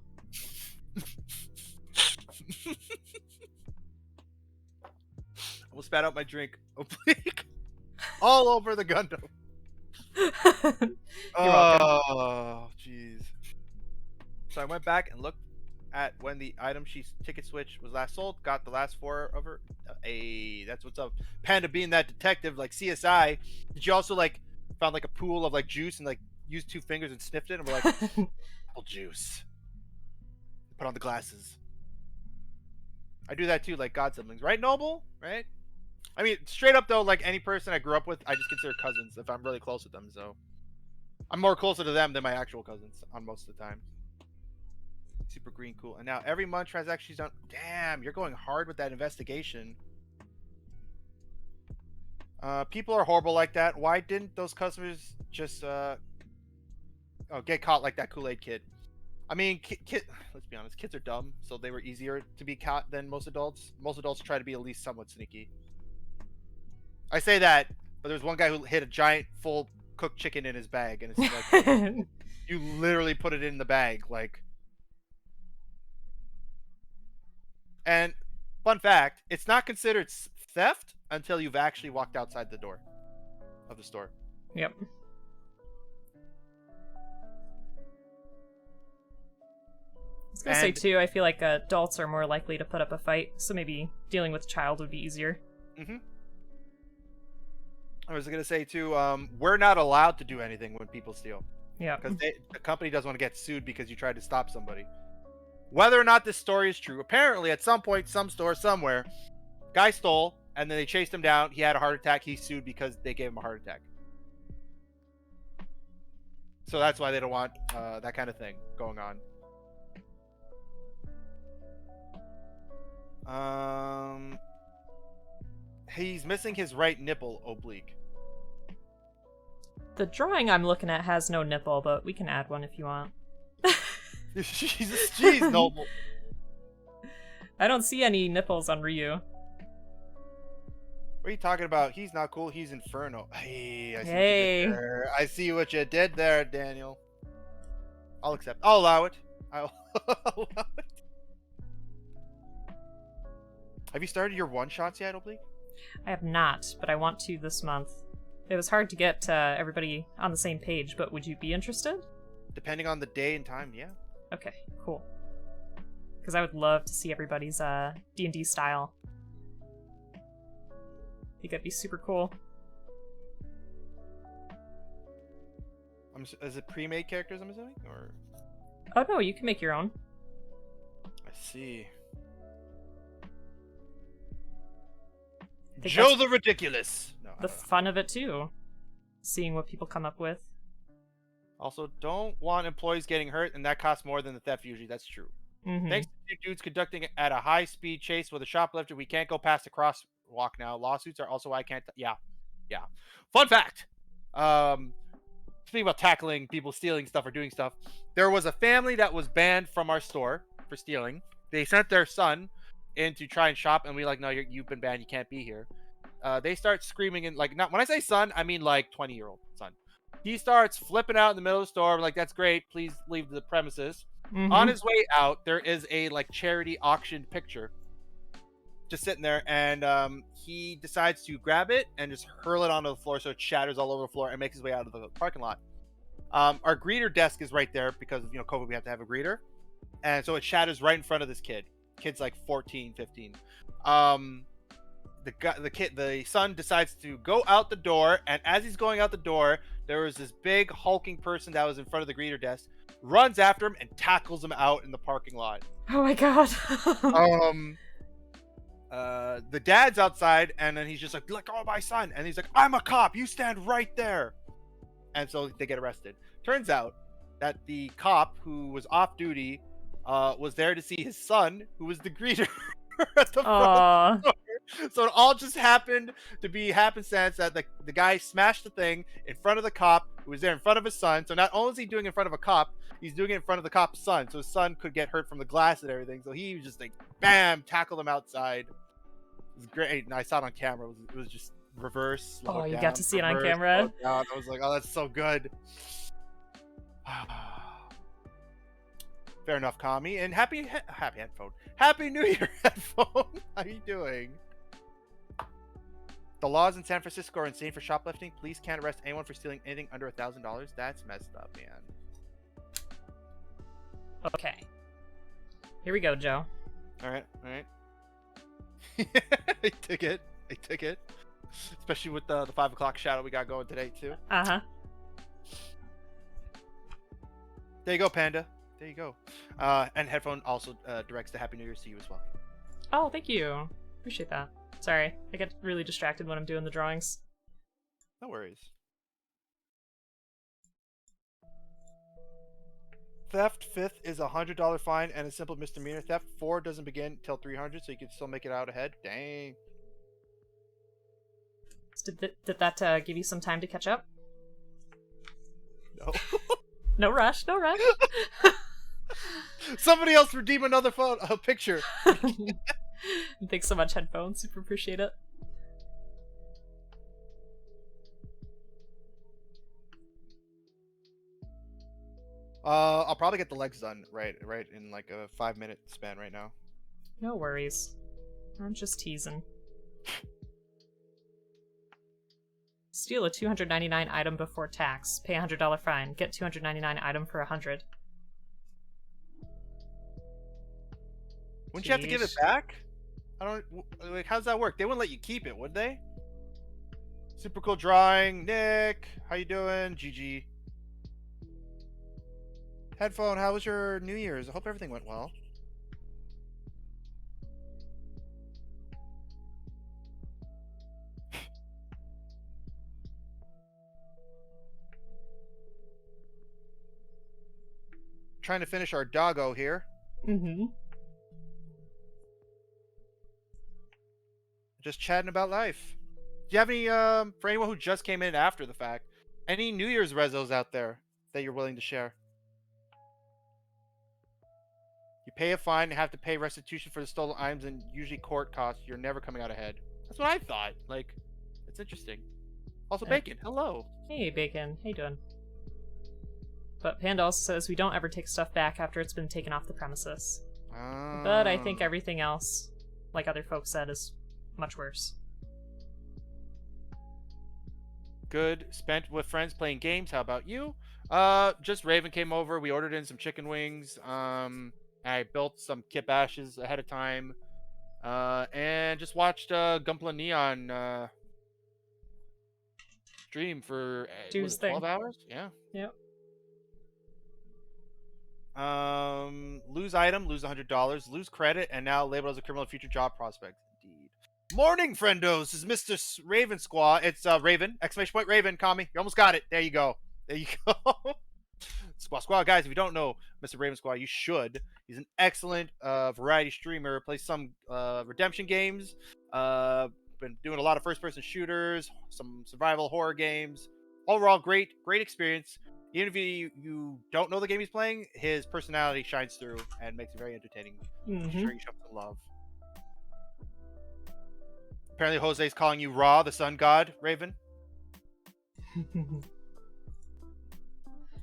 Almost spat out my drink. Oblique. All over the Gundam. You're welcome. Oh, jeez. So I went back and looked at when the item she's ticket switch was last sold. Got the last 4 of her. Hey, that's what's up. Panda being that detective, like CSI. Did you also like found like a pool of like juice and like used 2 fingers and sniffed it and we're like, apple juice. Put on the glasses. I do that too, like God siblings, right, Noble? Right? I mean, straight up though, like any person I grew up with, I just consider cousins if I'm really close with them. So I'm more closer to them than my actual cousins on most of the time. Super green, cool. And now every month transaction she's done. Damn, you're going hard with that investigation. People are horrible like that. Why didn't those customers just get caught like that Kool-Aid kid? I mean, let's be honest, kids are dumb, so they were easier to be caught than most adults. Most adults try to be at least somewhat sneaky. I say that, but there's one guy who hid a giant full cooked chicken in his bag, and it's like you literally put it in the bag, like. And fun fact, it's not considered theft until you've actually walked outside the door of the store. Yep. I was gonna say too, I feel like adults are more likely to put up a fight, so maybe dealing with a child would be easier. Mm-hmm. I was gonna say too, we're not allowed to do anything when people steal. Yeah. Because the company doesn't want to get sued because you tried to stop somebody. Whether or not this story is true, apparently at some point, some store somewhere, guy stole, and then they chased him down. He had a heart attack. He sued because they gave him a heart attack. So that's why they don't want that kind of thing going on. He's missing his right nipple, oblique. The drawing I'm looking at has no nipple, but we can add one if you want. Jesus, jeez, Noble. I don't see any nipples on Ryu. What are you talking about? He's not cool. He's Inferno. Hey, I see what you did there, Daniel. I'll accept. I'll allow it. I'll allow it. Have you started your one-shots yet, Oblique? I have not, but I want to this month. It was hard to get everybody on the same page, but would you be interested? Depending on the day and time, yeah. Okay, cool. Because I would love to see everybody's D&D style. I think that'd be super cool. Is it pre-made characters, I'm assuming? Or... Oh no, you can make your own. I see. Joe the Ridiculous! No, the fun of it too. Seeing what people come up with. Also, don't want employees getting hurt, and that costs more than the theft usually. That's true. Mm-hmm. Thanks to two dudes conducting at a high-speed chase with a shoplifter, we can't go past the crosswalk now. Lawsuits are also why I can't... Yeah. Fun fact! Speaking about tackling people stealing stuff or doing stuff, there was a family that was banned from our store for stealing. They sent their son in to try and shop, and we like, no, you've been banned. You can't be here. They start screaming, and like, not when I say son, I mean like 20-year-old son. He starts flipping out in the middle of the store. I'm like, that's great. Please leave the premises. Mm-hmm. On his way out, there is a like charity auctioned picture just sitting there, and he decides to grab it and just hurl it onto the floor so it shatters all over the floor and makes his way out of the parking lot. Our greeter desk is right there because of COVID, we have to have a greeter. And so it shatters right in front of this kid. Kid's like 14, 15. The son decides to go out the door, and as he's going out the door, there was this big hulking person that was in front of the greeter desk, runs after him and tackles him out in the parking lot. Oh my god. The dad's outside, and then he's just like, let go of my son. And he's like, I'm a cop. You stand right there. And so they get arrested. Turns out that the cop who was off duty was there to see his son, who was the greeter at the front. So it all just happened to be happenstance that the guy smashed the thing in front of the cop who was there in front of his son. So not only is he doing it in front of a cop, he's doing it in front of the cop's son. So his son could get hurt from the glass and everything. So he was just like, bam, tackled him outside. was great. And I saw it on camera. It was just reverse. Slow Oh, it you down, got to see it on reverse, camera? slow it down. I was like, oh, that's so good. Fair enough, Kami. And happy headphone. Happy New Year, headphone. How you doing? The laws in San Francisco are insane for shoplifting. Police can't arrest anyone for stealing anything under $1,000. That's messed up, man. Okay. Here we go, Joe. All right. I took it. Especially with the 5 o'clock shadow we got going today, too. Uh-huh. There you go, Panda. There you go. And headphone also directs the Happy New Year's to you as well. Oh, thank you. Appreciate that. Sorry, I get really distracted when I'm doing the drawings. No worries. Theft 5th is $100 fine and a simple misdemeanor. Theft 4 doesn't begin till 300, so you can still make it out ahead. Dang. So did that give you some time to catch up? No. No rush. Somebody else redeem another picture. Thanks so much, headphones. Super appreciate it. I'll probably get the legs done right in like a 5-minute span right now. No worries. I'm just teasing. Steal a $299 item before tax. Pay a $100 fine. Get $299 item for $100. Wouldn't you have to give it back? I don't like. How does that work? They wouldn't let you keep it, would they? Super cool drawing, Nick. How you doing, GG? Headphone. How was your New Year's? I hope everything went well. Trying to finish our doggo here. Mm-hmm. Just chatting about life. Do you have any, for anyone who just came in after the fact, any New Year's rezos out there that you're willing to share? You pay a fine and have to pay restitution for the stolen items and usually court costs. You're never coming out ahead. That's what I thought. Like, it's interesting. Also, Bacon, hello. Hey, Bacon. How you doing? But Panda also says we don't ever take stuff back after it's been taken off the premises. But I think everything else, like other folks said, is much worse. Good. Spent with friends playing games. How about you? Just Raven came over. We ordered in some chicken wings. I built some kit bashes ahead of time. And just watched Gunpla Neon stream for Do was his it 12 thing. hours? Yeah. Yep. Lose item, lose $100, lose credit, and now labeled as a criminal future job prospect. Indeed. Morning, friendos. This is Mr. Raven Squaw. It's Raven! Exclamation point Raven, Kami. You almost got it. There you go. There you go. Squaw, guys. If you don't know Mr. Raven Squaw, you should. He's an excellent variety streamer. Plays some redemption games. Been doing a lot of first-person shooters, some survival horror games. Overall, great experience. Even if you don't know the game he's playing, his personality shines through and makes it very entertaining. I'm sure you show him some love. Apparently, Jose's calling you Ra, the sun god, Raven.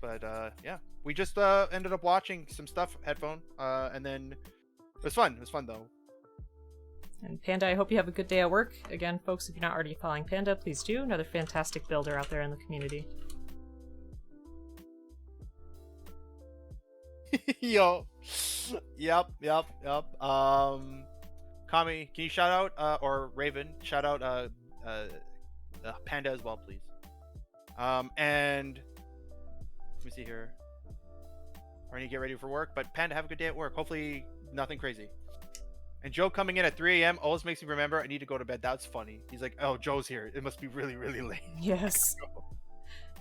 But yeah, we just ended up watching some stuff, headphone, and then it was fun. It was fun though. And Panda, I hope you have a good day at work. Again, folks, if you're not already following Panda, please do. Another fantastic builder out there in the community. Yo. Yep. Kami, can you shout out or Raven, shout out Panda as well, please. And let me see here. I need to get ready for work, but Panda, have a good day at work. Hopefully nothing crazy. And Joe coming in at 3 a.m. always makes me remember I need to go to bed. That's funny. He's like, oh, Joe's here. It must be really, really late. Yes.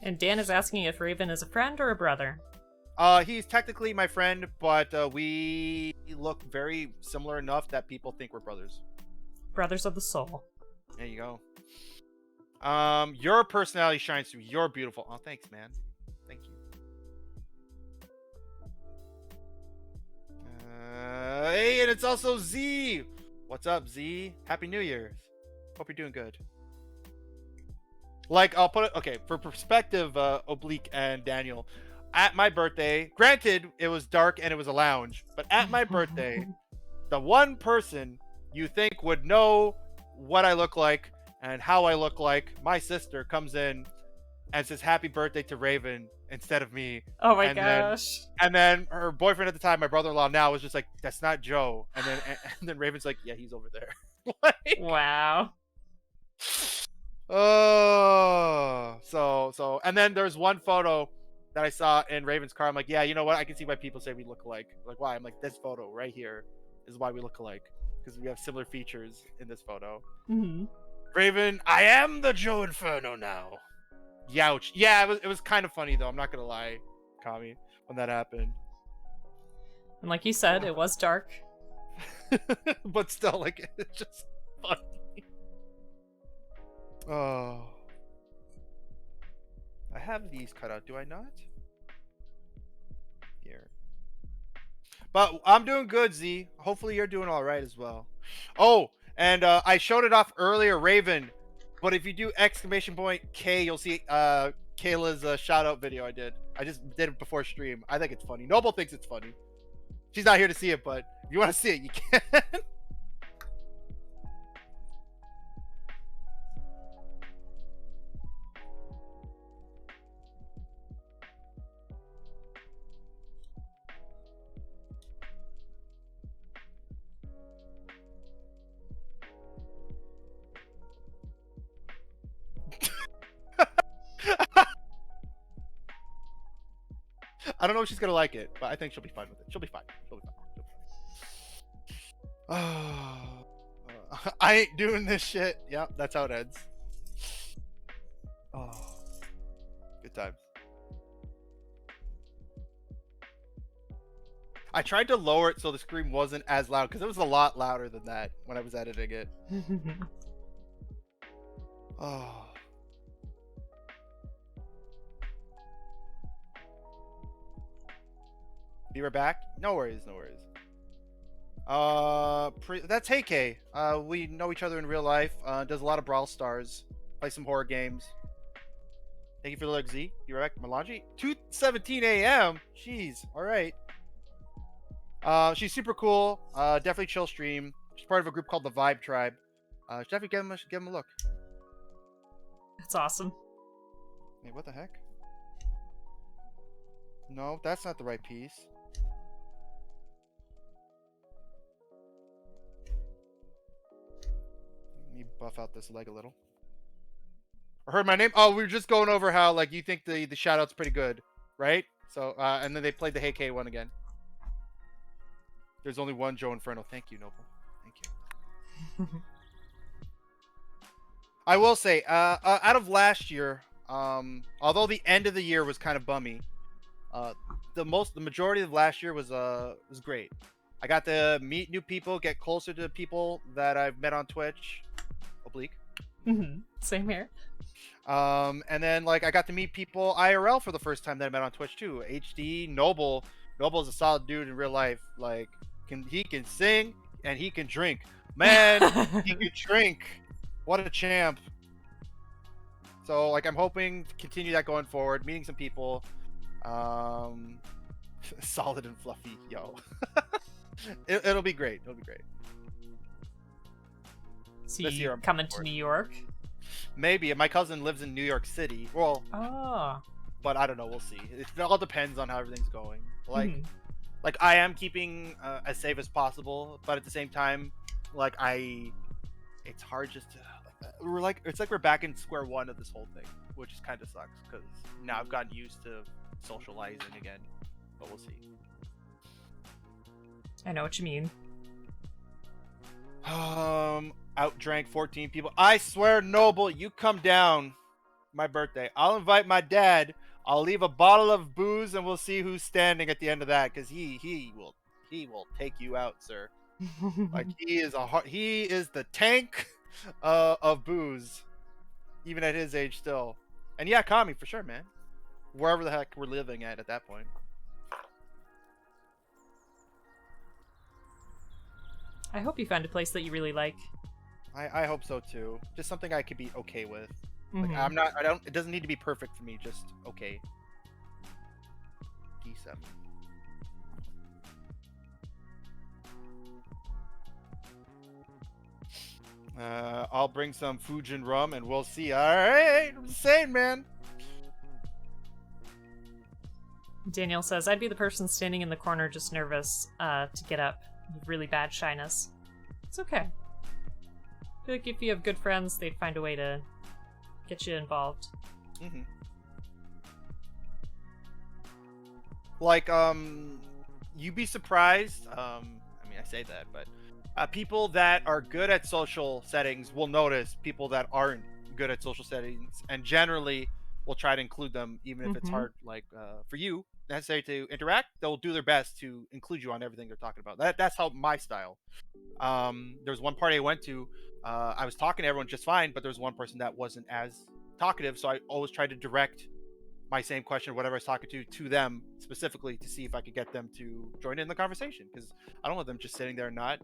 And Dan is asking if Raven is a friend or a brother. He's technically my friend, but we look very similar enough that people think we're brothers. Brothers of the soul. There you go. Your personality shines through. You're beautiful. Oh, thanks, man. Thank you. Hey, and it's also Z. What's up, Z? Happy New Year's. Hope you're doing good. Like, I'll put it, okay, for perspective, Oblique and Daniel, at my birthday, granted, it was dark and it was a lounge, but at my birthday, the one person you think would know what I look like and how I look like, my sister comes in and says happy birthday to Raven instead of me. Oh my and gosh. And then her boyfriend at the time, my brother-in-law now, was just like, that's not Joe. And then Raven's like, yeah, he's over there. Like, Wow. oh, so, and then there's one photo that I saw in Raven's car. I'm like, yeah, you know what? I can see why people say we look alike. Like, why? I'm like, this photo right here is why we look alike, because we have similar features in this photo. Mm-hmm. Raven, I am the Joerinferno now. Youch. Yeah, it was kind of funny though. I'm not gonna lie, Kami, when that happened. And like you said, it was dark. But still, like, it's just funny. Oh. I have these cut out, do I not? Here. But I'm doing good, Z. Hopefully you're doing alright as well. Oh, and I showed it off earlier, Raven. But if you do exclamation point K, you'll see Kayla's shout out video I did. I just did it before stream. I think it's funny. Noble thinks it's funny. She's not here to see it, but if you want to see it, you can. I don't know if she's gonna like it, but I think she'll be fine with it. She'll be fine. She'll be fine. I ain't doing this shit. Yep, that's how it ends. Oh, good times. I tried to lower it so the scream wasn't as loud, because it was a lot louder than that when I was editing it. Oh. Be right back. No worries, no worries. That's HK. We know each other in real life. Does a lot of Brawl Stars. Play some horror games. Thank you for the look, Z. You right back, Melange? 2:17 a.m. Jeez. All right. She's super cool. Definitely chill stream. She's part of a group called the Vibe Tribe. Definitely give him a look. That's awesome. Wait, what the heck? No, that's not the right piece. Let me buff out this leg a little. I heard my name. Oh, we were just going over how, like, you think the shout out's pretty good, right? So, and then they played the Hey K one again. There's only one Joerinferno. Thank you, Noble. Thank you. I will say, out of last year, although the end of the year was kind of bummy, the majority of last year was great. I got to meet new people, get closer to people that I've met on Twitch. Oblique. Same here. And then, like, I got to meet people IRL for the first time that I met on Twitch too. HD, Noble. Noble's a solid dude in real life. Like, he can sing and he can drink. Man, he can drink. What a champ. So, like, I'm hoping to continue that going forward. Meeting some people. Solid and fluffy, yo. It'll be great. It'll be great. So you coming to New York? Maybe. My cousin lives in New York City. Well, but I don't know. We'll see. It all depends on how everything's going. Like I am keeping as safe as possible, but at the same time, like it's hard just to. It's like we're back in square one of this whole thing, which is kind of sucks because now I've gotten used to socializing again. But we'll see. I know what you mean. Outdrank 14 people. I swear, Noble, you come down my birthday. I'll invite my dad. I'll leave a bottle of booze, and we'll see who's standing at the end of that. Because he will take you out, sir. Like he is the tank of booze, even at his age still. And yeah, Kami for sure, man. Wherever the heck we're living at that point. I hope you find a place that you really like. I hope so too. Just something I could be okay with. Like Mhm. I'm not. I don't. It doesn't need to be perfect for me. Just okay. D7. I'll bring some Fujin rum and we'll see. All right, I'm just saying, man. Daniel says, I'd be the person standing in the corner just nervous to get up. With really bad shyness. It's okay. I feel like if you have good friends, they'd find a way to get you involved. Mm-hmm. Like, you'd be surprised. I mean, I say that, but people that are good at social settings will notice people that aren't good at social settings, and generally will try to include them, even if it's hard. Like, for you, necessary to interact, they'll do their best to include you on everything they're talking about. That's how my style. There's one party I went to. I was talking to everyone just fine, but there was one person that wasn't as talkative, so I always tried to direct my same question or whatever I was talking to them specifically to see if I could get them to join in the conversation, because I don't want them just sitting there and not,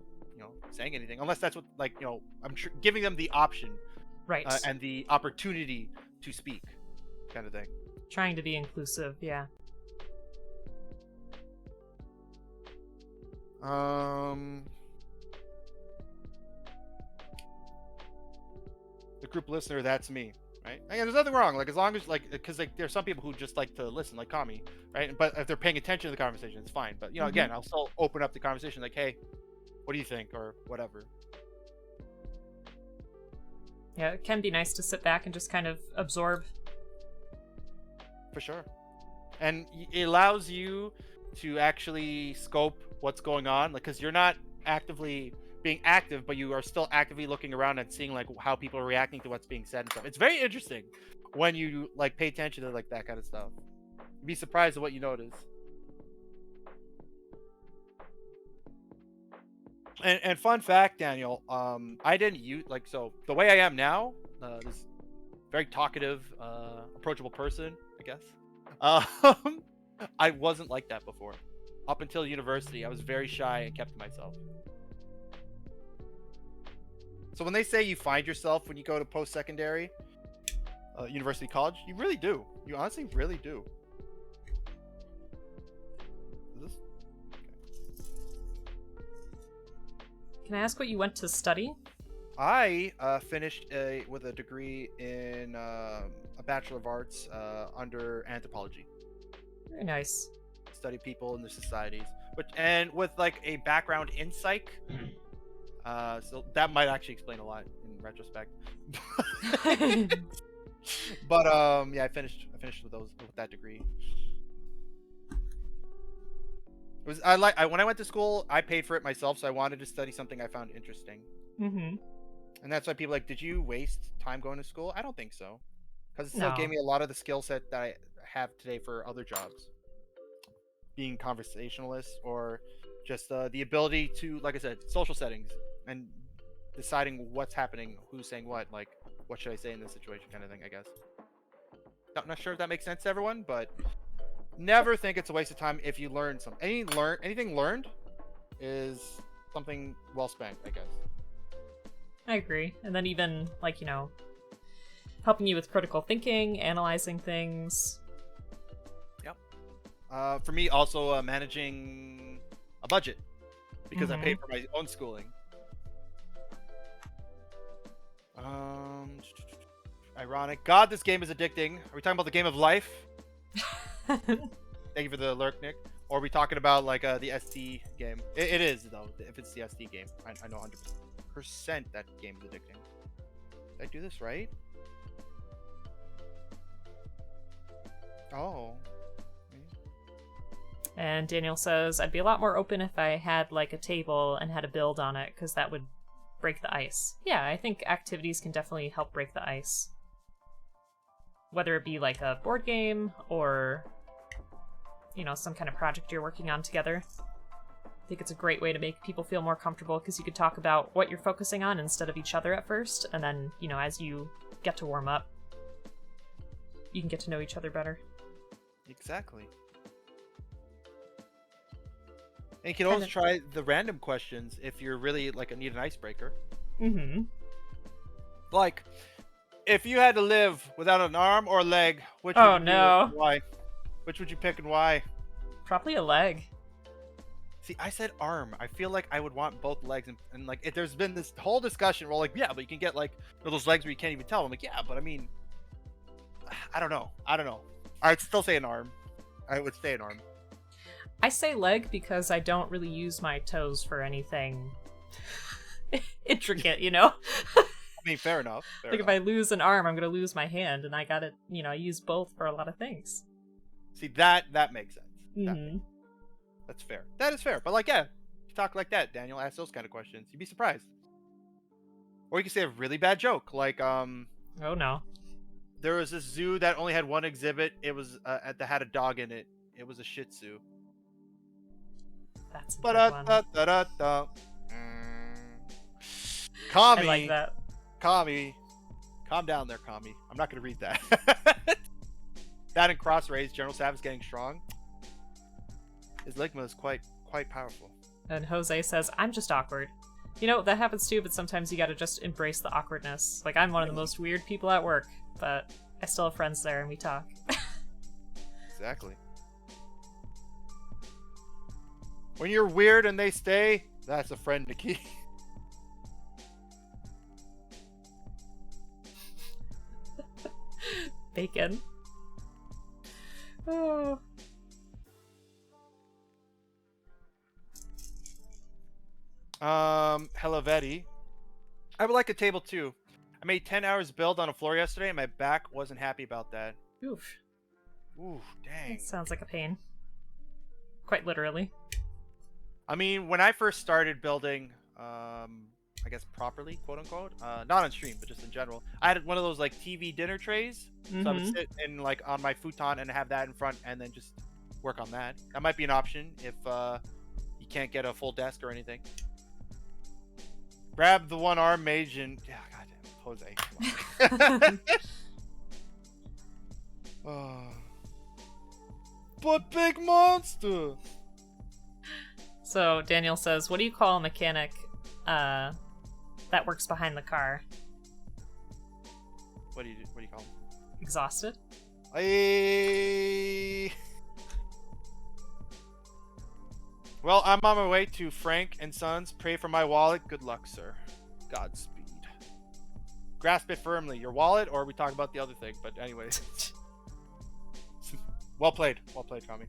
saying anything, unless that's what, like, I'm giving them the option, Right. and the opportunity to speak, kind of thing. Trying to be inclusive, yeah. The group listener, that's me. Right? And there's nothing wrong. Like, as long as, like, because, like, there's some people who just like to listen, like Kami, right? But if they're paying attention to the conversation, it's fine. But again, I'll still open up the conversation, like, hey, what do you think, or whatever. Yeah, it can be nice to sit back and just kind of absorb. For sure. And it allows you to actually scope what's going on, like, because you're not actively being active, but you are still actively looking around and seeing, like, how people are reacting to what's being said and stuff. It's very interesting when you, like, pay attention to, like, that kind of stuff. You'd be surprised at what you notice. And fun fact, Daniel, I didn't use, like, so the way I am now, this very talkative, approachable person, I guess. I wasn't like that before. Up until university, I was very shy and kept to myself. So when they say you find yourself when you go to post-secondary, university, college, you really do. You honestly really do. Is this? Can I ask what you went to study? I finished with a degree in a Bachelor of Arts under anthropology. Very nice. Study people in their societies, and with, like, a background in psych. So that might actually explain a lot in retrospect. But yeah, I finished with that degree. It was when I went to school, I paid for it myself, so I wanted to study something I found interesting. Mm-hmm. And that's why people are like, did you waste time going to school? I don't think so, because it still No. gave me a lot of the skill set that I have today for other jobs, being conversationalist, or just the ability to, like I said, social settings and deciding what's happening, who's saying what, like, what should I say in this situation, kind of thing, I guess. Not sure if that makes sense to everyone, but never think it's a waste of time if you learn something. Anything learned is something well spent, I guess. I agree. And then even, like, helping you with critical thinking, analyzing things. Yep. For me, also managing a budget, because I paid for my own schooling. Ironic. God, this game is addicting. Are we talking about the game of life? Thank you for the lurk, Nick. Or are we talking about, like, the ST game? It is, though. If it's the ST game, I know 100% that game is addicting. Did I do this right? Oh. And Daniel says, I'd be a lot more open if I had, like, a table and had a build on it, because that would break the ice. Yeah, I think activities can definitely help break the ice. Whether it be, like, a board game or, some kind of project you're working on together. I think it's a great way to make people feel more comfortable, because you could talk about what you're focusing on instead of each other at first, and then, as you get to warm up, you can get to know each other better. Exactly. And you can always try the random questions if you're really like need an icebreaker. Mm-hmm. Like, if you had to live without an arm or a leg, which Oh, would you do no. and why? Which would you pick and why? Probably a leg. See, I said arm. I feel like I would want both legs, and like if there's been this whole discussion where like, yeah, but you can get like those legs where you can't even tell. I'm like, yeah, but I mean, I don't know. I'd still say an arm. I would say an arm. I say leg because I don't really use my toes for anything intricate, you know? I mean, fair enough. If I lose an arm, I'm going to lose my hand, and I gotta, I use both for a lot of things. See, that makes sense. Mm-hmm. That's fair. That is fair. But like, yeah, you talk like that, Daniel, ask those kind of questions. You'd be surprised. Or you could say a really bad joke. Like, oh no. there was this zoo that only had one exhibit. It was that had a dog in it. It was a Shih Tzu. That's a good one. Kami. I like that. Kami. Calm down there, Kami. I'm not going to read that. That and cross raise, General Sav is getting strong. His ligma is quite powerful. And Jose says, I'm just awkward. You know, that happens too, but sometimes you gotta just embrace the awkwardness. Like, I'm one of the most weird people at work, but I still have friends there and we talk. Exactly. When you're weird and they stay, that's a friend to keep. Bacon. Oh. Hello, I would like a table too. I made 10 hours build on a floor yesterday and my back wasn't happy about that. Oof. Ooh, dang. That sounds like a pain. Quite literally. I mean, when I first started building, I guess properly, quote unquote, not on stream, but just in general, I had one of those like TV dinner trays. Mm-hmm. So I would sit in like on my futon and have that in front and then just work on that. That might be an option if you can't get a full desk or anything. Grab the one arm mage and yeah, goddamn, Jose. Oh. But big monster. So Daniel says, what do you call a mechanic that works behind the car? What do you call him? Exhausted? Well, I'm on my way to Frank and Sons. Pray for my wallet. Good luck, sir. Godspeed. Grasp it firmly. Your wallet, or we talk about the other thing. But anyways. Well played. Well played, Kami.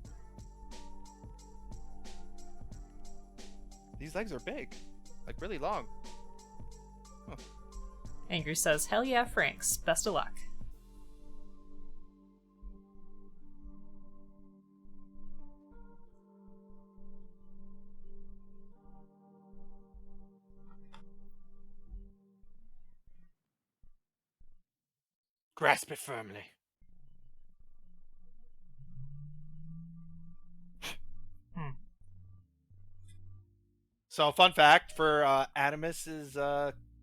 These legs are big. Like, really long. Huh. Angry says, hell yeah, Franks. Best of luck. Grasp it firmly. So, fun fact for Animus's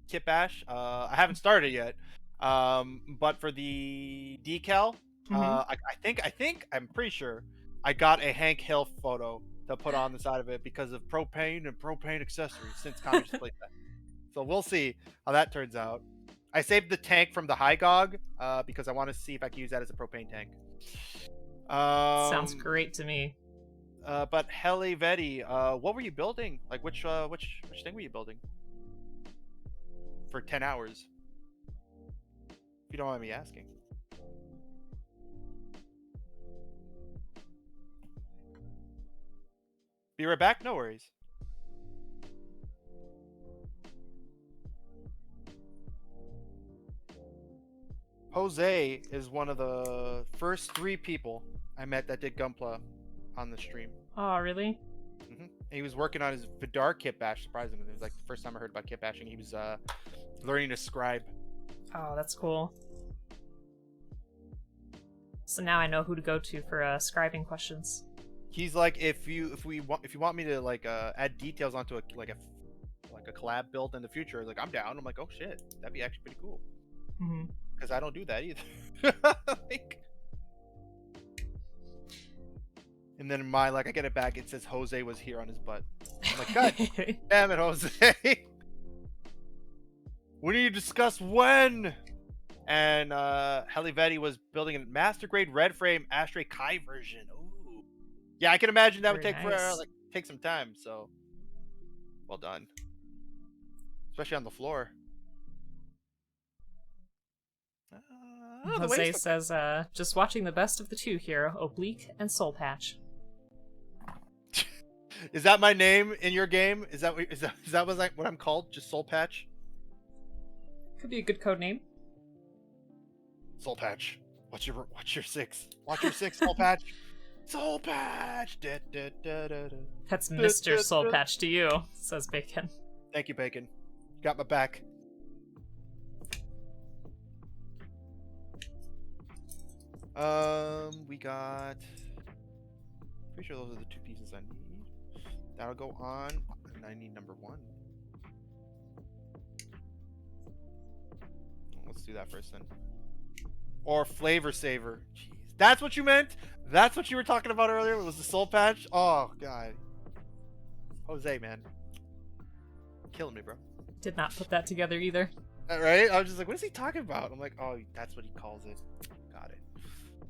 kit bash, I haven't started yet. But for the decal, I'm pretty sure I got a Hank Hill photo to put on the side of it because of propane and propane accessories since Kami just played that. So we'll see how that turns out. I saved the tank from the High Gog because I want to see if I can use that as a propane tank. Sounds great to me. But Heli Veti, what were you building? Like which thing were you building? For 10 hours. If you don't mind me asking. Be right back, no worries. Jose is one of the first 3 people I met that did Gunpla on the stream. Oh, really? Mm-hmm. He was working on his Vidar kit bash, surprisingly. It was like the first time I heard about kit bashing. He was learning to scribe. Oh, that's cool. So now I know who to go to for scribing questions. He's like, if you want me to like add details onto a collab build in the future, like I'm down. I'm like, oh shit, that'd be actually pretty cool. Mm-hmm. Because I don't do that either. Like, And then in my I get it back. It says Jose was here on his butt. I'm like, God damn it, Jose. We need to discuss when. And Helivetti was building a master grade red frame Ashtray Kai version. Ooh. Yeah, I can imagine that would Very take nice. take some time. So well done, especially on the floor. The Jose waist. says, just watching the best of the two here, Oblique and Soul Patch. Is that my name in your game? Is that what I'm called? Just Soul Patch? Could be a good code name. Soul Patch. What's your 6? Watch your 6, Soul Patch. Soul Patch. Da, da, da, da, da. That's Mr. Soul Patch to you, says Bacon. Thank you, Bacon. Got my back. We got. Pretty sure those are the 2 pieces I need. That'll go on, and I need number 1. Let's do that first then. Or Flavor Saver. Jeez, that's what you meant. That's what you were talking about earlier. Was the Soul Patch? Oh God, Jose, man, killing me, bro. Did not put that together either. Right? I was just like, what is he talking about? I'm like, oh, that's what he calls it. Got it.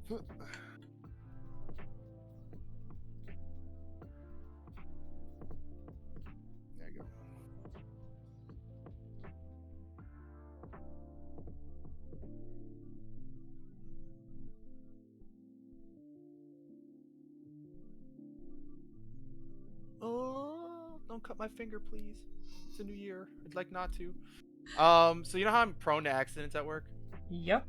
There you go. Oh, don't cut my finger, please. It's a new year. I'd like not to. So you know how I'm prone to accidents at work? Yep.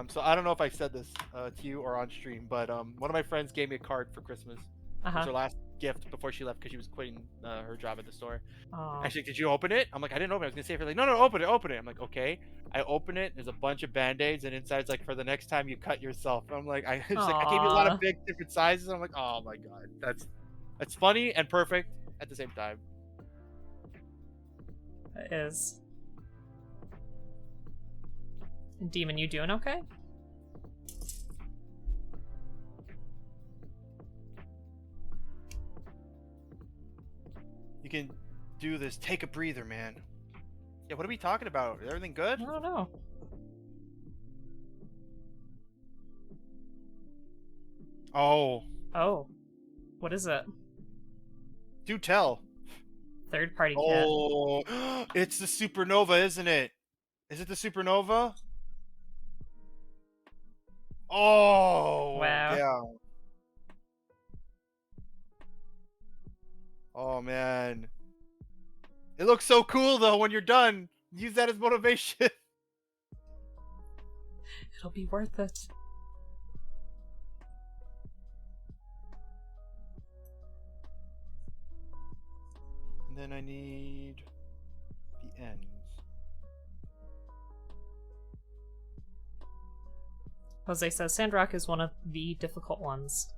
So I don't know if I said this to you or on stream, but one of my friends gave me a card for Christmas. It was her last gift before she left because she was quitting her job at the store. Aww. Actually, did you open it? I'm like, I didn't open it. I was gonna say, like, no, open it. I'm like, okay. I open it. There's a bunch of band-aids, and inside's like, for the next time you cut yourself. I'm like, I gave you a lot of big different sizes. I'm like, oh my god, that's funny and perfect at the same time. It is. Demon, you doing okay? You can do this. Take a breather, man. Yeah, what are we talking about? Is everything good? I don't know. Oh. What is it? Do tell. Third-party kit. Oh, it's the Supernova, isn't it? Is it the Supernova? Oh, wow. Yeah. Oh man, it looks so cool though. When you're done, use that as motivation. It'll be worth it. And then I need the ends. Jose says Sandrock is one of the difficult ones.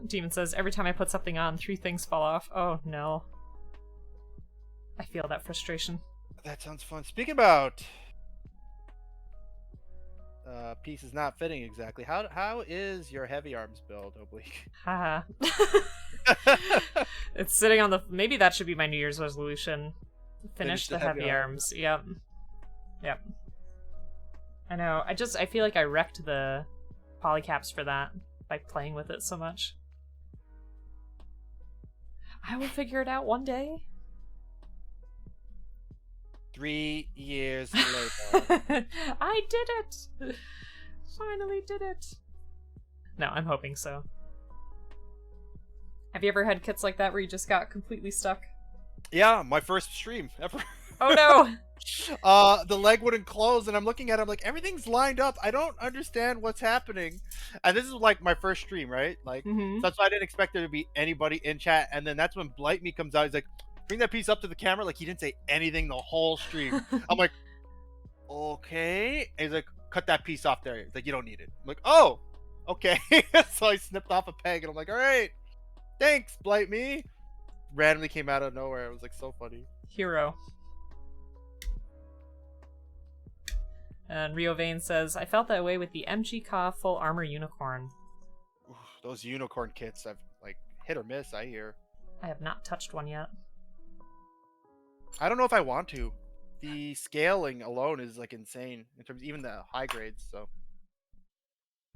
Demon says, every time I put something on, 3 things fall off. Oh no. I feel that frustration. That sounds fun. Speaking about pieces not fitting exactly, how is your heavy arms build, Oblique? Haha. It's sitting on the... Maybe that should be my New Year's resolution. Finish the heavy arms. Yep. I know. I feel like I wrecked the polycaps for that by playing with it so much. I will figure it out one day. 3 years later. I did it! Finally did it! No, I'm hoping so. Have you ever had kits like that where you just got completely stuck? Yeah, my first stream ever. Oh no! The leg wouldn't close, and I'm looking at it, I'm like, everything's lined up. I don't understand what's happening. And this is like my first stream, right? Like, so that's why I didn't expect there to be anybody in chat. And then that's when Blight Me comes out. He's like, bring that piece up to the camera. Like, he didn't say anything the whole stream. I'm like, okay. And he's like, cut that piece off there. He's like, you don't need it. I'm like, oh, okay. So I snipped off a peg, and I'm like, all right, thanks, Blight Me. Randomly came out of nowhere. It was like so funny. Hero. And Rio Vane says, I felt that way with the MG Ka full armor unicorn. Oof, those unicorn kits, I've like hit or miss. I hear. I have not touched one yet. I don't know if I want to. The scaling alone is like insane in terms of even the high grades. So.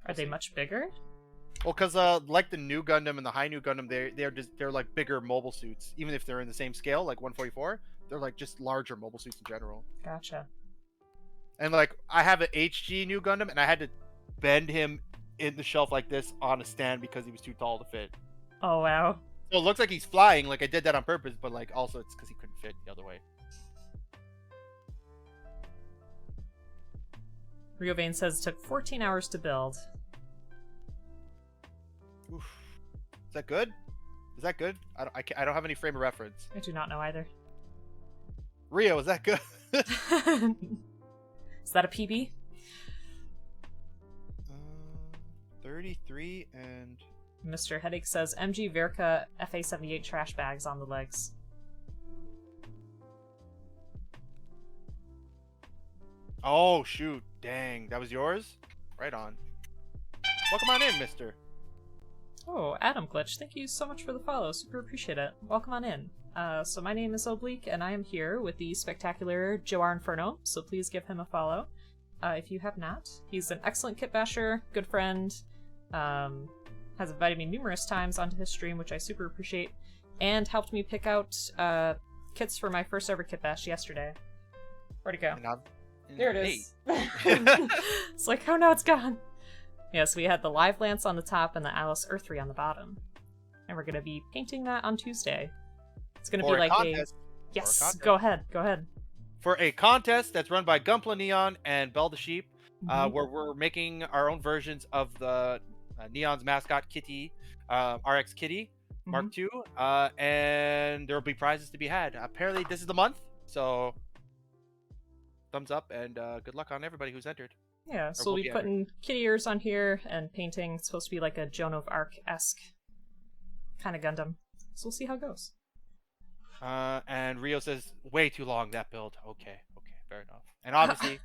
Are they much bigger? Well, because like the new Gundam and the high new Gundam, they're like bigger mobile suits. Even if they're in the same scale, like 144, they're like just larger mobile suits in general. Gotcha. And like I have an HG new Gundam, and I had to bend him in the shelf like this on a stand because he was too tall to fit. Oh wow. So it looks like he's flying, like I did that on purpose, but like also it's because he couldn't fit the other way. Rio Vane says it took 14 hours to build. Oof. Is that good? Is that good? I don't have any frame of reference. I do not know either. Rio, is that good? Is that a PB? 33 and... Mr. Headache says MG Verka FA78 trash bags on the legs. Oh, shoot. Dang. That was yours? Right on. Welcome on in, mister. Oh, Adam Glitch, thank you so much for the follow. Super appreciate it. Welcome on in. So my name is Oblique, and I am here with the spectacular Joerinferno, so please give him a follow if you have not. He's an excellent kit basher, good friend, has invited me numerous times onto his stream, which I super appreciate, and helped me pick out kits for my first ever kit bash yesterday. Where'd it go? There it is. It's like, oh no, it's gone. Yes, we had the Live Lance on the top and the Alice Earthry on the bottom. And we're going to be painting that on Tuesday. It's going to be like contest. Yes, go ahead, go ahead. For a contest that's run by Gunpla Neon and Bell the Sheep, where we're making our own versions of the Neon's mascot Kitty, RX Kitty, Mark II, and there will be prizes to be had. Apparently this is the month, so thumbs up and good luck on everybody who's entered. Yeah, so we'll be putting kitty ears on here and painting. It's supposed to be like a Joan of Arc-esque kind of Gundam. So we'll see how it goes. And Rio says, way too long, that build. Okay, fair enough. And obviously,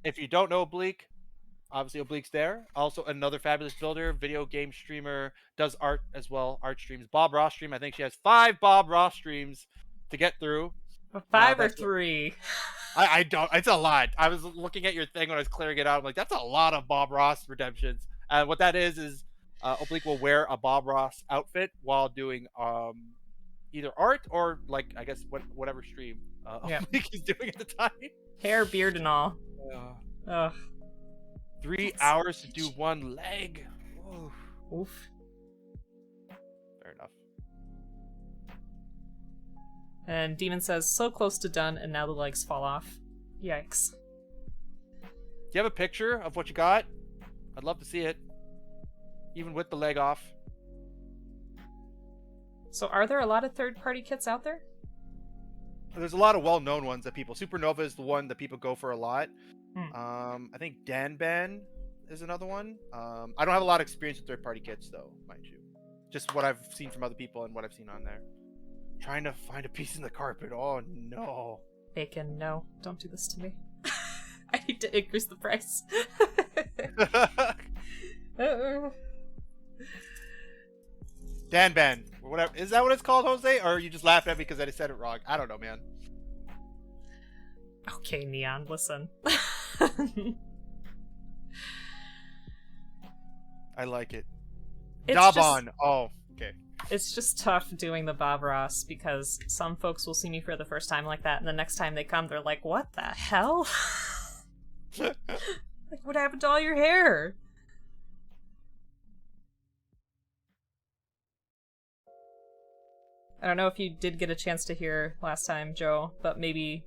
if you don't know Oblique, obviously Oblique's there. Also another fabulous builder, video game streamer, does art as well, art streams. Bob Ross stream, I think she has 5 Bob Ross streams to get through. 5 or 3? I don't. It's a lot. I was looking at your thing when I was clearing it out. I'm like, that's a lot of Bob Ross redemptions. And what that is Oblique will wear a Bob Ross outfit while doing either art or like I guess whatever stream Oblique is doing at the time. Hair, beard, and all. Ugh. 3 hours to do one leg. Oof. Fair enough. And Demon says, so close to done, and now the legs fall off. Yikes. Do you have a picture of what you got? I'd love to see it. Even with the leg off. So are there a lot of third-party kits out there? There's a lot of well-known ones that people... Supernova is the one that people go for a lot. I think Danban is another one. I don't have a lot of experience with third-party kits, though, mind you. Just what I've seen from other people and what I've seen on there. Trying to find a piece in the carpet. Oh no. Bacon, no. Don't do this to me. I need to increase the price. Danban. Or whatever. Is that what it's called, Jose? Or are you just laughing at me because I said it wrong? I don't know, man. Okay, Neon, listen. I like it. It's Daban. Oh, okay. It's just tough doing the Bob Ross because some folks will see me for the first time like that, and the next time they come, they're like, what the hell? Like, what happened to all your hair? I don't know if you did get a chance to hear last time, Joe, but maybe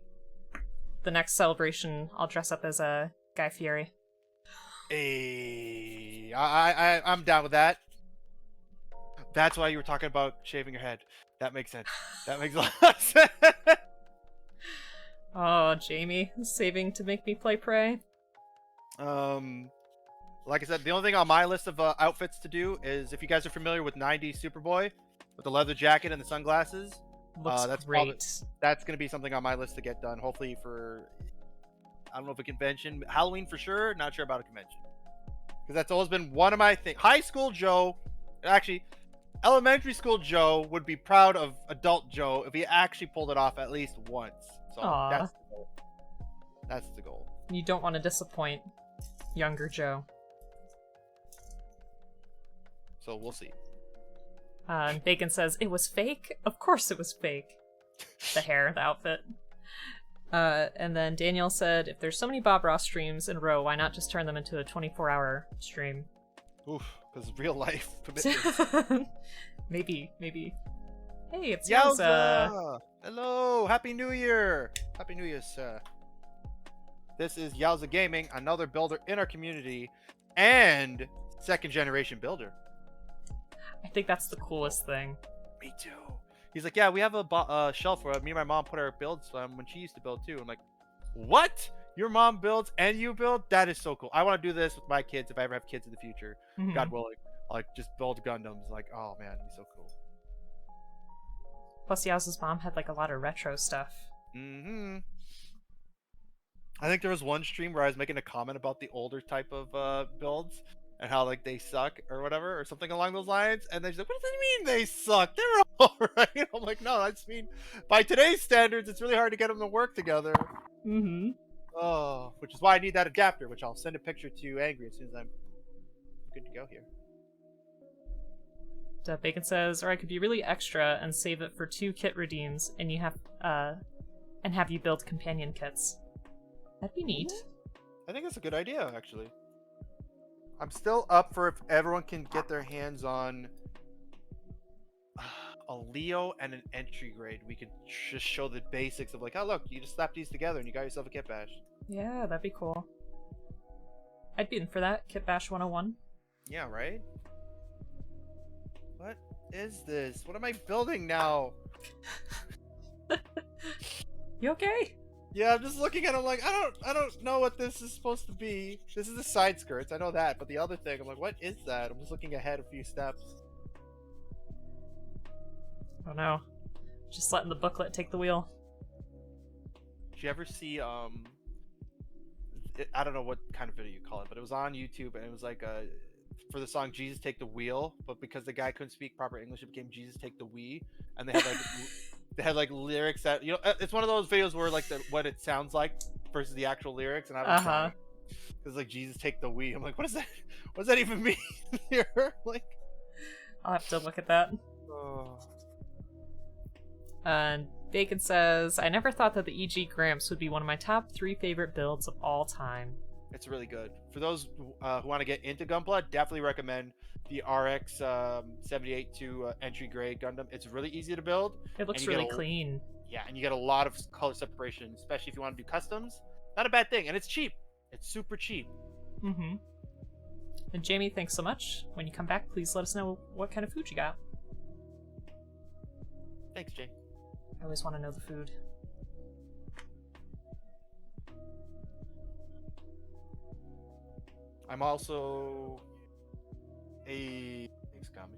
the next celebration I'll dress up as a Guy Fieri. Hey, I'm down with that. That's why you were talking about shaving your head. That makes sense. That makes a lot of sense. Oh, Jamie, saving to make me play Prey. Like I said, the only thing on my list of outfits to do is if you guys are familiar with 90s Superboy with the leather jacket and the sunglasses. Looks that's great. That's going to be something on my list to get done. Hopefully for I don't know if a convention. Halloween for sure. Not sure about a convention. Because that's always been one of my things. High school Joe, actually, elementary school Joe would be proud of adult Joe if he actually pulled it off at least once. So Aw. that's the goal. That's the goal. You don't want to disappoint younger Joe. So we'll see. And Bacon says, it was fake? Of course it was fake. The hair, the outfit. And then Daniel said, if there's so many Bob Ross streams in a row, why not just turn them into a 24-hour stream? Oof, because real life commitments. Maybe. Hey, it's Yowza! Yowza! Hello! Happy New Year! Happy New Year, sir. This is Yowza Gaming, another builder in our community, and second-generation builder. I think that's the coolest thing. Me too. He's like, yeah, we have a shelf where me and my mom put our builds when she used to build too. I'm like, what? Your mom builds and you build? That is so cool. I want to do this with my kids if I ever have kids in the future. Mhm. God willing. I'll, like, just build Gundams. Like, oh man, it'd be so cool. Plus, Yowza's mom had like a lot of retro stuff. Mm-hmm. I think there was one stream where I was making a comment about the older type of builds and how like they suck or whatever or something along those lines, and they're like, "What does it mean they suck? They're all right." I'm like, "No, I just mean by today's standards, it's really hard to get them to work together." Mm-hmm. Oh, which is why I need that adapter, which I'll send a picture to Angry as soon as I'm good to go here. Bacon says, or I could be really extra and save it for 2 kit redeems, and have you build companion kits. That'd be neat. I think that's a good idea, actually. I'm still up for if everyone can get their hands on a Leo and an entry grade. We could just show the basics of like, oh look, you just slap these together and you got yourself a kit bash. Yeah, that'd be cool. I'd be in for that. Kit Bash 101. Yeah, right? What is this? What am I building now? You okay? Yeah, I'm just looking at it like, I don't know what this is supposed to be. This is the side skirts, I know that, but the other thing, I'm like, what is that? I'm just looking ahead a few steps. Oh no. Just letting the booklet take the wheel. Did you ever see, I don't know what kind of video you call it, but it was on YouTube, and it was like, for the song Jesus Take the Wheel, but because the guy couldn't speak proper English, it became Jesus Take the Wii, and they had like... They had like lyrics that, you know, it's one of those videos where like what it sounds like versus the actual lyrics, and I was trying, because like Jesus Take the Wii. I'm like, what is that? What does that even mean here? Like, I'll have to look at that. oh. And Bacon says, I never thought that the EG Gramps would be one of my top 3 favorite builds of all time. It's really good. For those who want to get into Gunpla, definitely recommend the RX 78 to entry grade Gundam. It's really easy to build. It looks really clean. Yeah, and you get a lot of color separation, especially if you want to do customs. Not a bad thing, and it's cheap. It's super cheap. Mm-hmm. And Jamie, thanks so much. When you come back, please let us know what kind of food you got. Thanks, Jay. I always want to know the food. I'm also a... Thanks, Kami.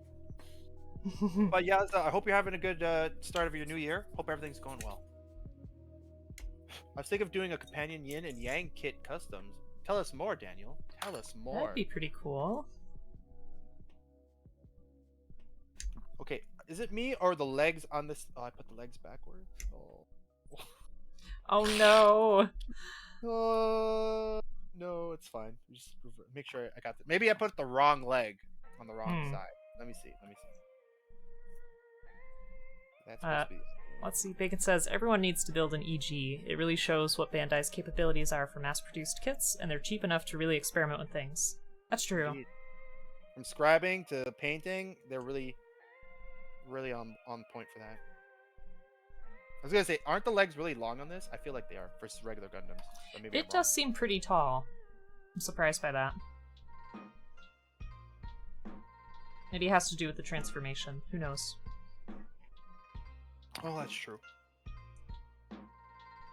But yeah, I hope you're having a good start of your new year. Hope everything's going well. I was thinking of doing a companion yin and yang kit customs. Tell us more, Daniel. Tell us more. That'd be pretty cool. Okay, is it me or the legs on this? Oh, I put the legs backwards. Oh, oh no. No, it's fine. Just make sure I got it. Maybe I put the wrong leg on the wrong side. Let me see. That's supposed to be... Let's see. Bacon says, everyone needs to build an EG. It really shows what Bandai's capabilities are for mass-produced kits, and they're cheap enough to really experiment with things. That's true. Indeed. From scribing to painting, they're really on point for that. I was gonna say, aren't the legs really long on this? I feel like they are versus regular Gundams. But maybe it does seem pretty tall. I'm surprised by that. Maybe it has to do with the transformation. Who knows? Oh, that's true.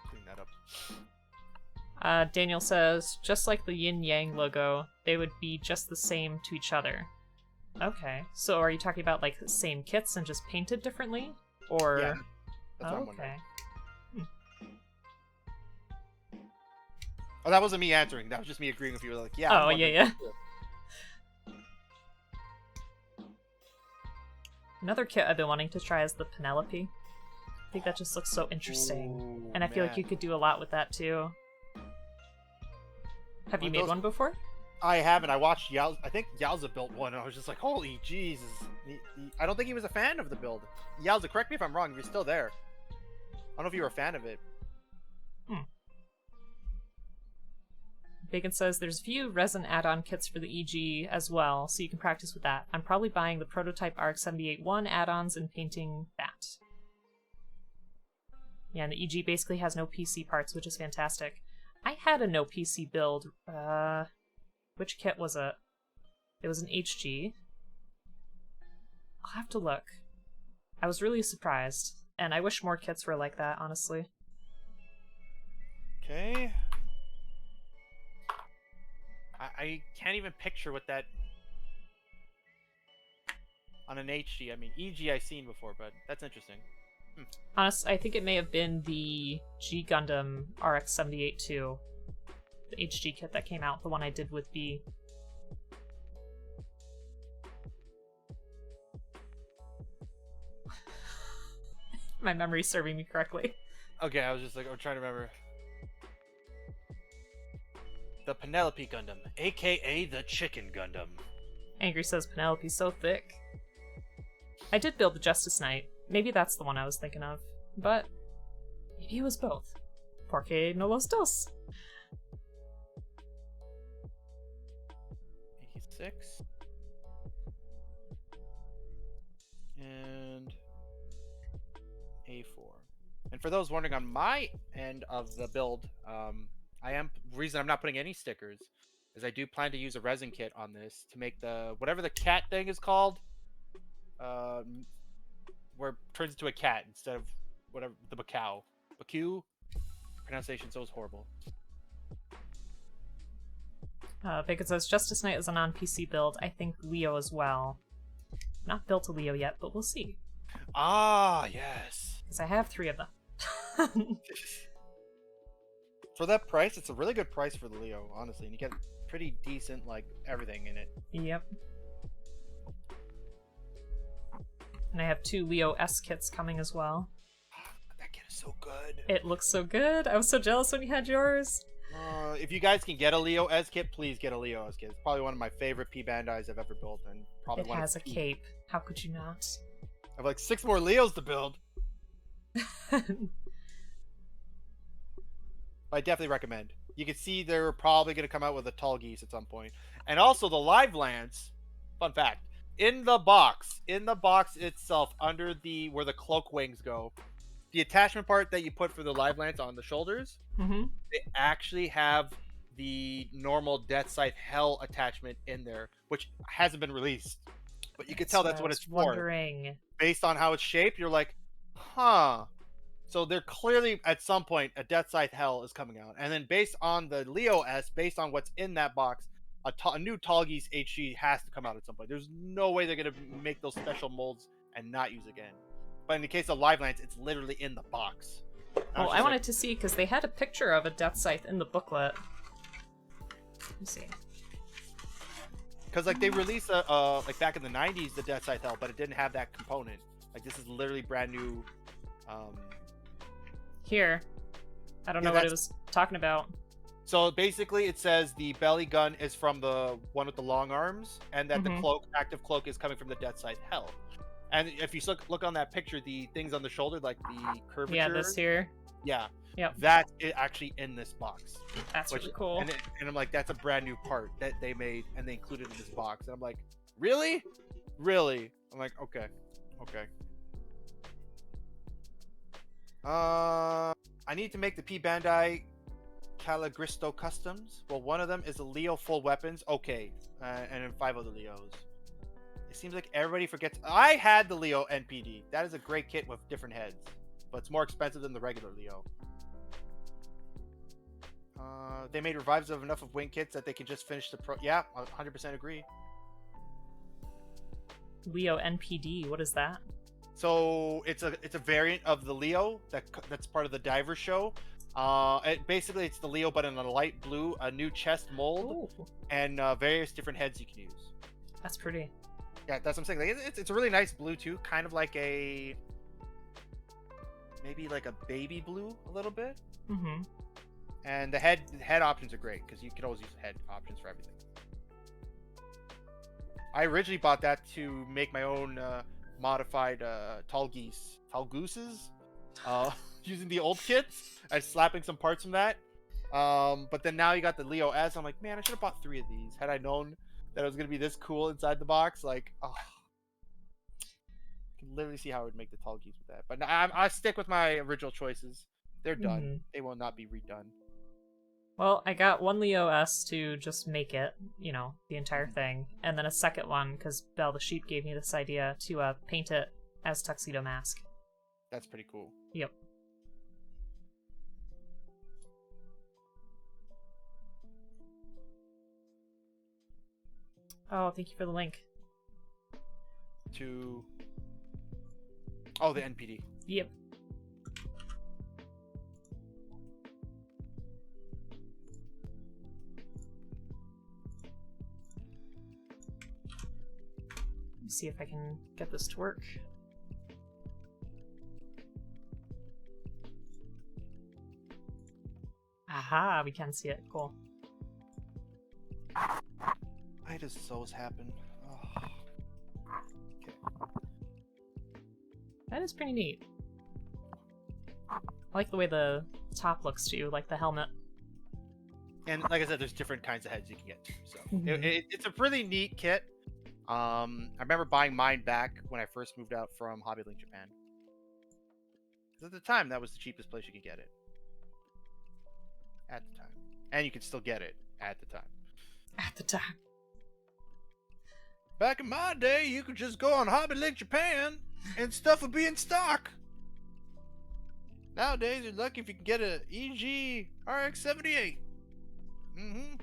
Clean that up. Daniel says, just like the yin-yang logo, they would be just the same to each other. Okay. So are you talking about, like, the same kits and just painted differently? Or... Yeah. That's what I'm wondering. Oh, that wasn't me answering. That was just me agreeing with you. Like, yeah. Oh, I'm yeah, wondering yeah. too. Another kit I've been wanting to try is the Penelope. I think that just looks so interesting. Ooh, And I feel like you man. could do a lot with that too. Have you Aren't made those- one before? I haven't. I watched Yao. I think Yaoza built one, and I was just like, holy Jesus. I don't think he was a fan of the build. Yaoza, correct me if I'm wrong. If you're still there. I don't know if you were a fan of it. Bacon says there's a few resin add-on kits for the EG as well, so you can practice with that. I'm probably buying the prototype RX-78-1 add-ons and painting that. Yeah, and the EG basically has no PC parts, which is fantastic. I had a no PC build. Which kit was it? It was an HG. I'll have to look. I was really surprised, and I wish more kits were like that, honestly. Okay. I can't even picture what that on an HG. I mean, EG I've seen before, but that's interesting. Honestly, I think it may have been the G Gundam RX-78 too. The HG kit that came out, the one I did with B. My memory's serving me correctly. Okay, I was just like, I'm trying to remember. The Penelope Gundam, aka the Chicken Gundam. Angry says Penelope's so thick. I did build the Justice Knight. Maybe that's the one I was thinking of. But maybe it was both. Porque no los dos. 86. And A4. And for those wondering on my end of the build, reason I'm not putting any stickers is I do plan to use a resin kit on this to make the whatever the cat thing is called, where it turns into a cat instead of whatever the Baku pronunciation so is horrible. Bacon says Justice Knight is a non-PC build. I think Leo as well. Not built a Leo yet, but we'll see. Ah, yes. Because I have 3 of them. For that price, it's a really good price for the Leo, honestly, and you get pretty decent like everything in it. Yep. And I have 2 Leo S kits coming as well. That kit is so good. It looks so good. I was so jealous when you had yours. If you guys can get a Leo S kit, please get a Leo S kit. It's probably one of my favorite P Bandais I've ever built, and probably It one has a of the cape. How could you not? I have like 6 more Leos to build. I definitely recommend. You can see they're probably going to come out with a tall geese at some point, and also the live lance. Fun fact: in the box itself, under the where the cloak wings go, the attachment part that you put for the live lance on the shoulders, they actually have the normal Death Scythe Hell attachment in there, which hasn't been released. But you can tell that's what it's for. Wondering. Based on how it's shaped, you're like, huh. So they're clearly, at some point, a Death Scythe Hell is coming out. And then based on the Leo S, based on what's in that box, a new Tallgeese HG has to come out at some point. There's no way they're going to make those special molds and not use again. But in the case of Live Lance, it's literally in the box. Well, I wanted to see, because they had a picture of a Death Scythe in the booklet. Let me see. Because like they released like back in the 90s the Death Scythe Hell, but it didn't have that component. Like this is literally brand new. Here. I don't know what it was talking about. So basically it says the belly gun is from the one with the long arms, and that the active cloak is coming from the Death Scythe Hell. And if you look on that picture, the things on the shoulder, like the curvature. Yeah, this here. Yeah. Yep. That's actually in this box. That's really cool. And I'm like, that's a brand new part that they made and they included in this box. And I'm like, really? Really? I'm like, okay. Okay. I need to make the P Bandai Caligristo customs. Well, one of them is a Leo full weapons. Okay. And then 5 other Leos. It seems like everybody forgets. I had the Leo NPD. That is a great kit with different heads. But it's more expensive than the regular Leo. They made revives of enough of wing kits that they can just finish the pro. Yeah, 100% agree. Leo NPD, what is that? So it's a variant of the Leo that's part of the diver show, Basically it's the Leo, but in a light blue, a new chest mold, Ooh, and various different heads you can use. that's pretty. Yeah, that's what I'm saying. Like, it's a really nice blue too, kind of like maybe like a baby blue a little bit. Mm-hmm. And the head options are great because you can always use head options for everything. I originally bought that to make my own modified tall gooses, using the old kits and slapping some parts from that. But then now you got the Leo S. I'm like, man, I should have bought 3 of these. Had I known that it was gonna be this cool inside the box, like, oh, I can literally see how I would make the tall geese with that. But I stick with my original choices. They're done. Mm-hmm. They will not be redone. Well, I got one Leo S to just make it, you know, the entire Mhm. thing, and then a second one because Belle the sheep gave me this idea to paint it as Tuxedo Mask. That's pretty cool. Yep. Oh, thank you for the link. Oh, the NPD. Yep. Let me see if I can get this to work. Aha, we can see it. Cool. Why does those happen? Oh. Okay. That is pretty neat. I like the way the top looks too, like the helmet. And like I said, there's different kinds of heads you can get too. So Mhm. it's a really neat kit. I remember buying mine back when I first moved out from Hobby Link Japan. 'Cause at the time, that was the cheapest place you could get it. At the time. And you could still get it at the time. At the time. Back in my day, you could just go on Hobby Link Japan and stuff would be in stock. Nowadays, you're lucky if you can get a EG RX-78. Mm-hmm.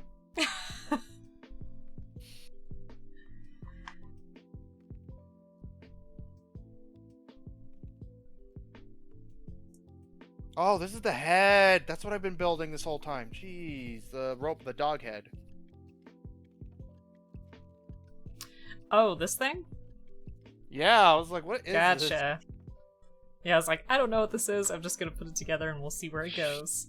Oh, this is the head. That's what I've been building this whole time. Jeez, the rope, the dog head. Oh, this thing? Yeah, I was like, what is this? Gotcha. Yeah, I was like, I don't know what this is. I'm just gonna put it together and we'll see where it goes.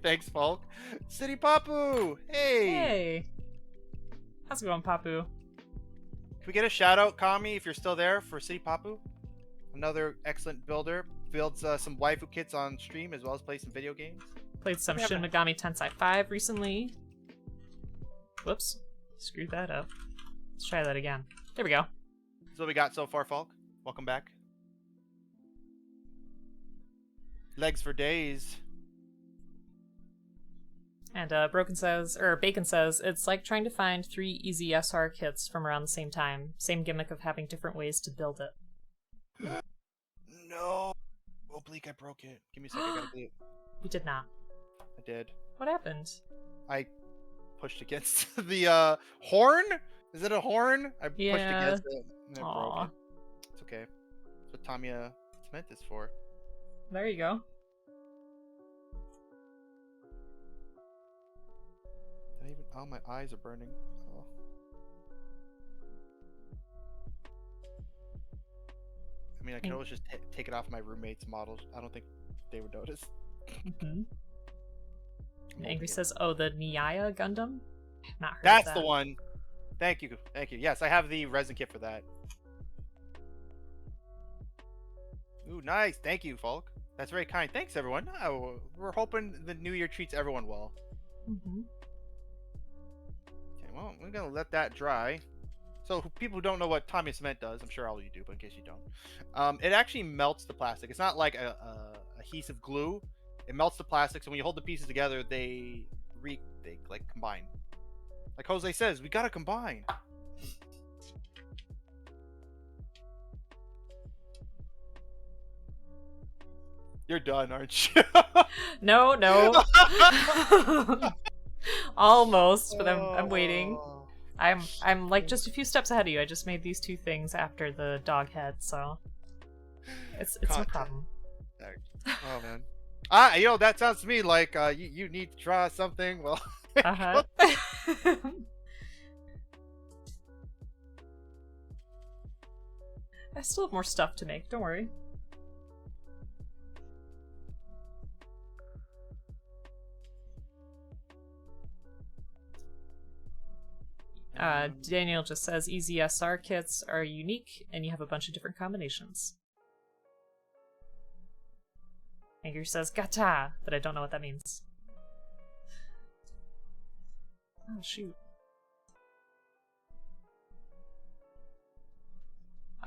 Thanks, Falk. City Papu! Hey! Hey! How's it going, Papu? Can we get a shout out, Kami, if you're still there, for City Papu? Another excellent builder. Builds some waifu kits on stream as well as plays some video games. Played some Yeah, Shin Megami Tensei 5 recently. Whoops. Screwed that up. Let's try that again. There we go. That's what we got so far, Falk. Welcome back. Legs for days. And Bacon says, it's like trying to find 3 easy SR kits from around the same time. Same gimmick of having different ways to build it. No. Oblique, I broke it. Give me a second, I gotta do it. You did not. I did. What happened? I pushed against the horn? Is it a horn? I pushed Yeah. against it and I broke Aw. it. It's okay. That's what Tamiya cement is for. There you go. Did I even... Oh, my eyes are burning. Oh. I mean, I can always just take it off my roommate's models. I don't think they would notice. Mm-hmm. And Angry says, oh, the HG Gundam? Not heard That's of the that. one. Thank you. Thank you. Yes, I have the resin kit for that. Ooh, nice. Thank you, Falk. That's very kind. Thanks, everyone. Oh, we're hoping the new year treats everyone well. Mm-hmm. Okay, well, we're going to let that dry. So, people who don't know what Tamiya cement does, I'm sure all of you do, but in case you don't, it actually melts the plastic. It's not like a adhesive glue. It melts the plastic, so when you hold the pieces together, they like combine. Like Jose says, we gotta combine. You're done, aren't you? No. Almost, but I'm waiting. Oh. I'm like just a few steps ahead of you. I just made these 2 things after the dog head, so it's no Content. problem. Oh man. You know, that sounds to me like you need to draw something. Well, Uh-huh. I still have more stuff to make, don't worry. Daniel just says easy SR kits are unique and you have a bunch of different combinations. Angry says gata, but I don't know what that means. Oh, shoot.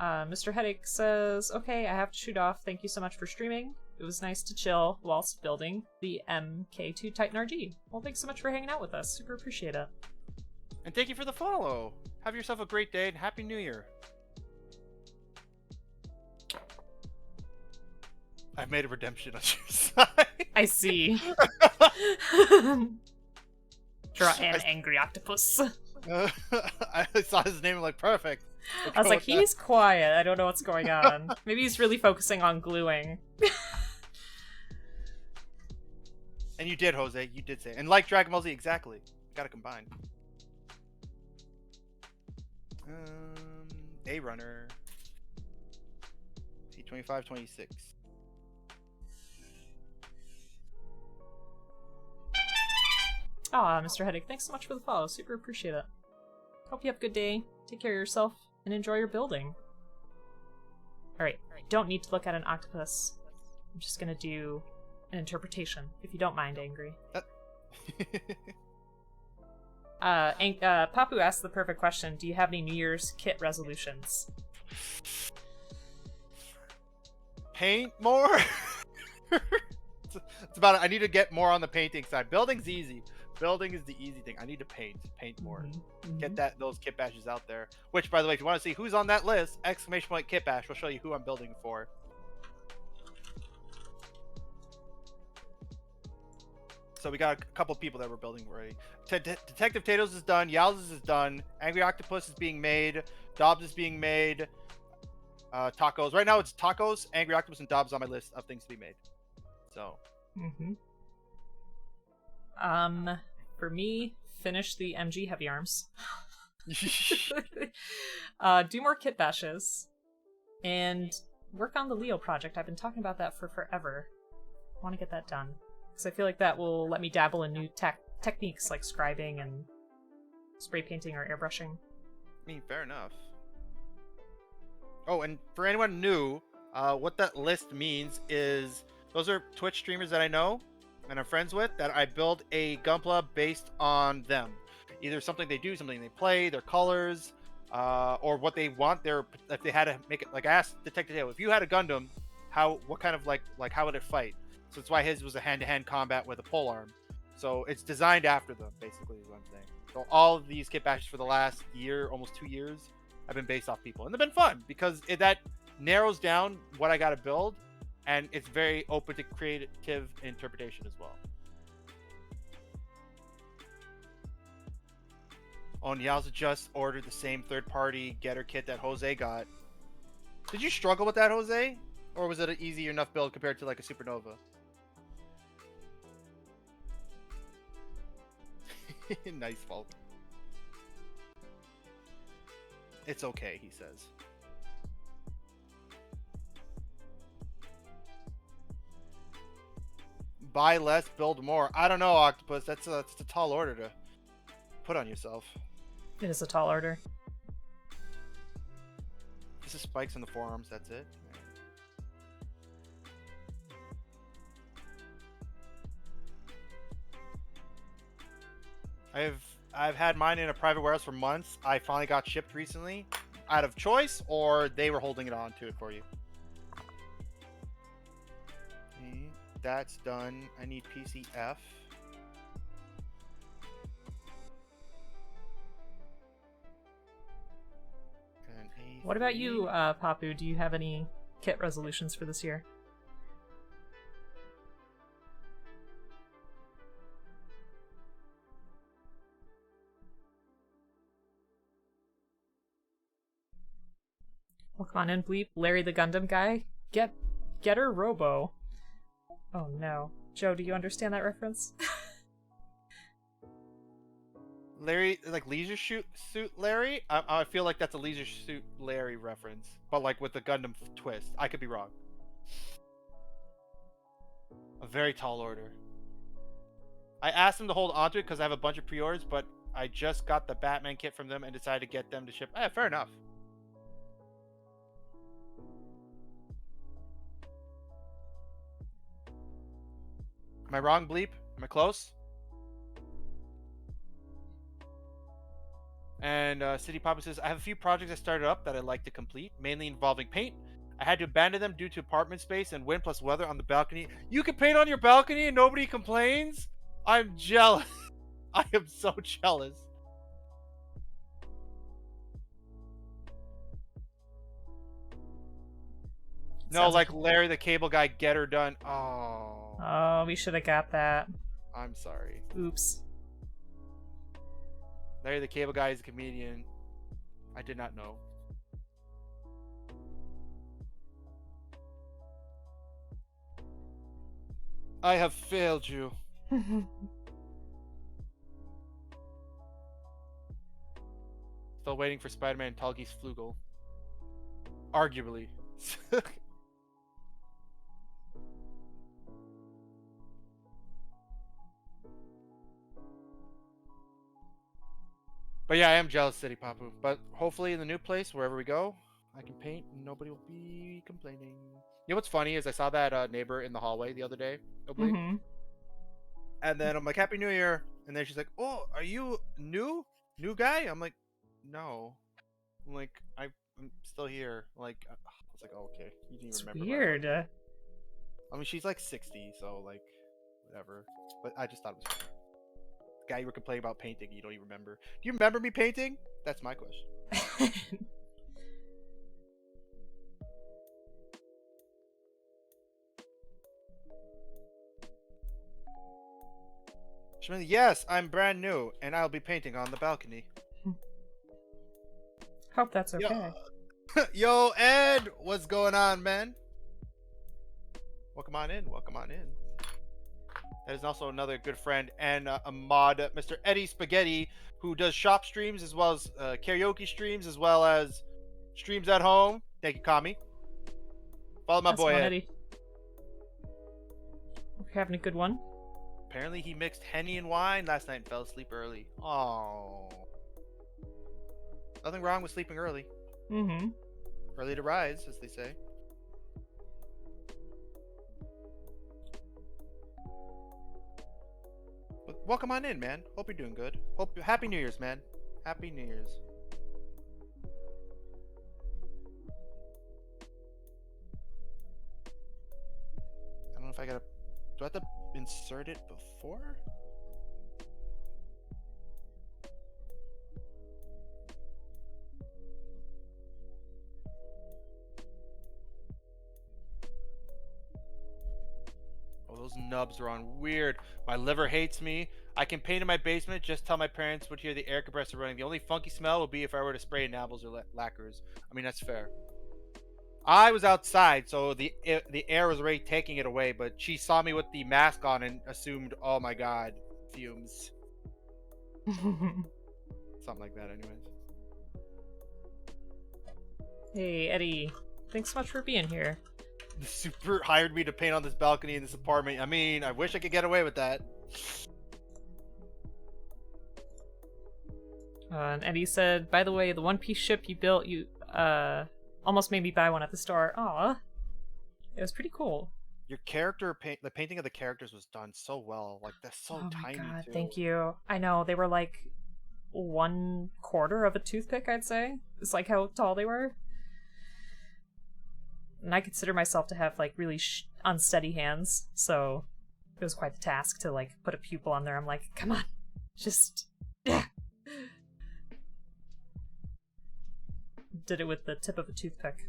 Mr. Headache says, okay, I have to shoot off. Thank you so much for streaming. It was nice to chill whilst building the MK2 Titan RG. Well, thanks so much for hanging out with us. Super appreciate it. And thank you for the follow. Have yourself a great day and Happy New Year. I've made a redemption on your side. I see. Draw an angry octopus. I saw his name, like, perfect. I was like, he's quiet. I don't know what's going on. Maybe he's really focusing on gluing. And you did, Jose. You did say it. And like Dragon Ball Z, exactly. Gotta combine. A runner. P25, 26. Aw, Mr. Headache, thanks so much for the follow. Super appreciate it. Hope you have a good day. Take care of yourself and enjoy your building. Alright, don't need to look at an octopus. I'm just gonna do an interpretation, if you don't mind, Angry. Papu asked the perfect question. Do you have any New Year's kit resolutions? Paint more? It's about it. I need to get more on the painting side. Building's easy. Building is the easy thing. I need to paint more. Get those kit bashes out there. Which, by the way, if you want to see who's on that list, exclamation point kit bash will show you who I'm building for. So we got a couple people that we're building already. Detective Tatoes is done. Yowz's is done. Angry Octopus is being made. Dobbs is being made. Tacos. Right now it's Tacos, Angry Octopus, and Dobbs on my list of things to be made. So. For me, finish the MG Heavy Arms. Do more kit bashes. And work on the Leo project. I've been talking about that for forever. I want to get that done. Because I feel like that will let me dabble in new techniques like scribing and spray painting or airbrushing. I mean, fair enough. Oh, and for anyone new, what that list means is those are Twitch streamers that I know and I'm friends with that I build a Gunpla based on them. Either something they do, something they play, their colors, or what they want. If they had to make it, like I asked Detective Tail, if you had a Gundam, what kind of like how would it fight? So that's why his was a hand-to-hand combat with a polearm. So it's designed after them, basically, is what I'm saying. So all of these kit bashes for the last year, almost 2 years, have been based off people. And they've been fun, because that narrows down what I got to build, and it's very open to creative interpretation as well. Oh, and Yowza just ordered the same third-party getter kit that Jose got. Did you struggle with that, Jose? Or was it an easy enough build compared to like a Supernova? Nice fault. It's okay, he says. Buy less, build more. I don't know, Octopus. That's a tall order to put on yourself. It is a tall order. This is spikes on the forearms, that's it. I've had mine in a private warehouse for months. I finally got shipped recently, out of choice, or they were holding it on to it for you. Okay, that's done. I need PCF. What about you, Papu? Do you have any kit resolutions for this year? Well, come on in, Bleep. Larry the Gundam guy. Getter Robo. Oh no. Joe, do you understand that reference? Larry, like Leisure Suit Larry? I feel like that's a Leisure Suit Larry reference, but like with the Gundam twist. I could be wrong. A very tall order. I asked them to hold onto it because I have a bunch of pre-orders, but I just got the Batman kit from them and decided to get them to ship. Fair enough. Am I wrong, Bleep? Am I close? And City Papa says, I have a few projects I started up that I'd like to complete, mainly involving paint. I had to abandon them due to apartment space and wind plus weather on the balcony. You can paint on your balcony and nobody complains? I'm jealous. I am so jealous. No, Sounds like Larry the Cable Guy, get her done. Oh. Oh, we should have got that. I'm sorry. Oops. Larry the Cable Guy is a comedian. I did not know. I have failed you. Still waiting for Spider-Man and Talgis Flugel. Arguably. But yeah, I am jealous, City Papu. But hopefully in the new place, wherever we go, I can paint and nobody will be complaining. You know what's funny is I saw that neighbor in the hallway the other day, Mm-hmm. and then I'm like, Happy New Year. And then she's like, oh, are you new? New guy? I'm like, no. I'm like, I'm still here. Like, I was like, oh, okay. You didn't It's even remember. weird. I mean, she's like 60, so like, whatever. But I just thought it was funny. Guy you were complaining about painting, you don't even remember. Do you remember me painting? That's my question. Yes, I'm brand new, and I'll be painting on the balcony. Hope that's okay. Yo, Ed, what's going on, man? Welcome on in. Welcome on in. That is also another good friend and a mod, Mr. Eddie Spaghetti, who does shop streams as well as karaoke streams as well as streams at home. Thank you, Kami. Follow my boy Ed. Eddie. We're having a good one. Apparently, he mixed Henny and wine last night and fell asleep early. Oh. Nothing wrong with sleeping early. Mm-hmm. Early to rise, as they say. But welcome on in, man. Hope you're doing good. Happy New Year's, man. Happy New Year's. I don't know if I gotta... Do I have to insert it before? Oh, those nubs are on weird. My liver hates me. I can paint in my basement. Just tell my parents would hear the air compressor running. The only funky smell would be if I were to spray enamels or lacquers. I mean, that's fair. I was outside, so the air was already taking it away, but she saw me with the mask on and assumed, oh my god, fumes. Something like that, anyways. Hey, Eddie. Thanks so much for being here. The super hired me to paint on this balcony in this apartment. I mean, I wish I could get away with that. And Eddie said, by the way, the one-piece ship you built, you, almost made me buy one at the store. Aw. It was pretty cool. Your character the painting of the characters was done so well. Like, that's so tiny, my god, too. thank you. I know, they were like 1/4 of a toothpick, I'd say. It's like how tall they were. And I consider myself to have like really unsteady hands, so it was quite the task to like put a pupil on there. I'm like, come on, just yeah. Did it with the tip of a toothpick.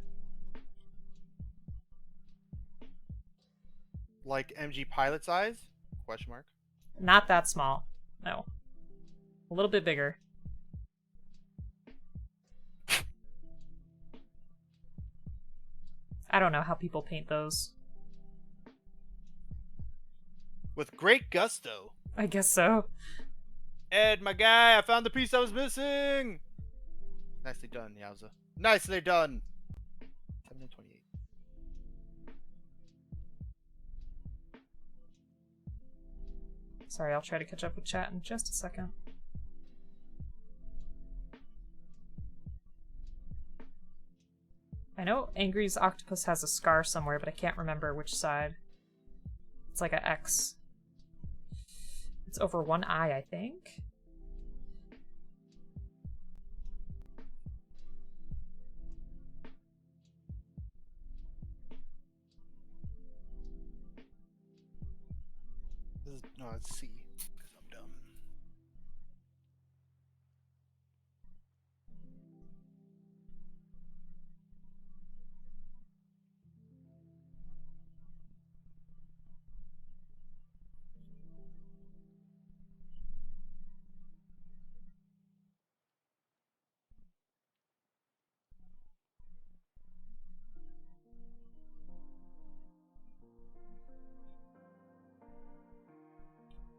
Like MG pilot size? Question mark. Not that small. No. A little bit bigger. I don't know how people paint those. With great gusto. I guess so. Ed, my guy, I found the piece I was missing. Nicely done, Yowza. Nicely done. 728. Sorry, I'll try to catch up with chat in just a second. I know Angry's octopus has a scar somewhere, but I can't remember which side. It's like an X. It's over one eye, I think. No, let's see. Because I'm dumb.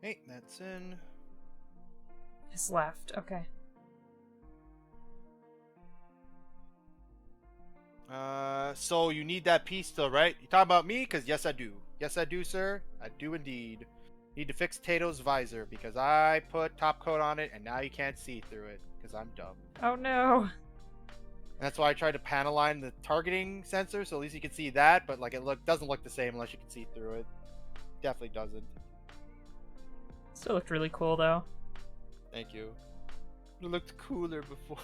Hey, that's in. His left, okay. So you need that piece still, right? You talking about me? Because yes, I do. Yes, I do, sir. I do indeed. Need to fix Tato's visor because I put top coat on it and now you can't see through it because I'm dumb. Oh no. And that's why I tried to panel line the targeting sensor so at least you can see that, but like it doesn't look the same unless you can see through it. Definitely doesn't. Still looked really cool though. Thank you. It looked cooler before.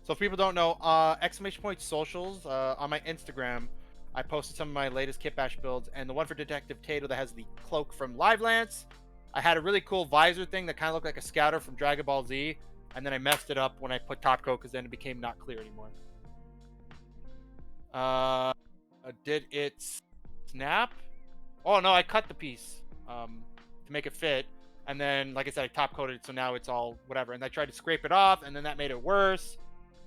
So if people don't know, exclamation point socials on my Instagram, I posted some of my latest kit bash builds, and the one for Detective Tato that has the cloak from Live Lance, I had a really cool visor thing that kind of looked like a scouter from Dragon Ball Z, and then I messed it up when I put top coat because then it became not clear anymore. Did it snap? Oh no, I cut the piece to make it fit, and then like I said, I top coated it, so now it's all whatever. And I tried to scrape it off, and then that made it worse.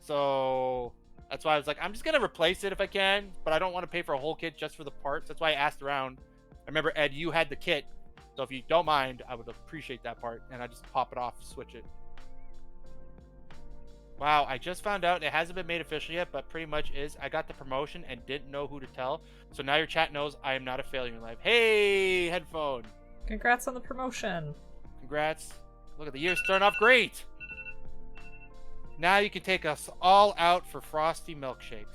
So that's why I was like, I'm just gonna replace it if I can, but I don't want to pay for a whole kit just for the parts. That's why I asked around. I remember Ed, you had the kit, so if you don't mind, I would appreciate that part, and I just pop it off, switch it. Wow, I just found out it hasn't been made official yet, but pretty much is. I got the promotion and didn't know who to tell, so now your chat knows I am not a failure in life. Hey, headphone. Congrats on the promotion. Congrats. Look at the year starting off great. Now you can take us all out for frosty milkshakes.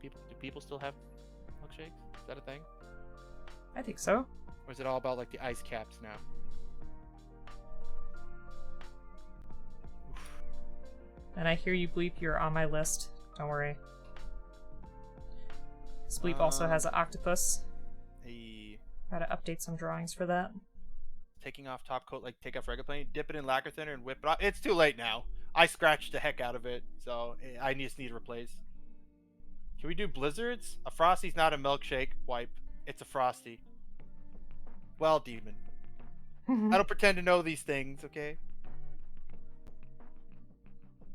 Do people still have milkshakes? Is that a thing? I think so. Or is it all about like the ice caps now? Oof. And I hear you, Bleep, you're on my list. Don't worry. Bleep also has an octopus. Hey. Gotta update some drawings for that. Taking off top coat, like take off regular paint, dip it in lacquer thinner and whip it off. It's too late now. I scratched the heck out of it, so I just need to replace. Can we do blizzards? A frosty's not a milkshake wipe. It's a frosty. Well, demon. I don't pretend to know these things, okay?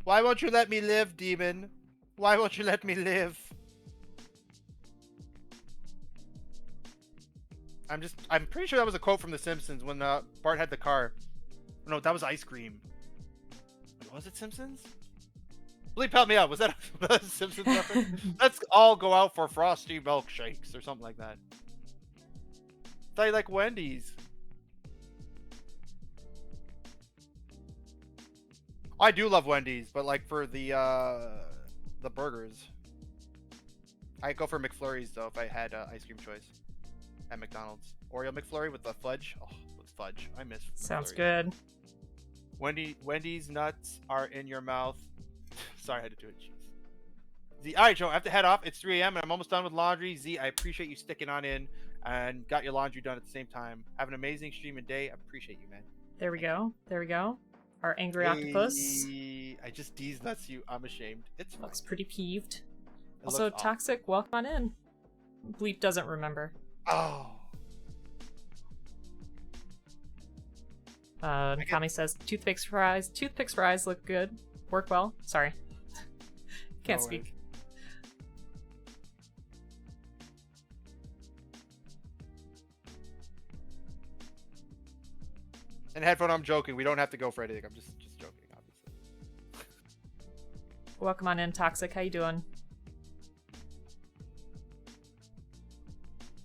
Why won't you let me live, demon? Why won't you let me live? I'm pretty sure that was a quote from The Simpsons when Bart had the car. No, that was ice cream. Was it Simpsons? Bleep, help me out. Was that a Simpsons reference? Let's all go out for frosty milkshakes or something like that. I thought you like Wendy's. I do love Wendy's, but like for the burgers, I'd go for McFlurries though if I had ice cream choice at McDonald's. Oreo McFlurry with the fudge. Oh, with fudge. I miss McFlurries. Sounds good. Wendy's nuts are in your mouth. Sorry, I had to do it. Jeez. All right, Joe, I have to head off. It's 3 a.m. and I'm almost done with laundry. Z, I appreciate you sticking on in and got your laundry done at the same time. Have an amazing stream and day. I appreciate you, man. There we go. There we go. Our angry octopus. I just D's nuts you. I'm ashamed. It's fine. Looks pretty peeved. It Also, looks Toxic, welcome on in. Bleep doesn't remember. Oh. Nakami says, toothpicks for eyes look good. Work well. Sorry. Can't speak. And headphone, I'm joking. We don't have to go for anything. I'm just joking, obviously. Welcome on in, Toxic. How you doing?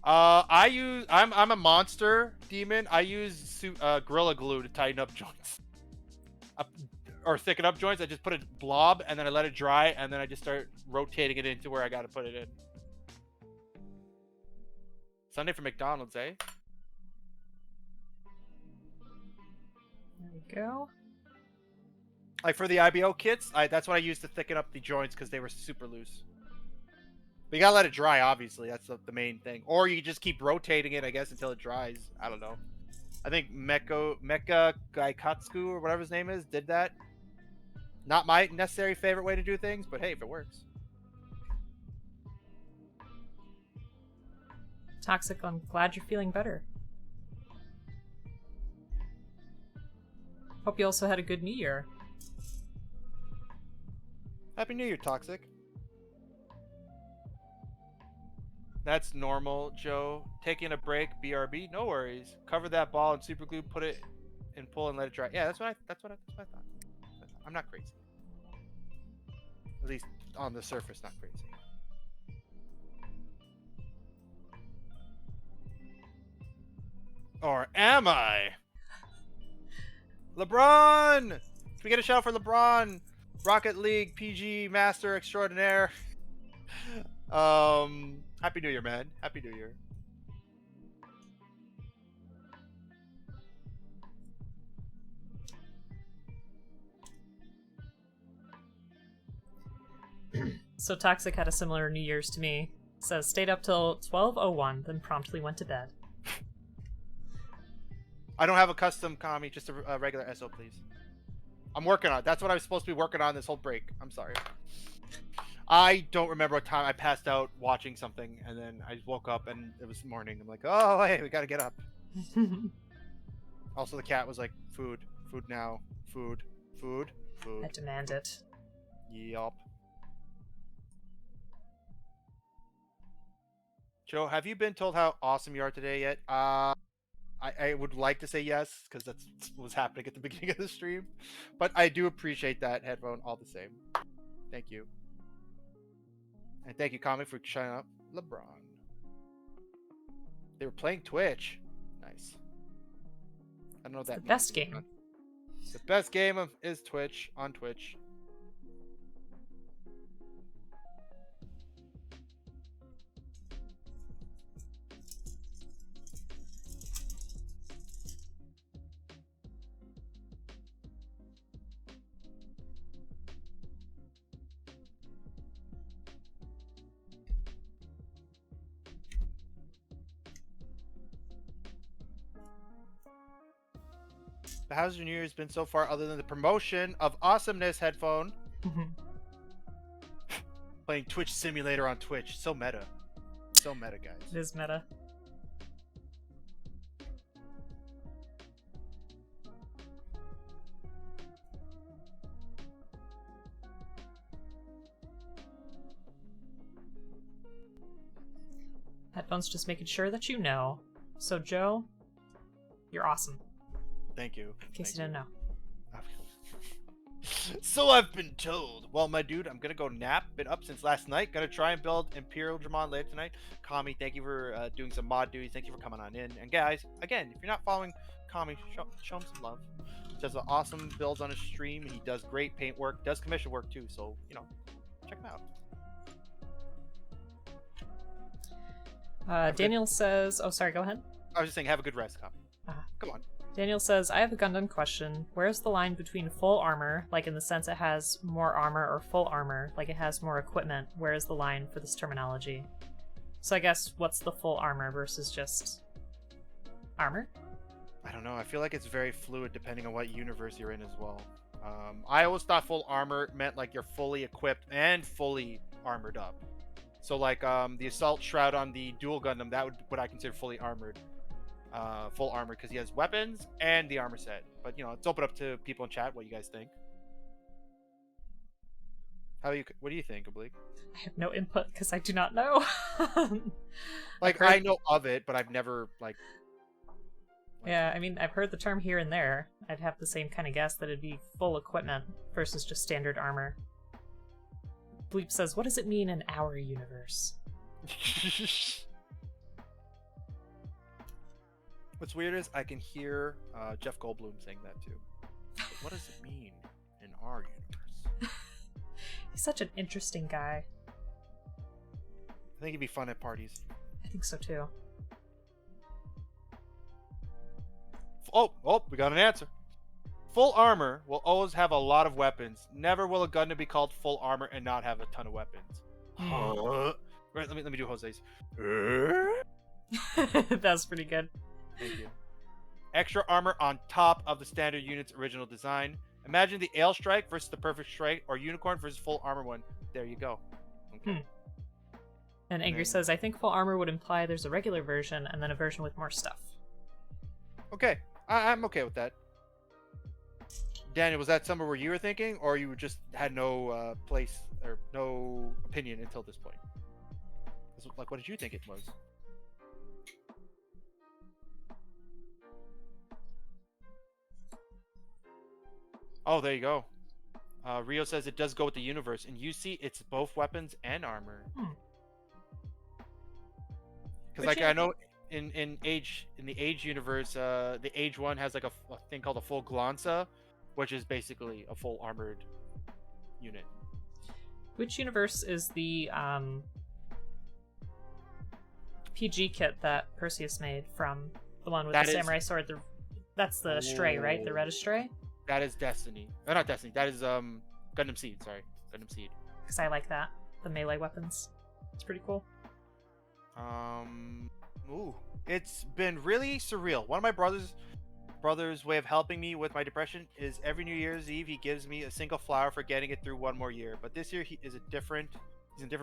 I'm a monster demon. I use Gorilla Glue to tighten up joints. Or thicken up joints. I just put a blob and then I let it dry and then I just start rotating it into where I gotta put it in. Sunday for McDonald's, eh? There we go. Like for the IBO kits, that's what I use to thicken up the joints because they were super loose. But you gotta let it dry, obviously. That's the main thing. Or you just keep rotating it, I guess, until it dries. I don't know. I think Mecha Gaikatsu or whatever his name is did that. Not my necessary favorite way to do things, but hey, if it works. Toxic, I'm glad you're feeling better. Hope you also had a good New Year. Happy New Year, Toxic. That's normal, Joe. Taking a break, BRB, no worries. Cover that ball in super glue, put it and pull and let it dry. Yeah, that's what I thought. I'm not crazy. At least on the surface, not crazy. Or am I? LeBron! Can we get a shout for LeBron? Rocket League PG Master Extraordinaire. Happy New Year, man. Happy New Year. So Toxic had a similar New Year's to me. Says stayed up till 12:01, then promptly went to bed. I don't have a custom commie, just a regular SO, please. I'm working on it. That's what I was supposed to be working on this whole break. I'm sorry. I don't remember what time I passed out watching something, and then I woke up and it was morning. I'm like, oh, hey, we gotta get up. Also, the cat was like, food now, food. I demand it. Yup. Joe, have you been told how awesome you are today yet? I would like to say yes, because that's what was happening at the beginning of the stream. But I do appreciate that, headphone, all the same. Thank you. And thank you, Comic, for shouting out LeBron. They were playing Twitch. Nice. I don't know what that The means. best game. The best game is Twitch, on Twitch. How's your New Year's been so far, other than the promotion of Awesomeness headphone? Playing Twitch Simulator on Twitch. So meta. So meta, guys. It is meta. Headphones just making sure that you know. So, Joe, you're awesome. Thank you. In case you didn't know. So I've been told. Well, my dude, I'm gonna go nap. Been up since last night. Gonna try and build Imperial Dramon later tonight. Kami, thank you for doing some mod duties. Thank you for coming on in. And guys, again, if you're not following Kami, show him some love. He does awesome builds on his stream. He does great paint work. Does commission work too. So check him out. Daniel says, oh, sorry, go ahead. I was just saying, have a good rest, Kami. Come on. Daniel says, I have a Gundam question. Where's the line between full armor, like in the sense it has more armor, or full armor, like it has more equipment? Where is the line for this terminology? So I guess, what's the full armor versus just armor? I don't know. I feel like it's very fluid depending on what universe you're in as well. I always thought full armor meant like you're fully equipped and fully armored up. So like the assault shroud on the dual Gundam, that would what I consider fully armored. Full armor, because he has weapons and the armor set. But it's open up to people in chat what you guys think. What do you think, Oblique? I have no input because I do not know. Like I know of it, but I've never Yeah, I mean, I've heard the term here and there. I'd have the same kind of guess that it'd be full equipment versus just standard armor. Bleep says, what does it mean in our universe? What's weird is I can hear Jeff Goldblum saying that too. But what does it mean in our universe? He's such an interesting guy. I think he'd be fun at parties. I think so too. Oh, we got an answer. Full armor will always have a lot of weapons. Never will a Gundam be called full armor and not have a ton of weapons. Right, let me do Jose's. That's pretty good. Thank you. Extra armor on top of the standard unit's original design. Imagine the Ale Strike versus the Perfect Strike, or Unicorn versus full armor one. There you go. Okay. And Angry says, I think full armor would imply there's a regular version and then a version with more stuff. Okay, I'm okay with that. Daniel, was that somewhere where you were thinking, or you just had no place or no opinion until this point? Like, what did you think it was? Oh, there you go. Rio says it does go with the universe. In UC, it's both weapons and armor. Because, like, I know in the Age universe, the Age one has like a thing called a full Glanza, which is basically a full armored unit. Which universe is the PG kit that Perseus made from? The one with the samurai sword. That's the Stray, right? The red Stray? That is Destiny. Not Destiny. That is Gundam Seed. Sorry, Gundam Seed. Because I like that. The melee weapons. It's pretty cool. Ooh. It's been really surreal. One of my brother's way of helping me with my depression is every New Year's Eve he gives me a single flower for getting it through one more year. But this year he's in a different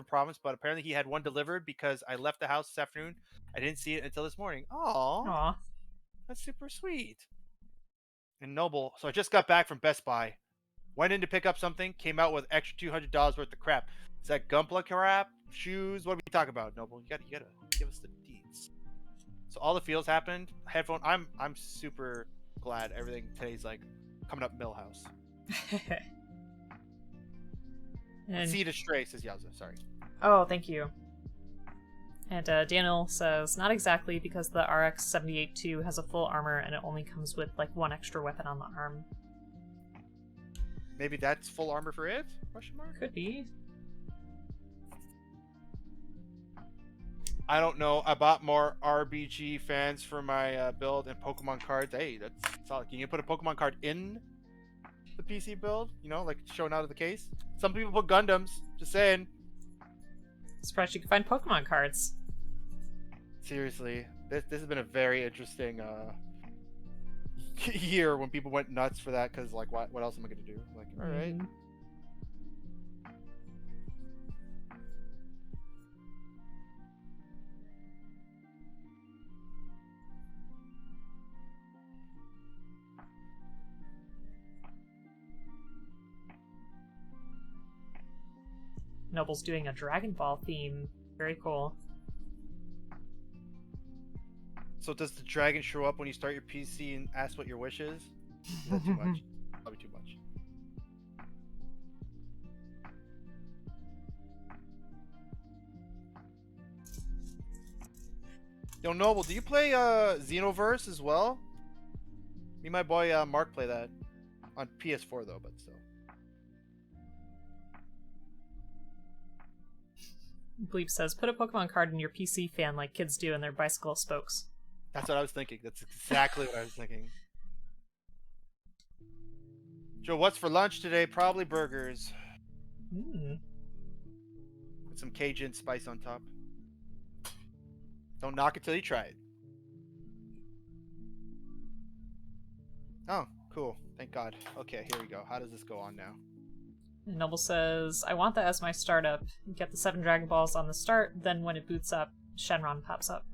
province, but apparently he had one delivered because I left the house this afternoon. I didn't see it until this morning. Aww. That's super sweet. And Noble, so I just got back from Best Buy. Went in to pick up something, came out with extra $200 worth of crap. Is that Gunpla crap? Shoes? What are we talking about, Noble? You gotta give us the deeds. So all the feels happened. Headphone. I'm super glad everything today's like coming up Millhouse. And Seed is Stray, says Yowza. Sorry. Oh, thank you. And Daniel says, not exactly, because the RX-78-2 has a full armor and it only comes with like one extra weapon on the arm. Maybe that's full armor for it? Question mark? Could be. I don't know. I bought more RBG fans for my build and Pokemon cards. Hey, that's solid. Can you put a Pokemon card in the PC build? You know, like shown out of the case? Some people put Gundams. Just saying. Surprised you can find Pokemon cards. Seriously, this has been a very interesting year when people went nuts for that because like what else am I gonna do? Like, all right. Noble's doing a Dragon Ball theme. Very cool. So does the dragon show up when you start your PC and ask what your wish is? Is that too much? Probably too much. Yo, Noble, do you play Xenoverse as well? Me and my boy Mark play that. On PS4 though, but still. Bleep says, put a Pokemon card in your PC fan like kids do in their bicycle spokes. That's what I was thinking. That's exactly what I was thinking. Joe, what's for lunch today? Probably burgers. With some Cajun spice on top. Don't knock it till you try it. Oh, cool. Thank God. Okay, here we go. How does this go on now? And Noble says, I want that as my startup. Get the 7 Dragon Balls on the start, then when it boots up, Shenron pops up.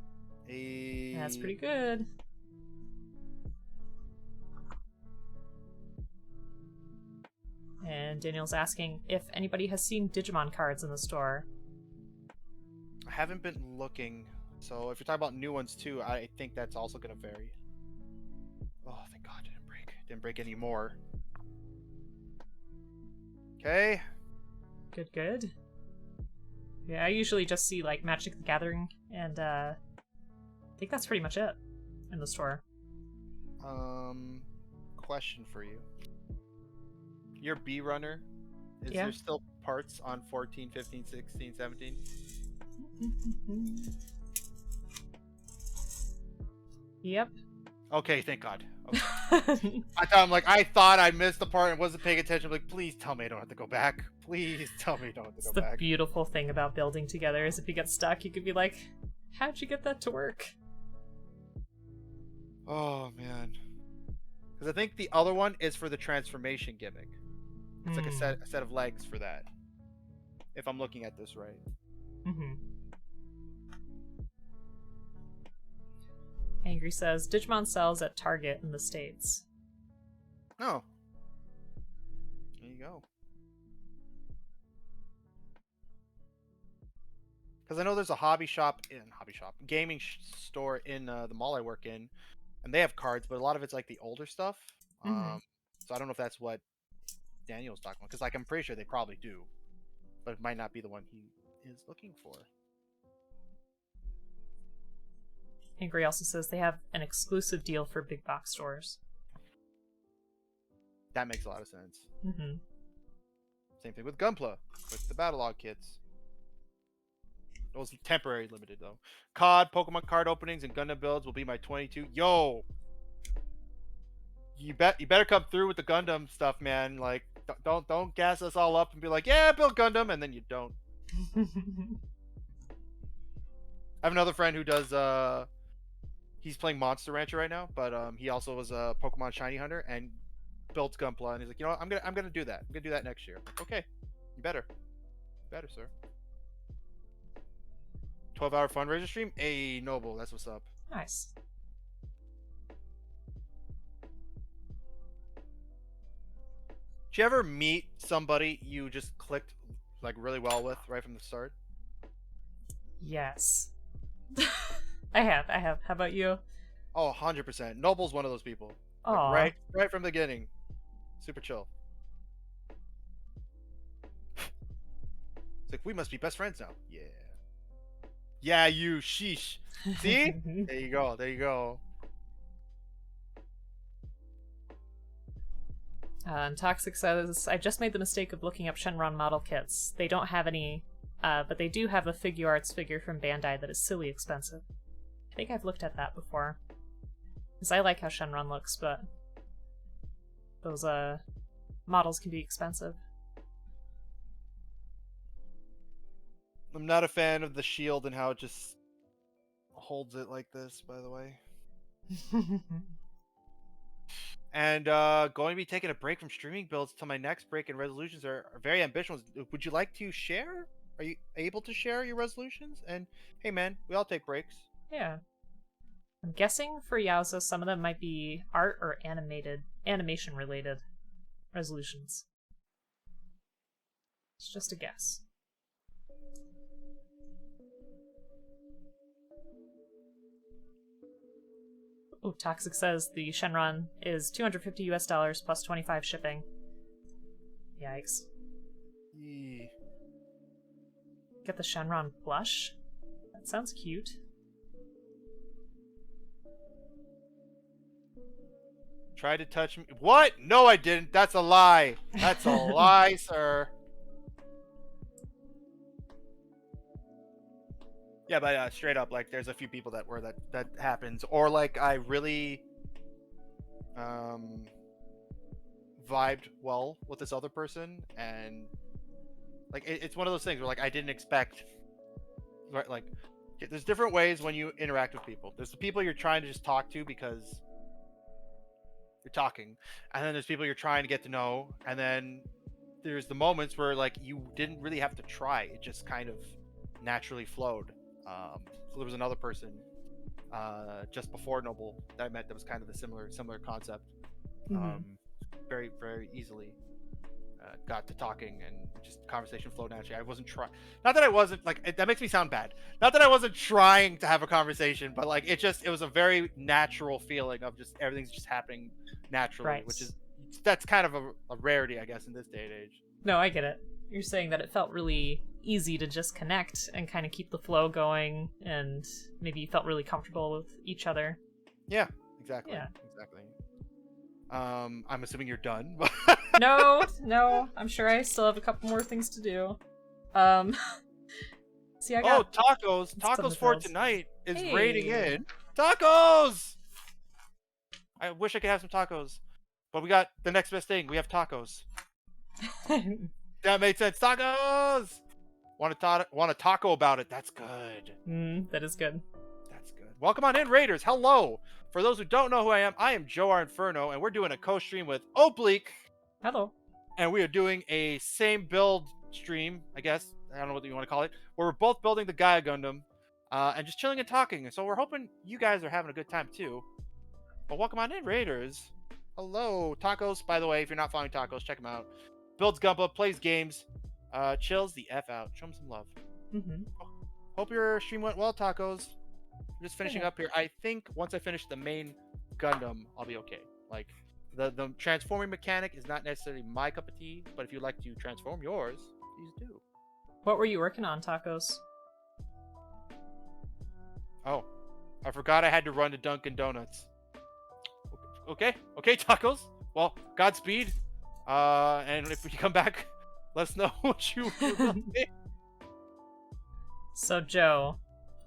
Hey. That's pretty good. And Daniel's asking if anybody has seen Digimon cards in the store. I haven't been looking, so if you're talking about new ones too, I think that's also going to vary. Oh, thank God, didn't break. Didn't break any more. Okay. Good. Yeah, I usually just see like Magic the Gathering, and I think that's pretty much it in the store. Question for you. Your B runner, is Yeah. there still parts on 14, 15, 16, 17? Yep. Okay, thank God. Okay. I thought I missed the part and wasn't paying attention. I'm like, please tell me I don't have to go back. Please tell me I don't have to It's go the back. beautiful thing about building together is if you get stuck, you could be like, how'd you get that to work? Oh man. Because I think the other one is for the transformation gimmick. It's like a set of legs for that. If I'm looking at this right. Mm-hmm. Angry says, Digimon sells at Target in the States. Oh. There you go. Because I know there's a gaming store in the mall I work in, and they have cards, but a lot of it's like the older stuff. Mm-hmm. So I don't know if that's what Daniel's talking about. Because like I'm pretty sure they probably do, but it might not be the one he is looking for. Angry also says they have an exclusive deal for big box stores. That makes a lot of sense. Mm-hmm. Same thing with Gunpla, with the battle log kits. Those temporary limited though. COD, Pokemon card openings, and Gundam builds will be my 22. Yo, you better come through with the Gundam stuff, man. Like, don't gas us all up and be like, yeah, build Gundam, and then you don't. I have another friend who does. He's playing Monster Rancher right now, but he also was a Pokemon Shiny Hunter and built Gunpla, and he's like, you know what, I'm gonna do that. I'm gonna do that next year. Like, okay, you better, sir. 12-hour fundraiser stream. Hey, Noble, that's what's up. Nice. Did you ever meet somebody you just clicked like really well with right from the start? Yes. I have. How about you? Oh, 100%. Noble's one of those people. Like, Aw. right from the beginning. Super chill. It's like, we must be best friends now. Yeah. Yeah, you sheesh. See? There you go. There you go. And Toxic says, I just made the mistake of looking up Shenron model kits. They don't have any, but they do have a Figure Arts figure from Bandai that is silly expensive. I think I've looked at that before. Because I like how Shenron looks, but those models can be expensive. I'm not a fan of the shield and how it just holds it like this, by the way. And going to be taking a break from streaming builds till my next break, and resolutions are very ambitious. Would you like to share? Are you able to share your resolutions? And hey man, we all take breaks. Yeah. I'm guessing for Yowza, some of them might be art or animation related resolutions. It's just a guess. Oh, Toxic says the Shenron is $250 US plus 25 shipping. Yikes. Yeah. Get the Shenron blush? That sounds cute. Try to touch me. What? No, I didn't. That's a lie. That's a lie, sir. Yeah, but straight up, like, there's a few people that happens, or like I really vibed well with this other person, and like it's one of those things where like I didn't expect. Right, like there's different ways when you interact with people. There's the people you're trying to just talk to because you're talking, and then there's people you're trying to get to know, and then there's the moments where like you didn't really have to try; it just kind of naturally flowed. So there was another person just before Noble that I met that was kind of a similar concept, Mm-hmm. very very easily got to talking and just conversation flowed naturally. I wasn't trying. Not that I wasn't that makes me sound bad. Not that I wasn't trying to have a conversation, but like it was a very natural feeling of just everything's just happening naturally, Right. which is that's kind of a rarity, I guess, in this day and age. No, I get it. You're saying that it felt really easy to just connect and kind of keep the flow going, and maybe you felt really comfortable with each other. Yeah, exactly. Yeah. Exactly. I'm assuming you're done. No, I'm sure I still have a couple more things to do. See, I got Tacos for details. tonight is Hey. raiding in. Tacos! I wish I could have some tacos. But we got the next best thing. We have tacos. That made sense. Tacos! Want to taco about it. That's good. That is good. That's good. Welcome on in, Raiders. Hello. For those who don't know who I am Joerinferno, and we're doing a co-stream with Oblique. Hello. And we are doing a same build stream, I guess. I don't know what you want to call it. Where we're both building the Gaia Gundam. And just chilling and talking. So we're hoping you guys are having a good time too. But welcome on in, Raiders. Hello. Tacos, by the way, if you're not following Tacos, check him out. Builds Gunpla, plays games, chills the F out. Show him some love. Hope your stream went well, Tacos. I'm just finishing up here. I think once I finish the main Gundam, I'll be okay. Like, the transforming mechanic is not necessarily my cup of tea, but if you'd like to transform yours, please do. What were you working on, Tacos? Oh, I forgot I had to run to Dunkin' Donuts. Okay, Tacos. Well, Godspeed. And if we come back, let us know what you think. So, Joe,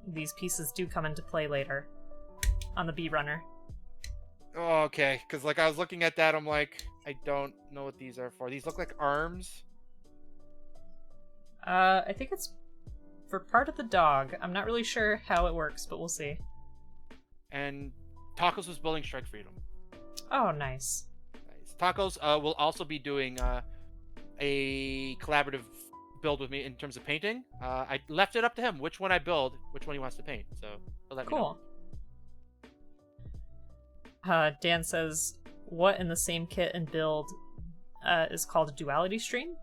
these pieces do come into play later on the Bee Runner. Oh, okay, because like I was looking at that, I'm like, I don't know what these are for. These look like arms. I think it's for part of the dog. I'm not really sure how it works, but we'll see. And Tacos was building Strike Freedom. Oh, nice. Tacos will also be doing a collaborative build with me in terms of painting. I left it up to him which one I build, which one he wants to paint. So he'll let me know. Cool. Dan says, what in the same kit and build is called a duality stream?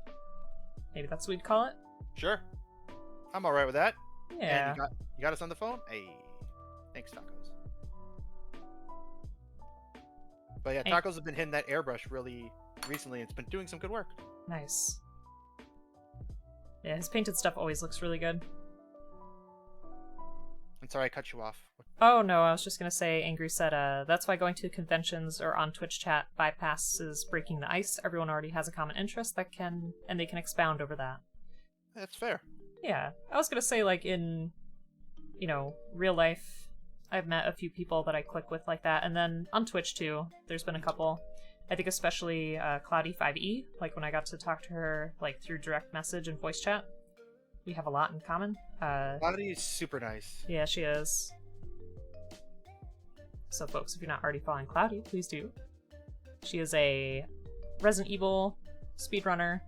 Maybe that's what we'd call it? Sure. I'm alright with that. Yeah. And you got us on the phone? Hey. Thanks, Tacos. But yeah, Tacos have been hitting that airbrush really recently. It's been doing some good work. Nice. Yeah, his painted stuff always looks really good. I'm sorry I cut you off. Oh no, I was just gonna say, Angry said, that's why going to conventions or on Twitch chat bypasses breaking the ice. Everyone already has a common interest they can expound over that. That's fair. Yeah. I was gonna say, like, in, real life, I've met a few people that I click with like that, and then on Twitch too, there's been a couple. I think especially Cloudy5E, like when I got to talk to her like through direct message and voice chat. We have a lot in common. Cloudy is super nice. Yeah, she is. So folks, if you're not already following Cloudy, please do. She is a Resident Evil speedrunner,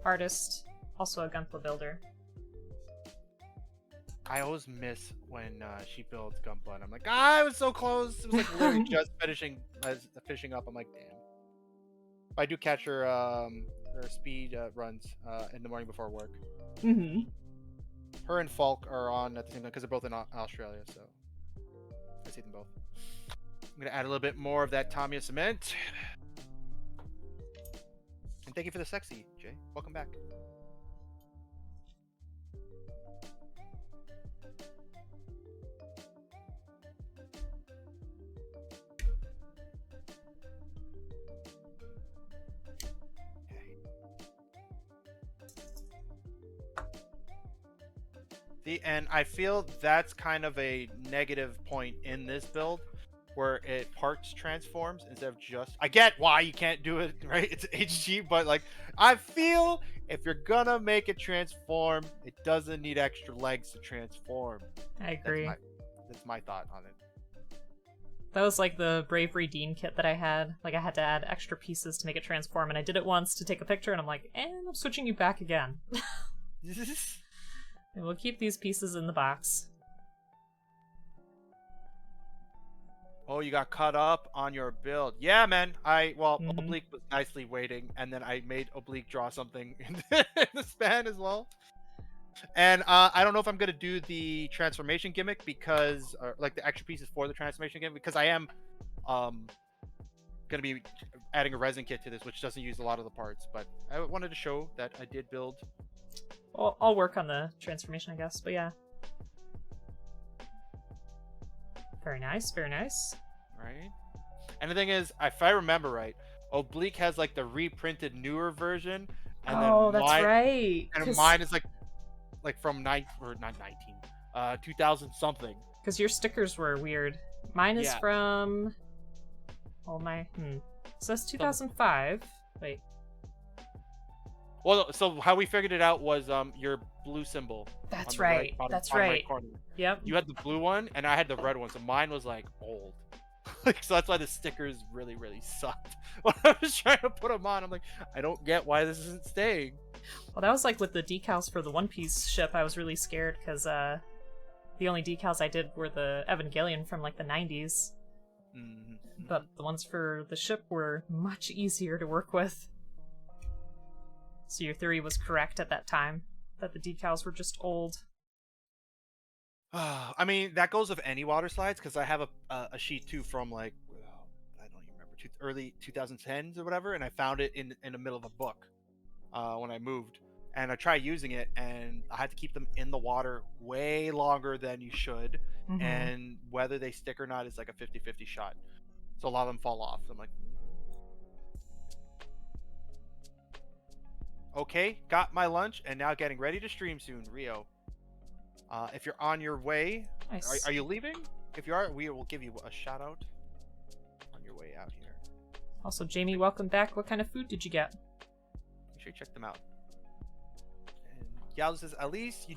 artist, also a Gunpla builder. I always miss when she builds Gunpla, and I'm like, I was so close. It was like literally just finishing up. I'm like, damn. But I do catch her speed runs in the morning before work. Her and Falk are on at the same time because they're both in Australia, so I see them both. I'm gonna add a little bit more of that Tamiya cement. And thank you for the sexy, Jay. Welcome back. And I feel that's kind of a negative point in this build, where it parts transforms instead of just... I get why you can't do it, right? It's HG, but like, I feel if you're gonna make it transform, it doesn't need extra legs to transform. I agree. That's my thought on it. That was like the Bravery Dean kit that I had. Like, I had to add extra pieces to make it transform, and I did it once to take a picture, and I'm like, and I'm switching you back again. And we'll keep these pieces in the box. Oh, you got caught up on your build. Yeah, man. Mhm. Oblique was nicely waiting, and then I made Oblique draw something in the span as well. And I don't know if I'm gonna do the transformation gimmick because, or like the extra pieces for the transformation gimmick, because I am um gonna be adding a resin kit to this, which doesn't use a lot of the parts. But I wanted to show that I did build. I'll work on the transformation, I guess. But yeah. Very nice, very nice. Right. And the thing is, if I remember right, Oblique has like the reprinted newer version, and then Oh, that's right. mine is like from not 19, 2000 something. Because your stickers were weird. Mine is Yeah. from. Oh my. So that's 2005. Wait. Well, so how we figured it out was your blue symbol. That's on the right. bottom, That's bottom right. corner. Yep. You had the blue one, and I had the red one. So mine was like old. Like, so that's why the stickers really, really sucked. When I was trying to put them on, I'm like, I don't get why this isn't staying. Well, that was like with the decals for the One Piece ship. I was really scared because the only decals I did were the Evangelion from like the 90s. Mm-hmm. But the ones for the ship were much easier to work with. So your theory was correct at that time, that the decals were just old. I mean, that goes with any water slides, because I have a sheet too from like, I don't even remember, early 2010s or whatever, and I found it in the middle of a book when I moved, and I tried using it, and I had to keep them in the water way longer than you should, Mhm. and whether they stick or not is like a 50-50 shot. So a lot of them fall off. So I'm like, okay, got my lunch, and now getting ready to stream soon, Rio. If you're on your way, Nice. are you leaving? If you are, we will give you a shout out on your way out here. Also, Jamie, welcome back. What kind of food did you get? Make sure you check them out. And Yao says, at least you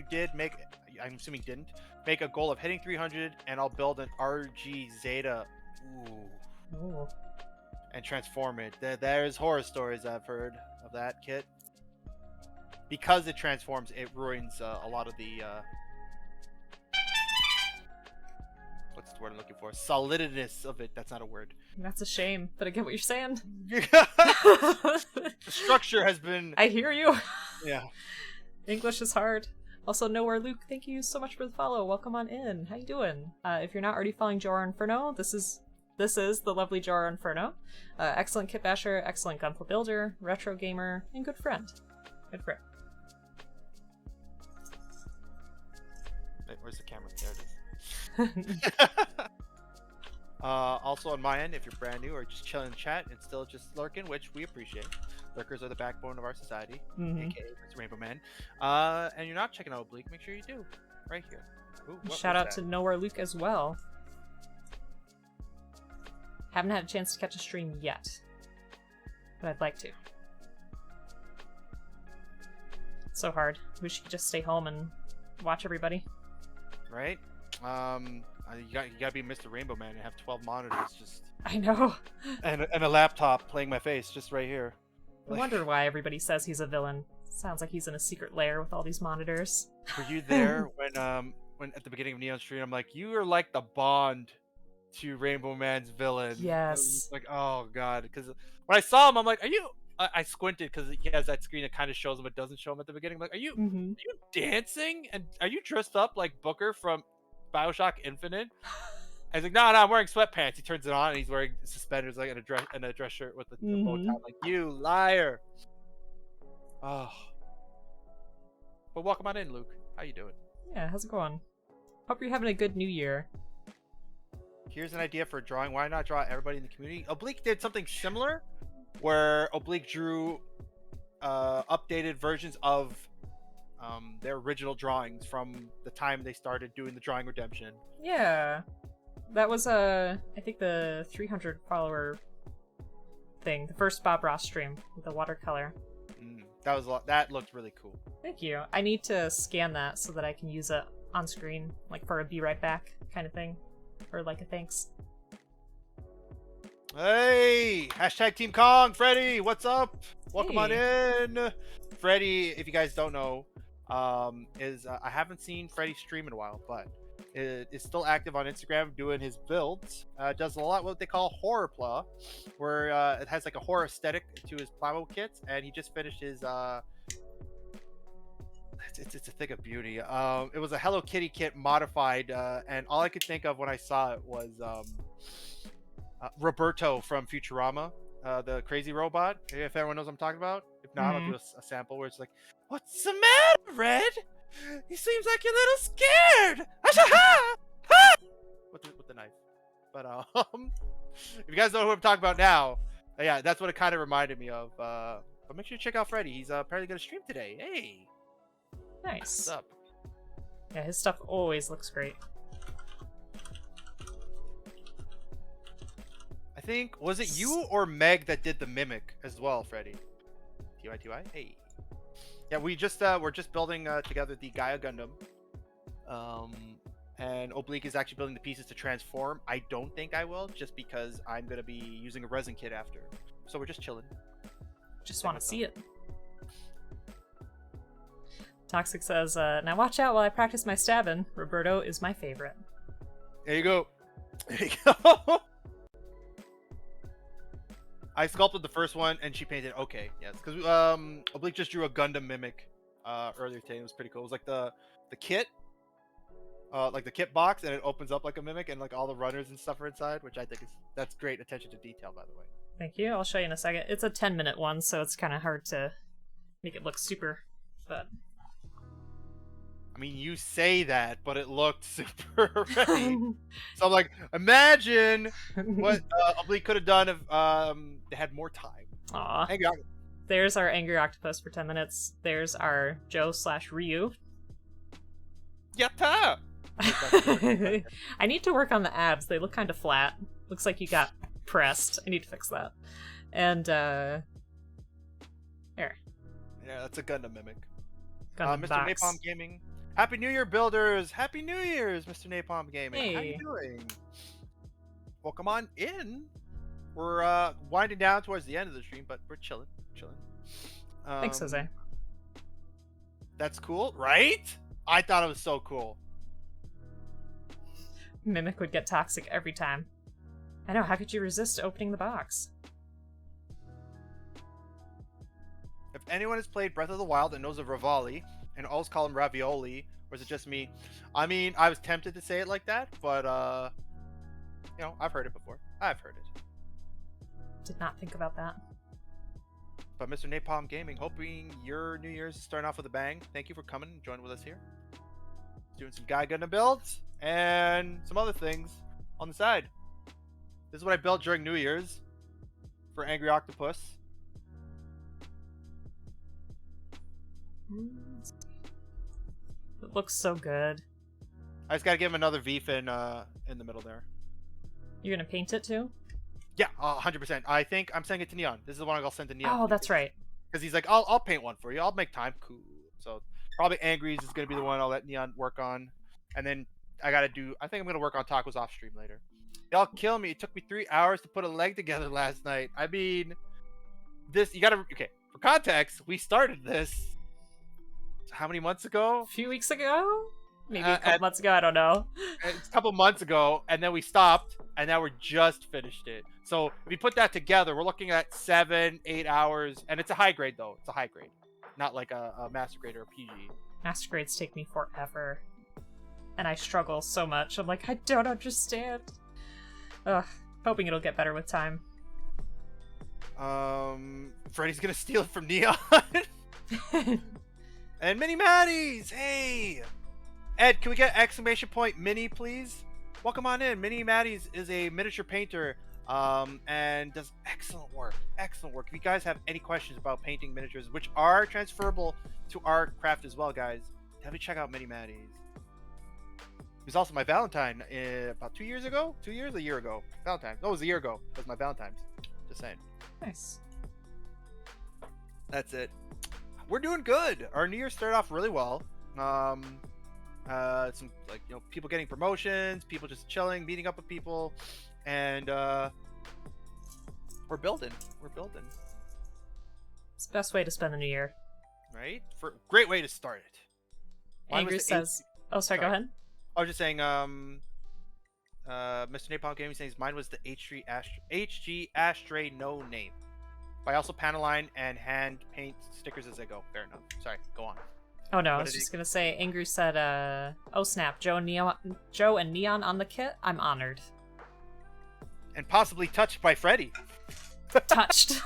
did make. I'm assuming didn't make a goal of hitting 300, and I'll build an RG Zeta. Ooh. Ooh. And transform it. There's horror stories I've heard of that kit. Because it transforms, it ruins a lot of the what's the word I'm looking for? Solidness of it. That's not a word. That's a shame, but I get what you're saying. The structure has been. I hear you. Yeah. English is hard. Also, Nowhere Luke, thank you so much for the follow. Welcome on in. How you doing? If you're not already following Joerinferno, this is the lovely Joerinferno. Excellent kit basher, excellent Gunpla builder, retro gamer, and good friend. Good friend. Wait, where's the camera? There it is. Also on my end, if you're brand new or just chilling in the chat and still just lurking, which we appreciate. Lurkers are the backbone of our society, aka Mr. Rainbow Man. And you're not checking out Oblique, make sure you do. Right here. Ooh, Shout out to Nowhere Luke as well. Haven't had a chance to catch a stream yet, but I'd like to. It's so hard. Wish you could just stay home and watch everybody. Right? You gotta be Mr. Rainbow Man and have 12 monitors just I know. and a laptop playing my face just right here. I wonder why everybody says he's a villain. Sounds like he's in a secret lair with all these monitors. Were you there when at the beginning of Neon Street I'm like, you are like the Bond to Rainbow Man's villain? Yes. Like, oh god, because when I saw him I'm like, are you I squinted because he has that screen that kind of shows him but doesn't show him at the beginning. I'm like, are you dancing? And are you dressed up like Booker from BioShock Infinite? I was like, no, I'm wearing sweatpants. He turns it on and he's wearing suspenders like and a dress shirt with the bow tie. I'm like, you liar. Oh. But welcome on in, Luke. How you doing? Yeah, how's it going? Hope you're having a good new year. Here's an idea for a drawing. Why not draw everybody in the community? Oblique did something similar where Oblique drew updated versions of their original drawings from the time they started doing the drawing redemption. Yeah. That was I think the 300 follower thing, the first Bob Ross stream with the watercolor. That looked really cool. Thank you. I need to scan that so that I can use it on screen, like for a be right back kind of thing, or like a thanks. Hey, hashtag Team Kong, Freddy, what's up? Welcome on Hey. in. Freddy, if you guys don't know, I haven't seen Freddy stream in a while, but is still active on Instagram doing his builds. Does a lot what they call horror pla, where it has like a horror aesthetic to his plywood kits, and he just finished his it's a thing of beauty. It was a Hello Kitty kit modified, and all I could think of when I saw it was Roberto from Futurama, the crazy robot. If everyone knows what I'm talking about, if not, I'll do a sample where it's like, "What's the matter, Red? He seems like you're a little scared." With the knife. But if you guys know who I'm talking about now, yeah, that's what it kind of reminded me of. But make sure you check out Freddy. He's apparently gonna stream today. Hey. Nice. What's up? Yeah, his stuff always looks great. I think, was it you or Meg that did the mimic as well, Freddy? TY? Hey. Yeah, we're just building together the Gaia Gundam. And Oblique is actually building the pieces to transform. I don't think I will, just because I'm going to be using a resin kit after. So we're just chilling. Just want to see it. Toxic says, now watch out while I practice my stabbing. Roberto is my favorite. There you go. There you go. I sculpted the first one and she painted. Okay, yes, because Oblique just drew a Gundam mimic earlier today. It was pretty cool. It was like the kit, like the kit box, and it opens up like a mimic, and like all the runners and stuff are inside, which I think that's great attention to detail, by the way. Thank you. I'll show you in a second. It's a 10-minute one, so it's kind of hard to make it look super, but. I mean, you say that, but it looked super ready. So I'm like, imagine what Oblique could have done if they had more time. Aw. There's our Angry Octopus for 10 minutes. There's our Joe/Ryu. Yatta! I need to work on the abs. They look kind of flat. Looks like you got pressed. I need to fix that. And, there. Yeah, that's a Gundam mimic. Gundam Mr. box. Napalm Gaming. Happy New Year, builders! Happy New Year's, Mr. Napalm Gaming. Hey. How you doing? Welcome on in. We're winding down towards the end of the stream, but we're chilling. Thanks, Jose. That's cool, right? I thought it was so cool. Mimic would get toxic every time. I know, how could you resist opening the box? If anyone has played Breath of the Wild and knows of Rivali, and always call him ravioli, or is it just me? I mean, I was tempted to say it like that, but you know, I've heard it before. I've heard it. Did not think about that. But Mr. Napalm Gaming, hoping your New Year's is starting off with a bang. Thank you for coming and joining with us here. Doing some Gaia Gundam builds and some other things on the side. This is what I built during New Year's for Angry Octopus. It looks so good. I just gotta give him another V-fin in the middle there. You're gonna paint it too? Yeah, 100%. I think I'm sending it to Neon. This is the one I'll send to Neon. Oh, that's right. Because he's like, I'll paint one for you. I'll make time. Cool. So probably Angry's is gonna be the one I'll let Neon work on, and then I think I'm gonna work on Tacos off stream later. Y'all kill me. It took me 3 hours to put a leg together last night. I mean, this you gotta okay. For context, we started this how many months ago? A few weeks ago? Maybe a couple months ago, I don't know. It's a couple months ago, and then we stopped, and now we're just finished it. So if we put that together, we're looking at 7-8 hours, and it's a high grade though. It's a high grade, not like a master grade or a PG. Master grades take me forever, and I struggle so much. I'm like, I don't understand. Ugh, hoping it'll get better with time. Freddy's gonna steal it from Neon. And Mini Maddies, hey! Ed, can we get exclamation point Mini, please? Welcome on in. Mini Maddies is a miniature painter and does excellent work. Excellent work. If you guys have any questions about painting miniatures, which are transferable to our craft as well, guys, definitely check out Mini Maddies. He was also my Valentine about 2 years ago? 2 years? A year ago. Valentine's. No, it was a year ago. It was my Valentine's. Just saying. Nice. That's it. We're doing good. Our New Year started off really well. Some like people getting promotions, people just chilling, meeting up with people, and we're building. We're building. It's the best way to spend the new year. Right? Great way to start it. Angry says, "Oh, sorry. Go ahead." I was just saying, Mr. Napalm Gaming saying mine was the HG Ashtray No Name. But I also panel line and hand paint stickers as I go. Fair enough. Sorry, go on. Oh no, I What was did just gonna say, Angry said, oh snap, Joe and Neon on the kit? I'm honored. And possibly touched by Freddy. Touched.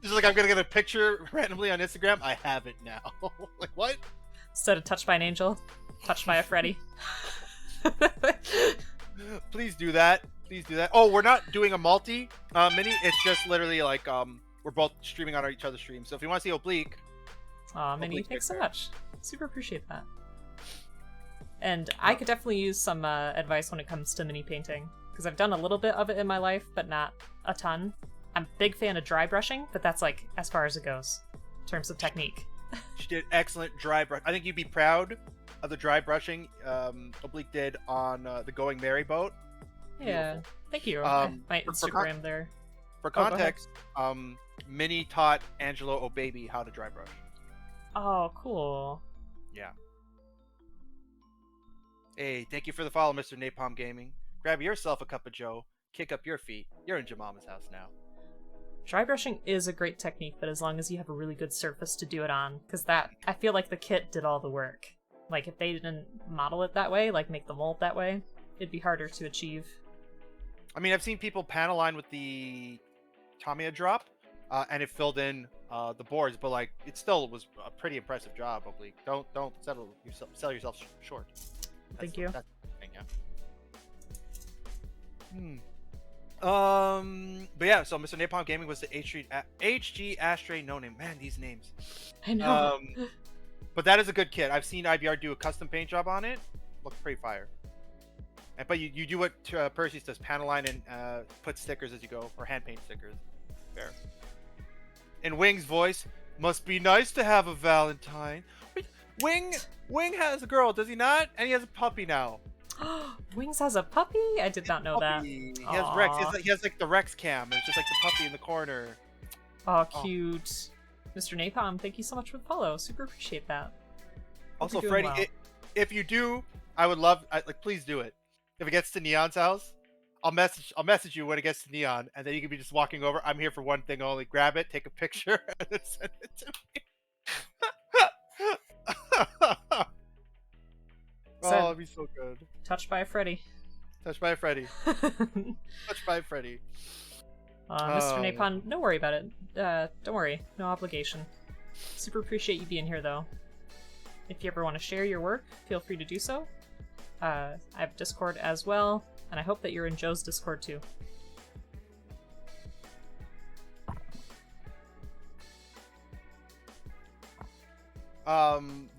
Just like I'm gonna get a picture randomly on Instagram. I have it now. Like what? Instead of touched by an angel, touched by a Freddy. Please do that. Please do that. Oh, we're not doing a multi mini. It's just literally like we're both streaming on each other's streams. So if you want to see Oblique, Aw, Minnie, Oblique thanks so there. much. Super appreciate that. And I could definitely use some advice when it comes to mini painting, because I've done a little bit of it in my life, but not a ton. I'm a big fan of dry brushing, but that's like as far as it goes in terms of technique. she did excellent dry brush. I think you'd be proud of the dry brushing Oblique did on the Going Merry boat. Yeah, Beautiful. thank you. My for Instagram there. For go ahead. context, Minnie taught Angelo O'Baby how to dry brush. Oh, cool. Yeah. Hey, thank you for the follow, Mr. Napalm Gaming. Grab yourself a cup of Joe, kick up your feet. You're in Jemama's house now. Dry brushing is a great technique, but as long as you have a really good surface to do it on, because that, I feel like the kit did all the work. Like, if they didn't model it that way, like make the mold that way, it'd be harder to achieve. I mean, I've seen people panel line with the Tamiya drop, and it filled in the boards, but like it still was a pretty impressive job. Oblique. Don't sell yourself short. Thank you. That's the thing, yeah. But yeah, so Mr. Napalm Gaming was the HG Ashtray No Name. Man, these names. I know. But that is a good kit. I've seen IBR do a custom paint job on it. Looks pretty fire. But you do what Perseus does, panel line and put stickers as you go, or hand paint stickers. Fair. In Wing's voice, must be nice to have a Valentine. Wait, Wing has a girl, does he not? And he has a puppy now. Wings has a puppy? I did not know that. He has Rex. He has like the Rex cam. It's just like the puppy in the corner. Oh, cute. Mr. Napalm, thank you so much for the follow. Super appreciate that. Also, you're Freddie, doing well. if you do, I would love, like, please do it. If it gets to Neon's house, I'll message you when it gets to Neon, and then you can be just walking over. I'm here for one thing only. Grab it, take a picture, and then send it to me. Oh, that'd be so good. Touched by a Freddy. Touched by a Freddy. Touched by a Freddy. Mr. Napalm, don't worry about it. Don't worry. No obligation. Super appreciate you being here, though. If you ever want to share your work, feel free to do so. I have Discord as well, and I hope that you're in Joe's Discord too.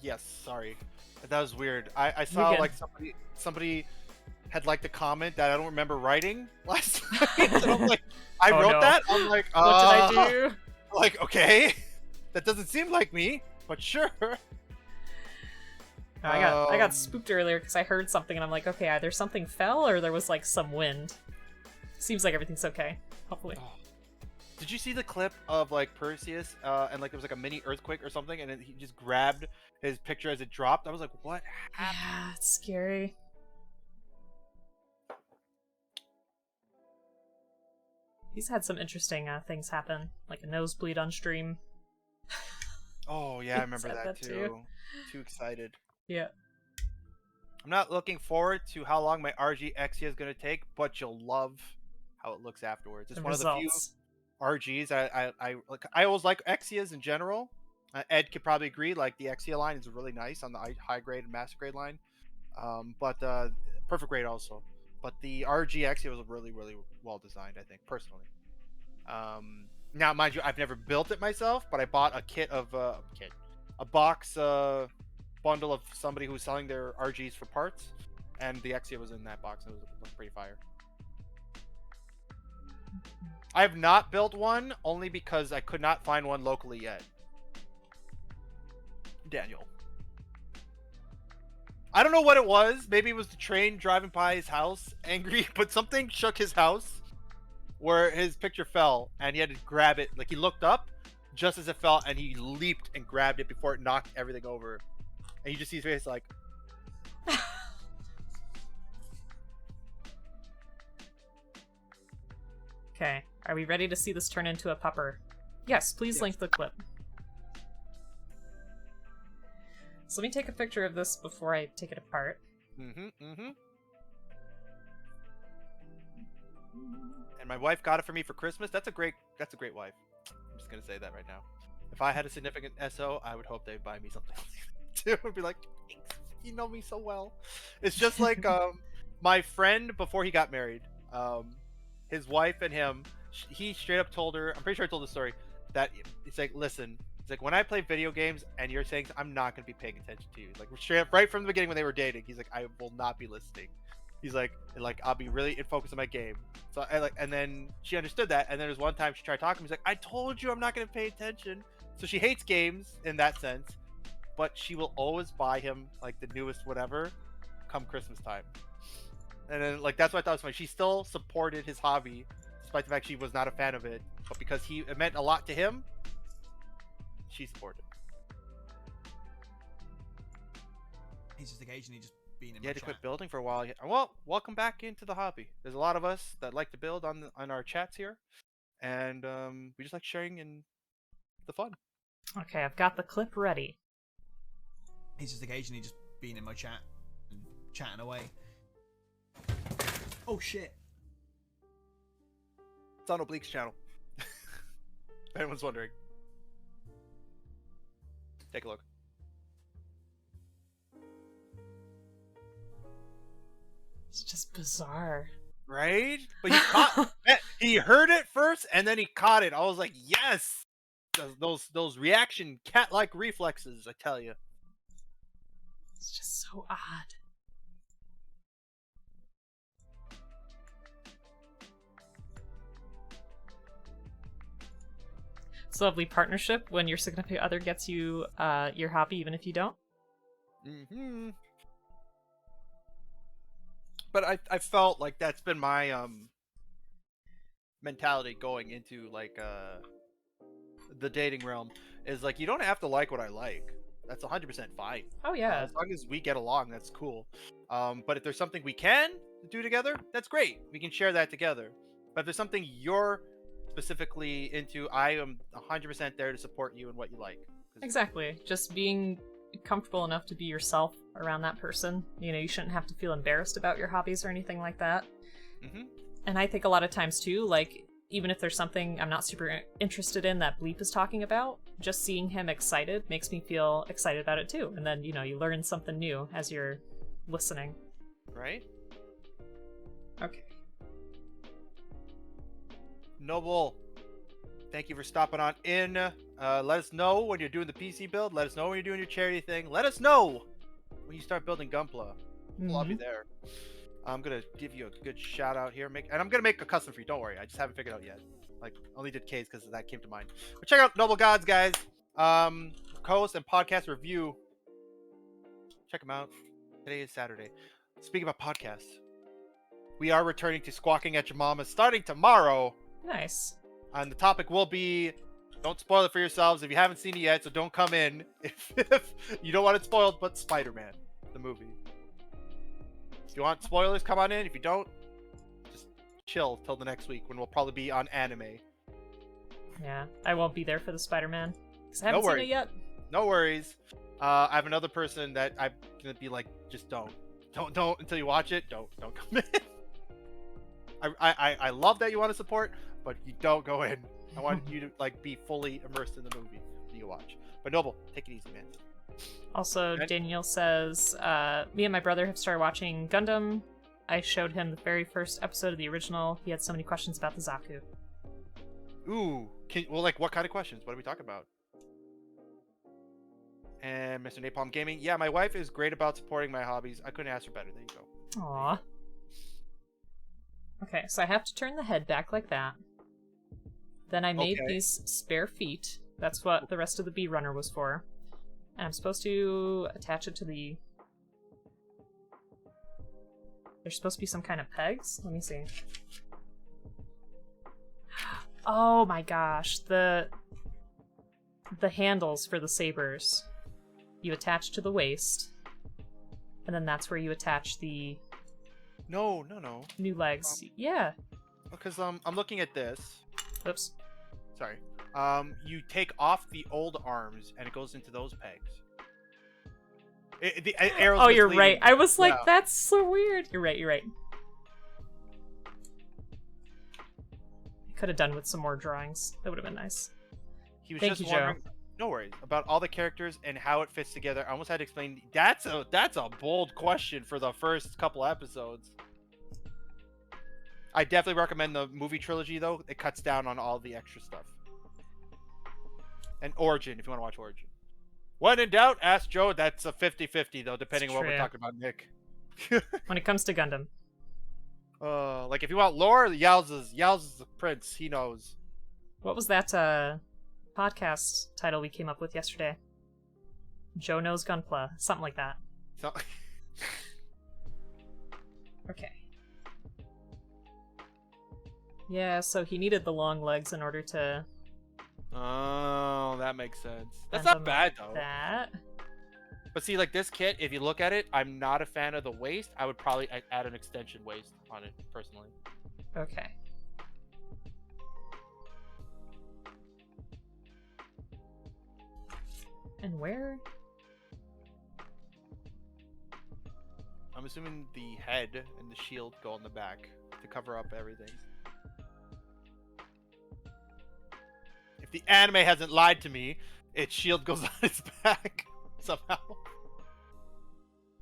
Yes, sorry. That was weird. I saw like somebody had liked a comment that I don't remember writing last night. And I'm like, I wrote that? I'm like, what did I do? Like, okay. That doesn't seem like me, but sure. I got spooked earlier because I heard something and I'm like, okay, either something fell or there was like some wind. Seems like everything's okay. Hopefully. Did you see the clip of like Perseus and like there was like a mini earthquake or something and then he just grabbed his picture as it dropped? I was like, what happened? Yeah, it's scary. He's had some interesting things happen, like a nosebleed on stream. Oh yeah, I remember that too. Too excited. Yeah. I'm not looking forward to how long my RG Exia is going to take, but you'll love how it looks afterwards. It's one of the few RGs I always like Exias in general. Ed could probably agree. Like the Exia line is really nice on the high grade and master grade line, but perfect grade also. But the RG Exia was really well designed, I think personally. Now, mind you, I've never built it myself, but I bought a kit of a box bundle of somebody who was selling their RGs for parts, and the Exia was in that box, and it was pretty fire. I have not built one only because I could not find one locally yet. Daniel. I don't know what it was. Maybe it was the train driving by his house, angry, but something shook his house where his picture fell and he had to grab it. Like he looked up just as it fell and he leaped and grabbed it before it knocked everything over. And you just see his face like, Okay, are we ready to see this turn into a pupper? Yes, please link the clip. So let me take a picture of this before I take it apart. And my wife got it for me for Christmas. That's a great wife. I'm just gonna say that right now. If I had a significant SO, I would hope they'd buy me something else too. I'd be like, thanks, you know me so well. It's just like my friend before he got married. His wife and him, he straight up told her. I'm pretty sure I told the story that it's like, listen. It's like, when I play video games and you're saying I'm not gonna be paying attention to you. Like, straight up right from the beginning when they were dating, he's like, I will not be listening. He's like I'll be really focused on my game. So I and then she understood that, and then there's one time she tried talking. He's like, I told you I'm not gonna pay attention. So she hates games in that sense, but she will always buy him like the newest whatever, come Christmas time. And then that's what I thought was funny. She still supported his hobby, despite the fact she was not a fan of it, but because it meant a lot to him. She supported. He's just occasionally just being in You my had to chat. quit building for a while. Well, welcome back into the hobby. There's a lot of us that like to build on our chats here, and we just like sharing in the fun. Okay, I've got the clip ready. He's just occasionally just being in my chat and chatting away. Oh shit! It's on Oblique's channel. If anyone's wondering. Take a look. It's just bizarre. Right? But he heard it first and then he caught it. I was like, yes! Those reaction cat-like reflexes, I tell you. It's just so odd. It's a lovely partnership when your significant other gets you your hobby even if you don't. But I felt like that's been my mentality going into the dating realm, is like, you don't have to like what I like. That's 100% fine. Oh yeah. As long as we get along, that's cool. But if there's something we can do together, that's great. We can share that together. But if there's something you're specifically into, I am 100% there to support you and what you like. Exactly. Just being comfortable enough to be yourself around that person. You know, you shouldn't have to feel embarrassed about your hobbies or anything like that. And I think a lot of times too, like, even if there's something I'm not super interested in that Bleep is talking about, just seeing him excited makes me feel excited about it too. And then, you know, you learn something new as you're listening. Right? Okay. Noble, thank you for stopping on in. Let us know when you're doing the PC build. Let us know when you're doing your charity thing. Let us know when you start building Gunpla. I'll be there. I'm gonna give you a good shout out here, and I'm gonna make a custom for you. Don't worry, I just haven't figured out yet. Like, only did K's because that came to mind. But check out Noble Gods, guys. Co-host and podcast review. Check them out. Today is Saturday. Speaking about podcasts, we are returning to Squawking at Your Mama starting tomorrow. Nice. And the topic will be, don't spoil it for yourselves if you haven't seen it yet, so don't come in if you don't want it spoiled, but Spider-Man, the movie. If you want spoilers, come on in. If you don't, just chill till the next week when we'll probably be on anime. Yeah, I won't be there for the Spider-Man because I haven't seen it yet. No worries. I have another person that I'm gonna be like, just don't until you watch it. Don't come in. I love that you want to support, but you don't go in. I want you to like be fully immersed in the movie that you watch. But Noble, take it easy, man. Also, Danielle says, me and my brother have started watching Gundam. I showed him the very first episode of the original. He had so many questions about the Zaku. Ooh. Like, what kind of questions? What are we talking about? And Mr. Napalm Gaming. Yeah, my wife is great about supporting my hobbies. I couldn't ask her better. There you go. Aww. Okay, so I have to turn the head back like that. Then I made these spare feet. That's what the rest of the bee runner was for. And I'm supposed to attach it to the... There's supposed to be some kind of pegs? Let me see. Oh my gosh, the handles for the sabers. You attach to the waist. And then that's where you attach the No. new legs. Yeah. Because I'm looking at this. Oops. Sorry. You take off the old arms and it goes into those pegs. The arrows Oh, you're misleading. right. I was like, Yeah. that's so weird. You're right. I could have done with some more drawings. That would have been nice. He was Thank just you, Joe. wondering. No worries about all the characters and how it fits together. I almost had to explain. That's a bold question for the first couple episodes. I definitely recommend the movie trilogy though. It cuts down on all the extra stuff. And Origin, if you want to watch Origin. When in doubt, ask Joe. That's a 50-50 though, depending on what we're true. talking about, Nick. When it comes to Gundam. Like if you want lore, Yowza's the prince. He knows. What was that podcast title we came up with yesterday? Joe knows Gunpla. Something like that. So Okay. Yeah, so he needed the long legs in order to oh, that makes sense. That's bend not them bad like though. that. But see, like this kit, if you look at it, I'm not a fan of the waist. I would probably add an extension waist on it, personally. Okay. And where? I'm assuming the head and the shield go on the back to cover up everything. If the anime hasn't lied to me, its shield goes on its back somehow.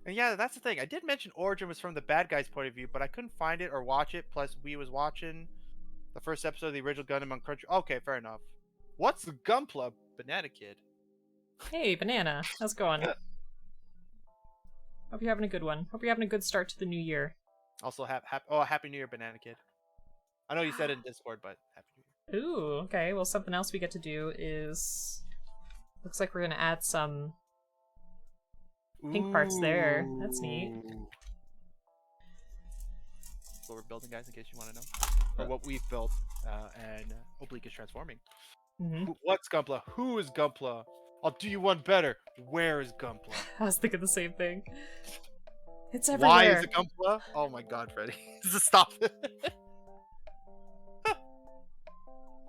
And yeah, that's the thing. I did mention Origin was from the bad guy's point of view, but I couldn't find it or watch it. Plus, we was watching the first episode of the original Gundam on Crunchy. Okay, fair enough. What's the Gunpla, Banana Kid? Hey, Banana. How's it going? Hope you're having a good one. Hope you're having a good start to the new year. Also, Happy New Year, Banana Kid. I know you said it in Discord, but Happy New Year. Ooh, okay. Well, something else we get to do is... Looks like we're gonna add some pink parts there. That's neat. Ooh. What we're building, guys, in case you want to know. Or what we've built, and Oblique is transforming. Mm-hmm. What's Gunpla? Who is Gunpla? I'll do you one better. Where is Gunpla? I was thinking the same thing. It's Why everywhere. is it Gunpla? Oh my god, Freddy. Stop it.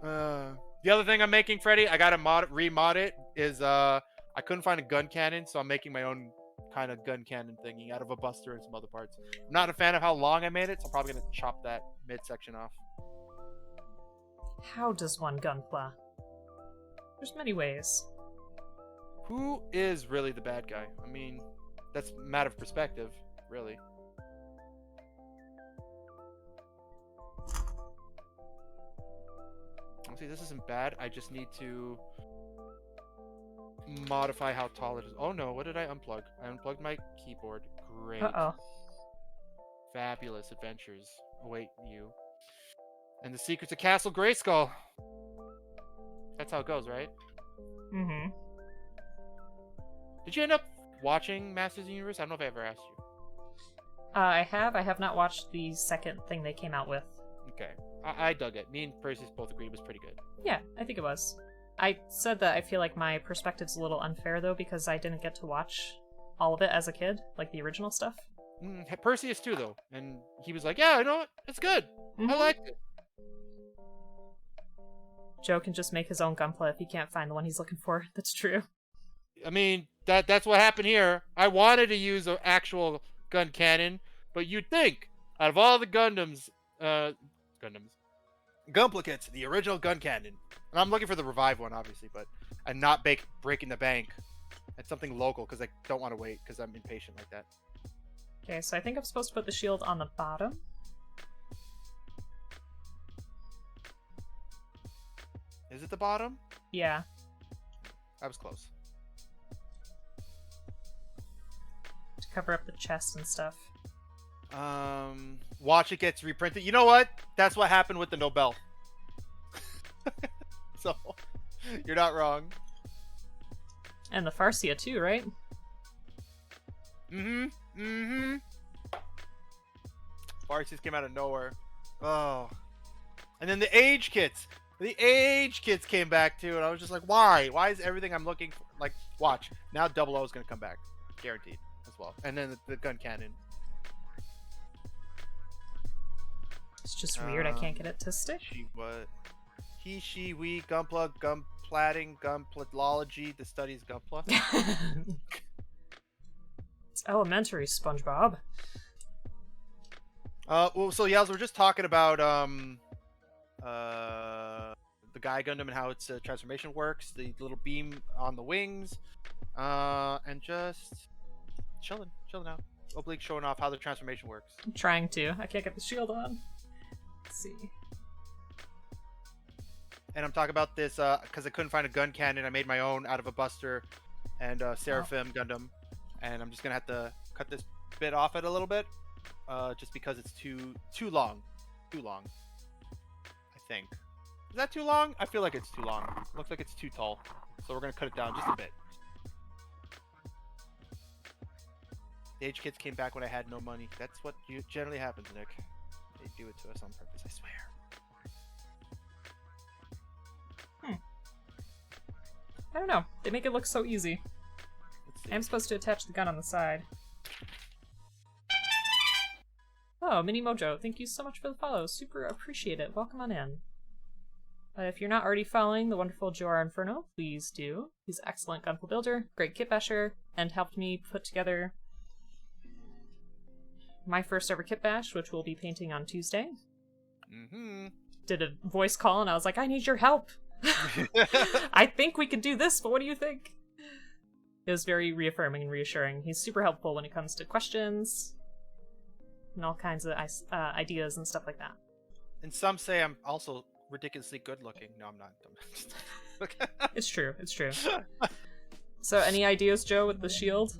The other thing I'm making, Freddy, I gotta remod it, is I couldn't find a gun cannon, so I'm making my own kind of gun cannon thingy out of a buster and some other parts. I'm not a fan of how long I made it, so I'm probably gonna chop that midsection off. How does one Gunpla? There's many ways. Who is really the bad guy? I mean, that's a matter of perspective, really. See, this isn't bad. I just need to modify how tall it is. Oh no, what did I unplug? I unplugged my keyboard. Great. Uh-oh. Fabulous adventures await you. And the secrets of Castle Grayskull. That's how it goes, right? Mm-hmm. Did you end up watching Masters of the Universe? I don't know if I ever asked you. I have not watched the second thing they came out with. Okay. I dug it. Me and Perseus both agreed it was pretty good. Yeah, I think it was. I said that I feel like my perspective's a little unfair, though, because I didn't get to watch all of it as a kid, like the original stuff. Perseus too, though. And he was like, yeah, you know what? It's good. Mhm. I liked it. Joe can just make his own Gunpla if he can't find the one he's looking for. That's true. I mean, that's what happened here. I wanted to use an actual gun cannon, but you'd think, out of all the Gundams, Gunpla kits, the original gun cannon. And I'm looking for the revived one, obviously, but I'm not breaking the bank. It's something local, because I don't want to wait, because I'm impatient like that. Okay, so I think I'm supposed to put the shield on the bottom. Is it the bottom? Yeah. I was close. To cover up the chest and stuff. Watch it gets reprinted. You know what? That's what happened with the Nobel. So, you're not wrong. And the Farsia too, right? Farsies came out of nowhere. Oh. And then the age kits. The age kits came back too, and I was just like, why? Why is everything I'm looking for? Like, watch. Now Double O is going to come back. Guaranteed. as well, and then the gun cannon. It's just weird. I can't get it to stick. He, she, we, Gunpla, Gunplatting, Gunplatology. The studies Gunpla. It's elementary, SpongeBob. Well, so yeah, we're just talking about the Gaia Gundam and how its transformation works, the little beam on the wings, and just chilling out. Oblique showing off how the transformation works. I'm trying to. I can't get the shield on. Let's see. And I'm talking about this because I couldn't find a gun cannon. I made my own out of a Buster and Seraphim Gundam, and I'm just gonna have to cut this bit off it a little bit, just because it's too long. I think. Is that too long? I feel like it's too long. Looks like it's too tall, so we're gonna cut it down just a bit. The HG Kits came back when I had no money. That's what generally happens, Nick. They do it to us on purpose, I swear. I don't know. They make it look so easy. Let's see. I'm supposed to attach the gun on the side. Oh, Mini Mojo, thank you so much for the follow. Super appreciate it. Welcome on in. If you're not already following the wonderful Joerinferno, please do. He's an excellent Gunpla builder, great kit basher, and helped me put together my first ever kit bash, which we'll be painting on Tuesday. Did a voice call and I was like, I need your help. I think we could do this, but what do you think? It was very reaffirming and reassuring. He's super helpful when it comes to questions and all kinds of ideas and stuff like that. And some say I'm also ridiculously good looking. No, I'm not. It's true. It's true. So, any ideas, Joe, with the shield?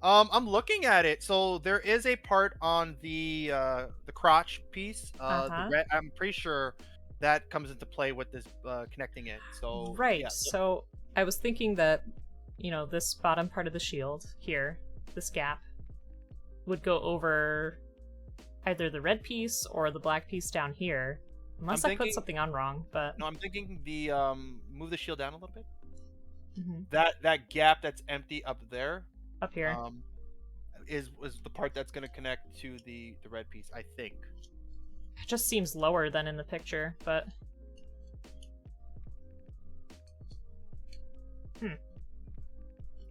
I'm looking at it. So there is a part on the crotch piece. The red, I'm pretty sure that comes into play with this connecting it. So right. Yeah. So I was thinking that, you know, this bottom part of the shield here, this gap, would go over either the red piece or the black piece down here. Unless I put something on wrong, but no, I'm thinking the move the shield down a little bit. Mm-hmm. That gap that's empty up there, up here, is the part that's going to connect to the red piece, I think. It just seems lower than in the picture, but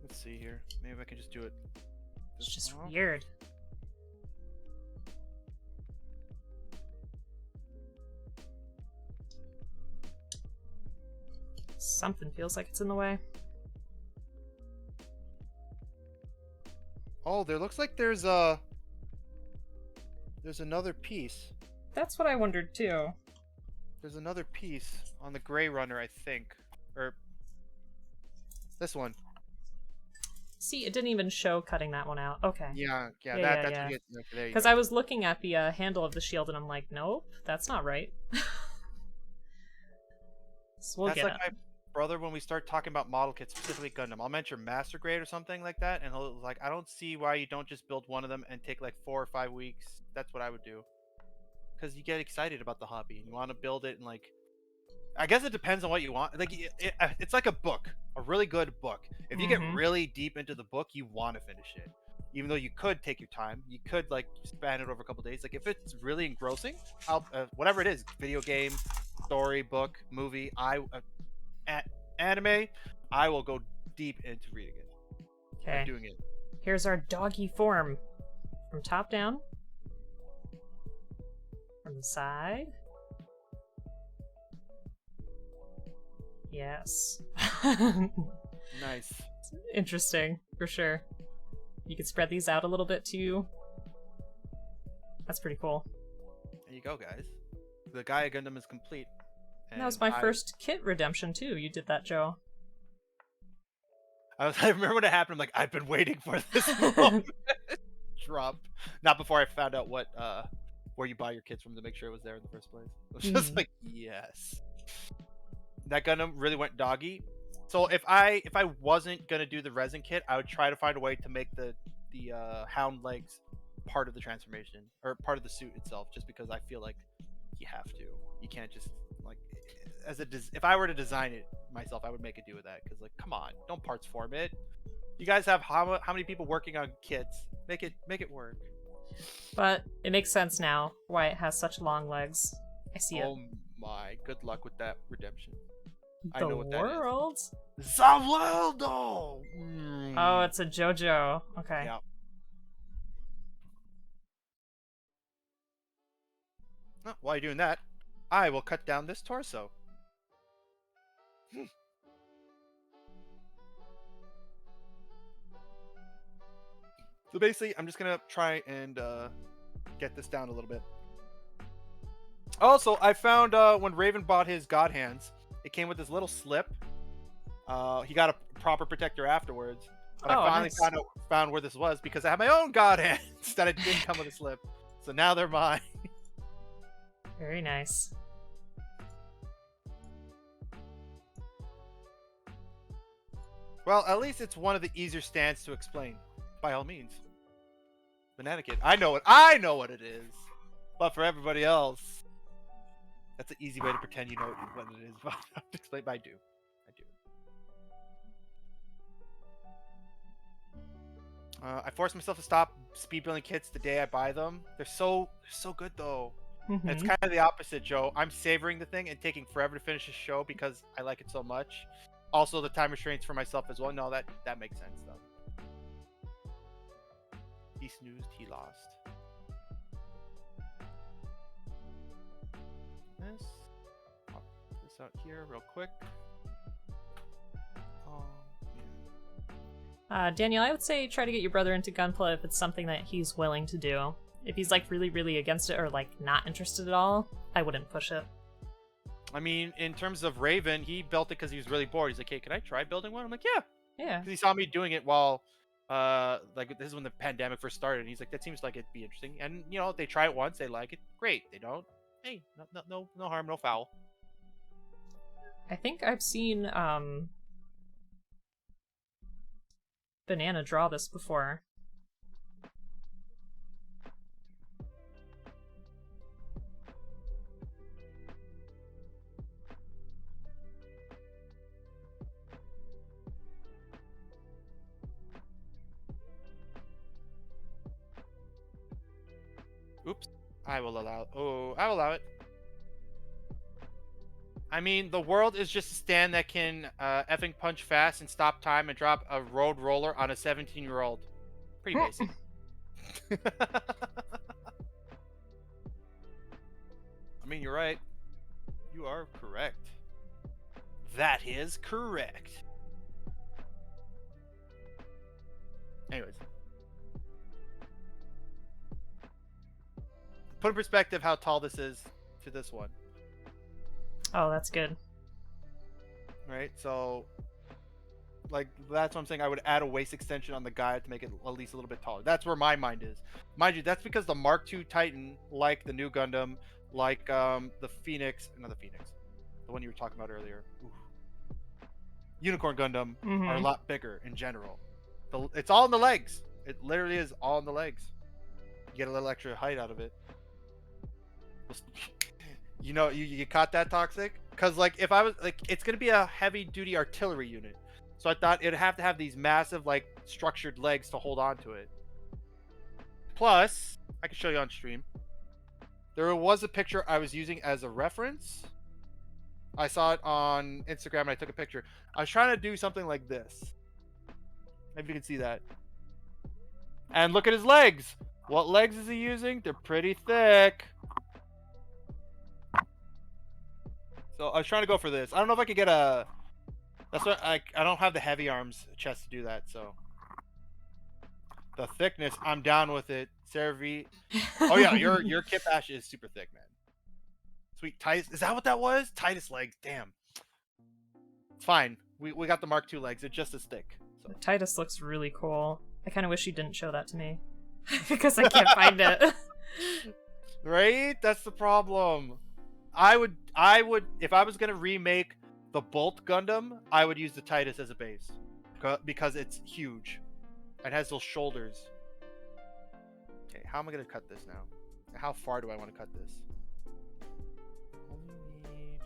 let's see here. Maybe I can just do it. It's just weird. Something feels like it's in the way. Oh, there looks like there's another piece. That's what I wondered too. There's another piece on the gray runner, I think. Or this one. See, it didn't even show cutting that one out. Okay. That's what you get. Because I was looking at the handle of the shield and I'm like, nope, that's not right. So we'll that's get like it. my brother when we start talking about model kits, specifically Gundam. I'll mention Master Grade or something like that, and he'll like, I don't see why you don't just build one of them and take like 4 or 5 weeks. That's what I would do. Because you get excited about the hobby and you want to build it, and like, I guess it depends on what you want. Like, it's like a book, a really good book. If you get really deep into the book, you want to finish it. Even though you could take your time, you could like span it over a couple days. Like if it's really engrossing, I'll whatever it is, video game, story, book, movie, anime, I will go deep into reading it. Okay. Doing it. Here's our doggy form, from top down, from the side. Yes. Nice. Interesting, for sure. You could spread these out a little bit too. That's pretty cool. There you go, guys. The Gaia Gundam is complete. And that was my first kit redemption too. You did that, Joe. I remember when it happened. I'm like, I've been waiting for this moment. Drop. Not before I found out what where you buy your kits from to make sure it was there in the first place. It was just like, yes. That Gundam really went doggy. So if I wasn't gonna do the resin kit, I would try to find a way to make the hound legs part of the transformation or part of the suit itself, just because I feel like you have to. You can't just like if I were to design it myself, I would make it do with that, because like, come on, don't parts form it. You guys have how many people working on kits? Make it work. But it makes sense now why it has such long legs. I see it. Oh my, good luck with that redemption. I The know what that world? is. The world, though. Oh, it's a JoJo. Okay. Yeah. Oh, while you're doing that, I will cut down this torso. So basically, I'm just gonna try and get this down a little bit. Also, I found when Raven bought his God Hands, it came with this little slip. He got a proper protector afterwards, but I finally nice. found where this was because I have my own God Hands that it didn't come with a slip. So now they're mine. Very nice. Well, at least it's one of the easier stands to explain. By all means. Banana Kid. I know what it is. But for everybody else, that's an easy way to pretend you know what it is. But I have to explain, but I do. I force myself to stop speed building kits the day I buy them. They're so good though. And it's kind of the opposite, Joe. I'm savoring the thing and taking forever to finish the show because I like it so much. Also, the time restraints for myself as well. No, that makes sense though. He snoozed, he lost. This. Pop this out here real quick. Oh, yeah. Daniel, I would say try to get your brother into Gunpla if it's something that he's willing to do. If he's like really, really against it or like not interested at all, I wouldn't push it. I mean, in terms of Raven, he built it because he was really bored. He's like, hey, can I try building one? I'm like, yeah. Yeah. Because he saw me doing it while, like, this is when the pandemic first started. And he's like, that seems like it'd be interesting. And, you know, they try it once, they like it. Great. They don't. Hey, no harm, no foul. I think I've seen, Banana draw this before. Oops. I will allow. Oh, I will allow it. I mean, the world is just a stand that can effing punch fast and stop time and drop a road roller on a 17-year-old. Pretty basic. I mean, you're right. You are correct. That is correct. Anyways. Put in perspective how tall this is to this one. Oh, that's good. Right? So, like, that's what I'm saying. I would add a waist extension on the guy to make it at least a little bit taller. That's where my mind is. Mind you, that's because the Mark II Titan, like the new Gundam, like the Phoenix, not the Phoenix, the one you were talking about earlier, Unicorn Gundam, are a lot bigger in general. It's all in the legs. It literally is all in the legs. You get a little extra height out of it. You know, you caught that, Toxic? Because, like, if I was, like, it's going to be a heavy-duty artillery unit. So I thought it'd have to have these massive, like, structured legs to hold on to it. Plus, I can show you on stream. There was a picture I was using as a reference. I saw it on Instagram and I took a picture. I was trying to do something like this. Maybe you can see that. And look at his legs. What legs is he using? They're pretty thick. So I was trying to go for this. I don't know if I could get a... That's what I don't have the heavy arms chest to do that, so... The thickness, I'm down with it. Sarah V. Oh yeah, your Kip Ash is super thick, man. Sweet. Titus, is that what that was? Titus legs, damn. It's fine. We got the Mark II legs. They're just as thick. So. Titus looks really cool. I kind of wish you didn't show that to me. Because I can't find it. Right? That's the problem. I would, if I was gonna remake the Bolt Gundam, I would use the Titus as a base because it's huge. It has those shoulders. Okay, how am I gonna cut this now? How far do I want to cut this? Only need...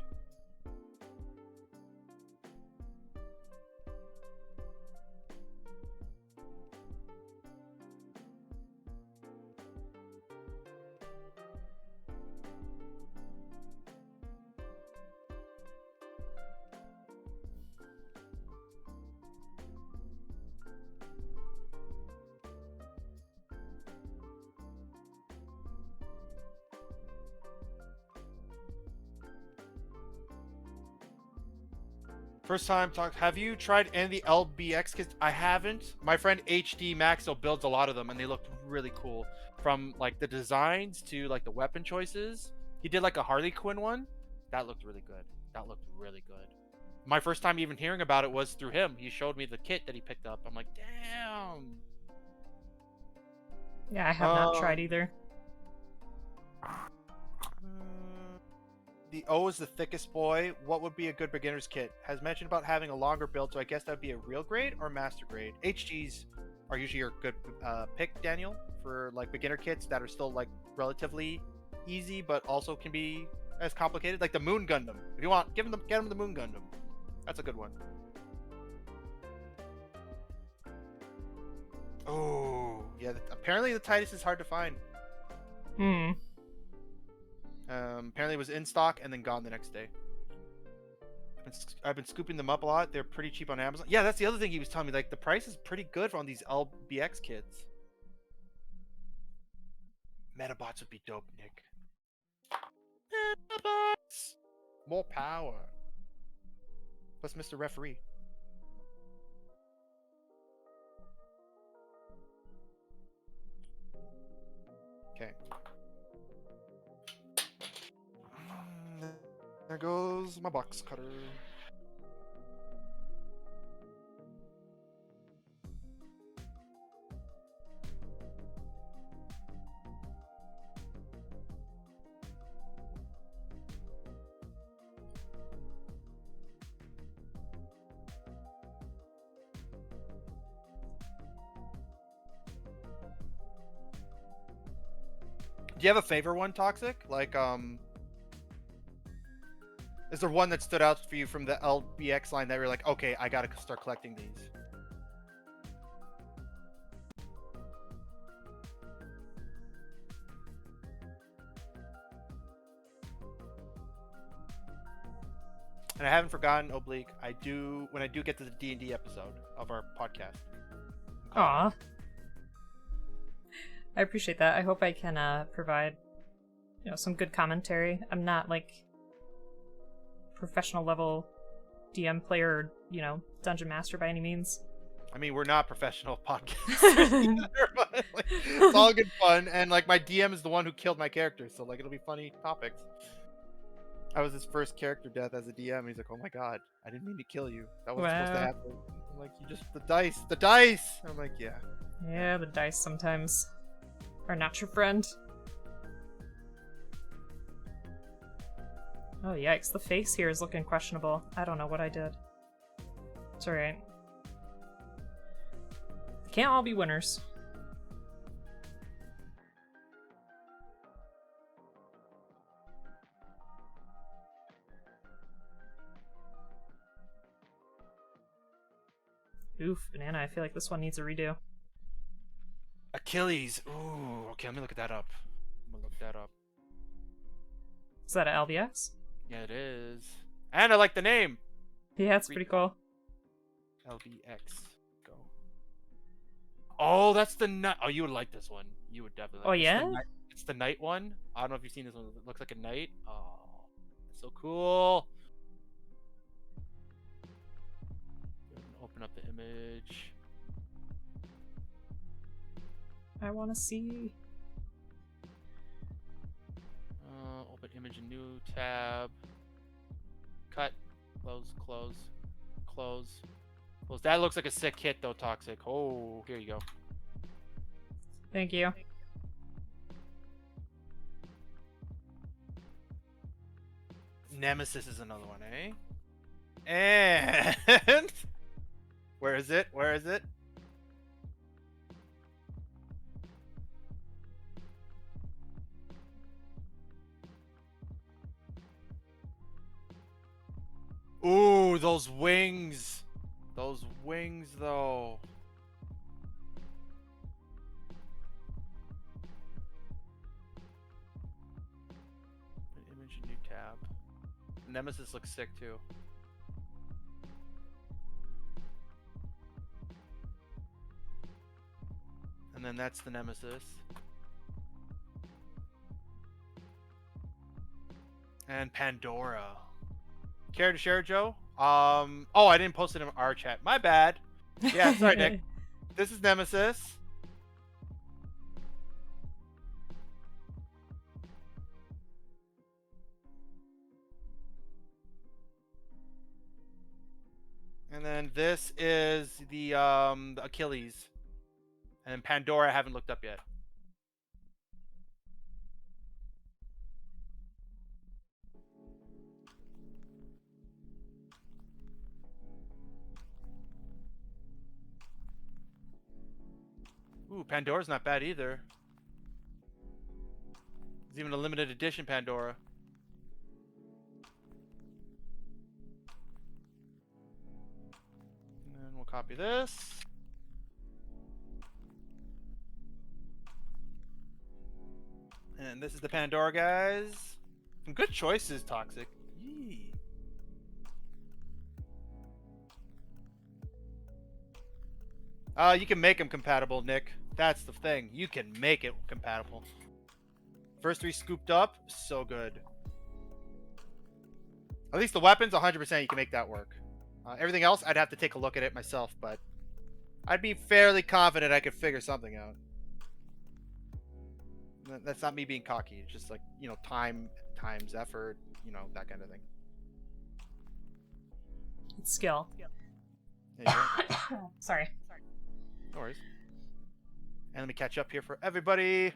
First time talk. Have you tried any of the LBX kits? I haven't. My friend HD Maxo builds a lot of them, and they look really cool. From like the designs to like the weapon choices. He did like a Harley Quinn one. That looked really good. That looked really good. My first time even hearing about it was through him. He showed me the kit that he picked up. I'm like, damn. Yeah, I have not tried either. The O is the thickest boy. What would be a good beginner's kit? Has mentioned about having a longer build, so I guess that'd be a real grade or master grade. HGs are usually your good pick, Daniel, for like beginner kits that are still like relatively easy, but also can be as complicated. Like the Moon Gundam. If you want, get him the Moon Gundam. That's a good one. Oh, yeah. Apparently the Titus is hard to find. Apparently it was in stock and then gone the next day. I've been scooping them up a lot. They're pretty cheap on Amazon. Yeah, that's the other thing he was telling me. Like the price is pretty good on these LBX kits. Metabots would be dope, Nick. Metabots! More power. Plus Mr. Referee. Okay. There goes my box cutter. Do you have a favorite one, Toxic? Like, is there one that stood out for you from the LBX line that you're like, okay, I gotta start collecting these? And I haven't forgotten, Oblique, when I do get to the D&D episode of our podcast. Aw. I appreciate that. I hope I can provide, some good commentary. I'm not like professional level DM player or, dungeon master by any means. I mean, we're not professional podcasters either, but like, it's all good fun. And like my DM is the one who killed my character, so like it'll be funny topics. I was his first character death as a DM. He's like, "Oh my god, I didn't mean to kill you. That wasn't supposed to happen." I'm like, "You just the dice." I'm like, "Yeah." Yeah, the dice sometimes are not your friend. Oh yikes, the face here is looking questionable. I don't know what I did. It's alright. Can't all be winners. Oof, banana, I feel like this one needs a redo. Achilles. Ooh, okay, let me look that up. Is that an LBX? Yeah, it is. And I like the name. Yeah, it's pretty cool. LBX. Go. Oh, that's the night. Oh, you would like this one. You would definitely. Oh, yeah? It's the night one. I don't know if you've seen this one. It looks like a knight. Oh, so cool. Open up the image. I want to see. Open image, a new tab. Cut. Close. That looks like a sick kit though, Toxic. Oh, here you go. Thank you. Nemesis is another one, eh? And where is it? Ooh, those wings. Those wings, though. An image, new tab. Nemesis looks sick, too. And then that's the Nemesis. And Pandora. Care to share, Joe? Oh, I didn't post it in our chat. My bad. Yeah, sorry, Nick. This is Nemesis. And then this is the Achilles. And Pandora I haven't looked up yet. Ooh, Pandora's not bad either. There's even a limited edition Pandora. And then we'll copy this. And this is the Pandora, guys. Some good choices, Toxic. Yee. You can make them compatible, Nick. That's the thing. You can make it compatible. First 3 scooped up, so good. At least the weapons, 100% you can make that work. Everything else, I'd have to take a look at it myself, but I'd be fairly confident I could figure something out. That's not me being cocky. It's just like, you know, time times effort, you know, that kind of thing. It's skill. There you go. Sorry. No worries. And let me catch up here for everybody.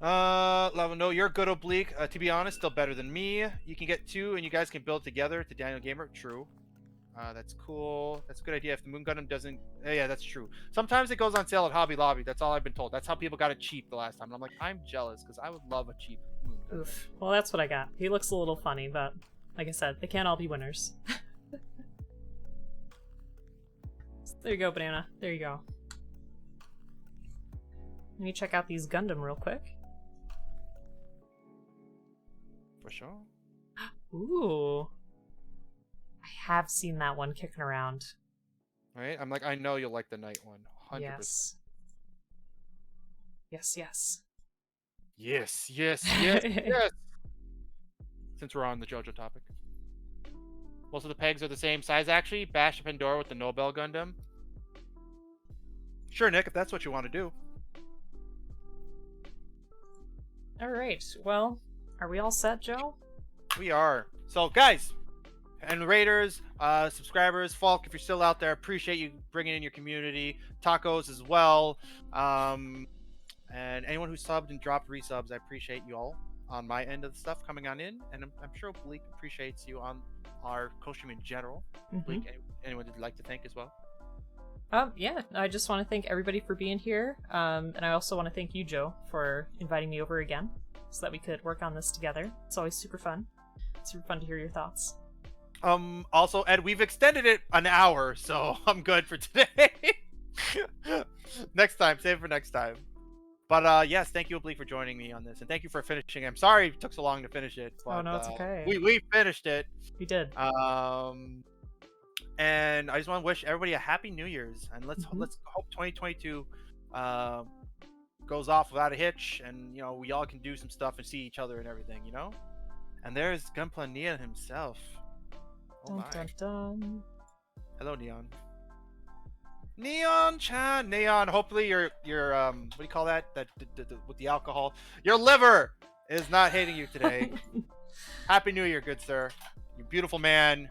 Lava, no, you're good, Oblique. To be honest, still better than me. You can get 2 and you guys can build together to Daniel Gamer. True. That's cool. That's a good idea. If the Moon Gundam doesn't... yeah, that's true. Sometimes it goes on sale at Hobby Lobby. That's all I've been told. That's how people got it cheap the last time. And I'm like, I'm jealous because I would love a cheap Moon Gundam. Oof. Well, that's what I got. He looks a little funny, but like I said, they can't all be winners. There you go, Banana. There you go. Let me check out these Gundam real quick. For sure. Ooh. I have seen that one kicking around. Right? I'm like, I know you'll like the night one. 100%. Yes. Yes, yes. Yes, yes, yes, yes. Since we're on the JoJo topic. Most of the pegs are the same size, actually. Bash and Pandora with the Nobel Gundam. Sure, Nick, if that's what you want to do. Alright, well, are we all set, Joe? We are. So, guys, and raiders, subscribers, Falk, if you're still out there, appreciate you bringing in your community. Tacos as well. And anyone who subbed and dropped resubs, I appreciate you all on my end of the stuff coming on in. And I'm sure Bleak appreciates you on our co-stream in general. Bleak, anyone you'd like to thank as well? Yeah, I just want to thank everybody for being here. And I also want to thank you, Joe, for inviting me over again so that we could work on this together. It's always super fun. It's super fun to hear your thoughts. Also, Ed, we've extended it an hour, so I'm good for today. Next time, save it for next time. But yes, thank you, Oblique, for joining me on this, and thank you for finishing. I'm sorry it took so long to finish it. But, oh no, it's okay. We finished it. We did. And I just want to wish everybody a happy New Year's, and let's hope 2022 goes off without a hitch, and you know we all can do some stuff and see each other and everything, you know. And there's Gunpla Neon himself. Oh my. Dun, dun, dun. Hello, Neon. Neon-chan, Neon. Hopefully your what do you call that? With the alcohol, your liver is not hating you today. Happy New Year, good sir. You beautiful man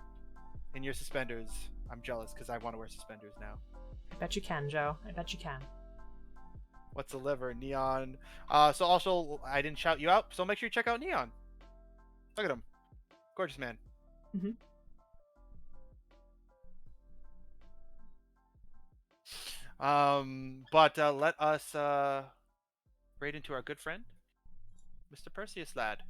in your suspenders. I'm jealous because I want to wear suspenders now. I bet you can, Joe. I bet you can. What's the liver? Neon. So also, I didn't shout you out, so make sure you check out Neon. Look at him. Gorgeous man. But let us raid into our good friend, Mr. Perseus lad.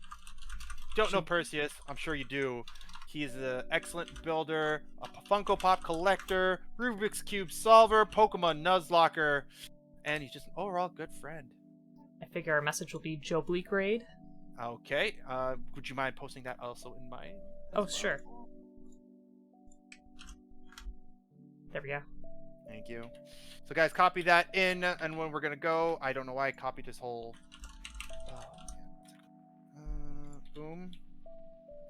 Don't know Perseus, I'm sure you do. He's an excellent builder, a Funko Pop collector, Rubik's Cube solver, Pokemon Nuzlocker, and he's just an overall good friend. I figure our message will be Joe Bleak Raid. Okay, would you mind posting that also in my... Oh, sure. There we go. Thank you. So guys, copy that in, and when we're gonna go, I don't know why I copied this whole... boom.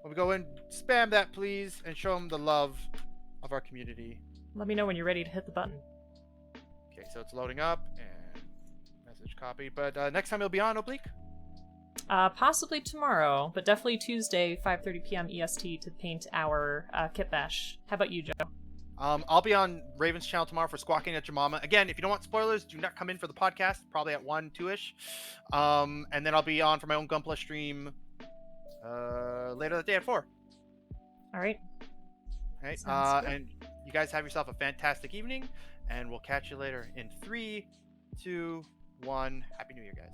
When we go in, spam that, please, and show them the love of our community. Let me know when you're ready to hit the button. Okay, so it's loading up, and message copy. But next time it'll be on, Oblique? Possibly tomorrow, but definitely Tuesday, 5:30 p.m. EST to paint our kit bash. How about you, Joe? I'll be on Raven's channel tomorrow for Squawking at Your Mama. Again, if you don't want spoilers, do not come in for the podcast. Probably at 1, 2-ish. And then I'll be on for my own Gunpla stream later that day at 4. All right. All right. Sounds good. And you guys have yourself a fantastic evening, and we'll catch you later in 3, 2, 1. Happy New Year, guys.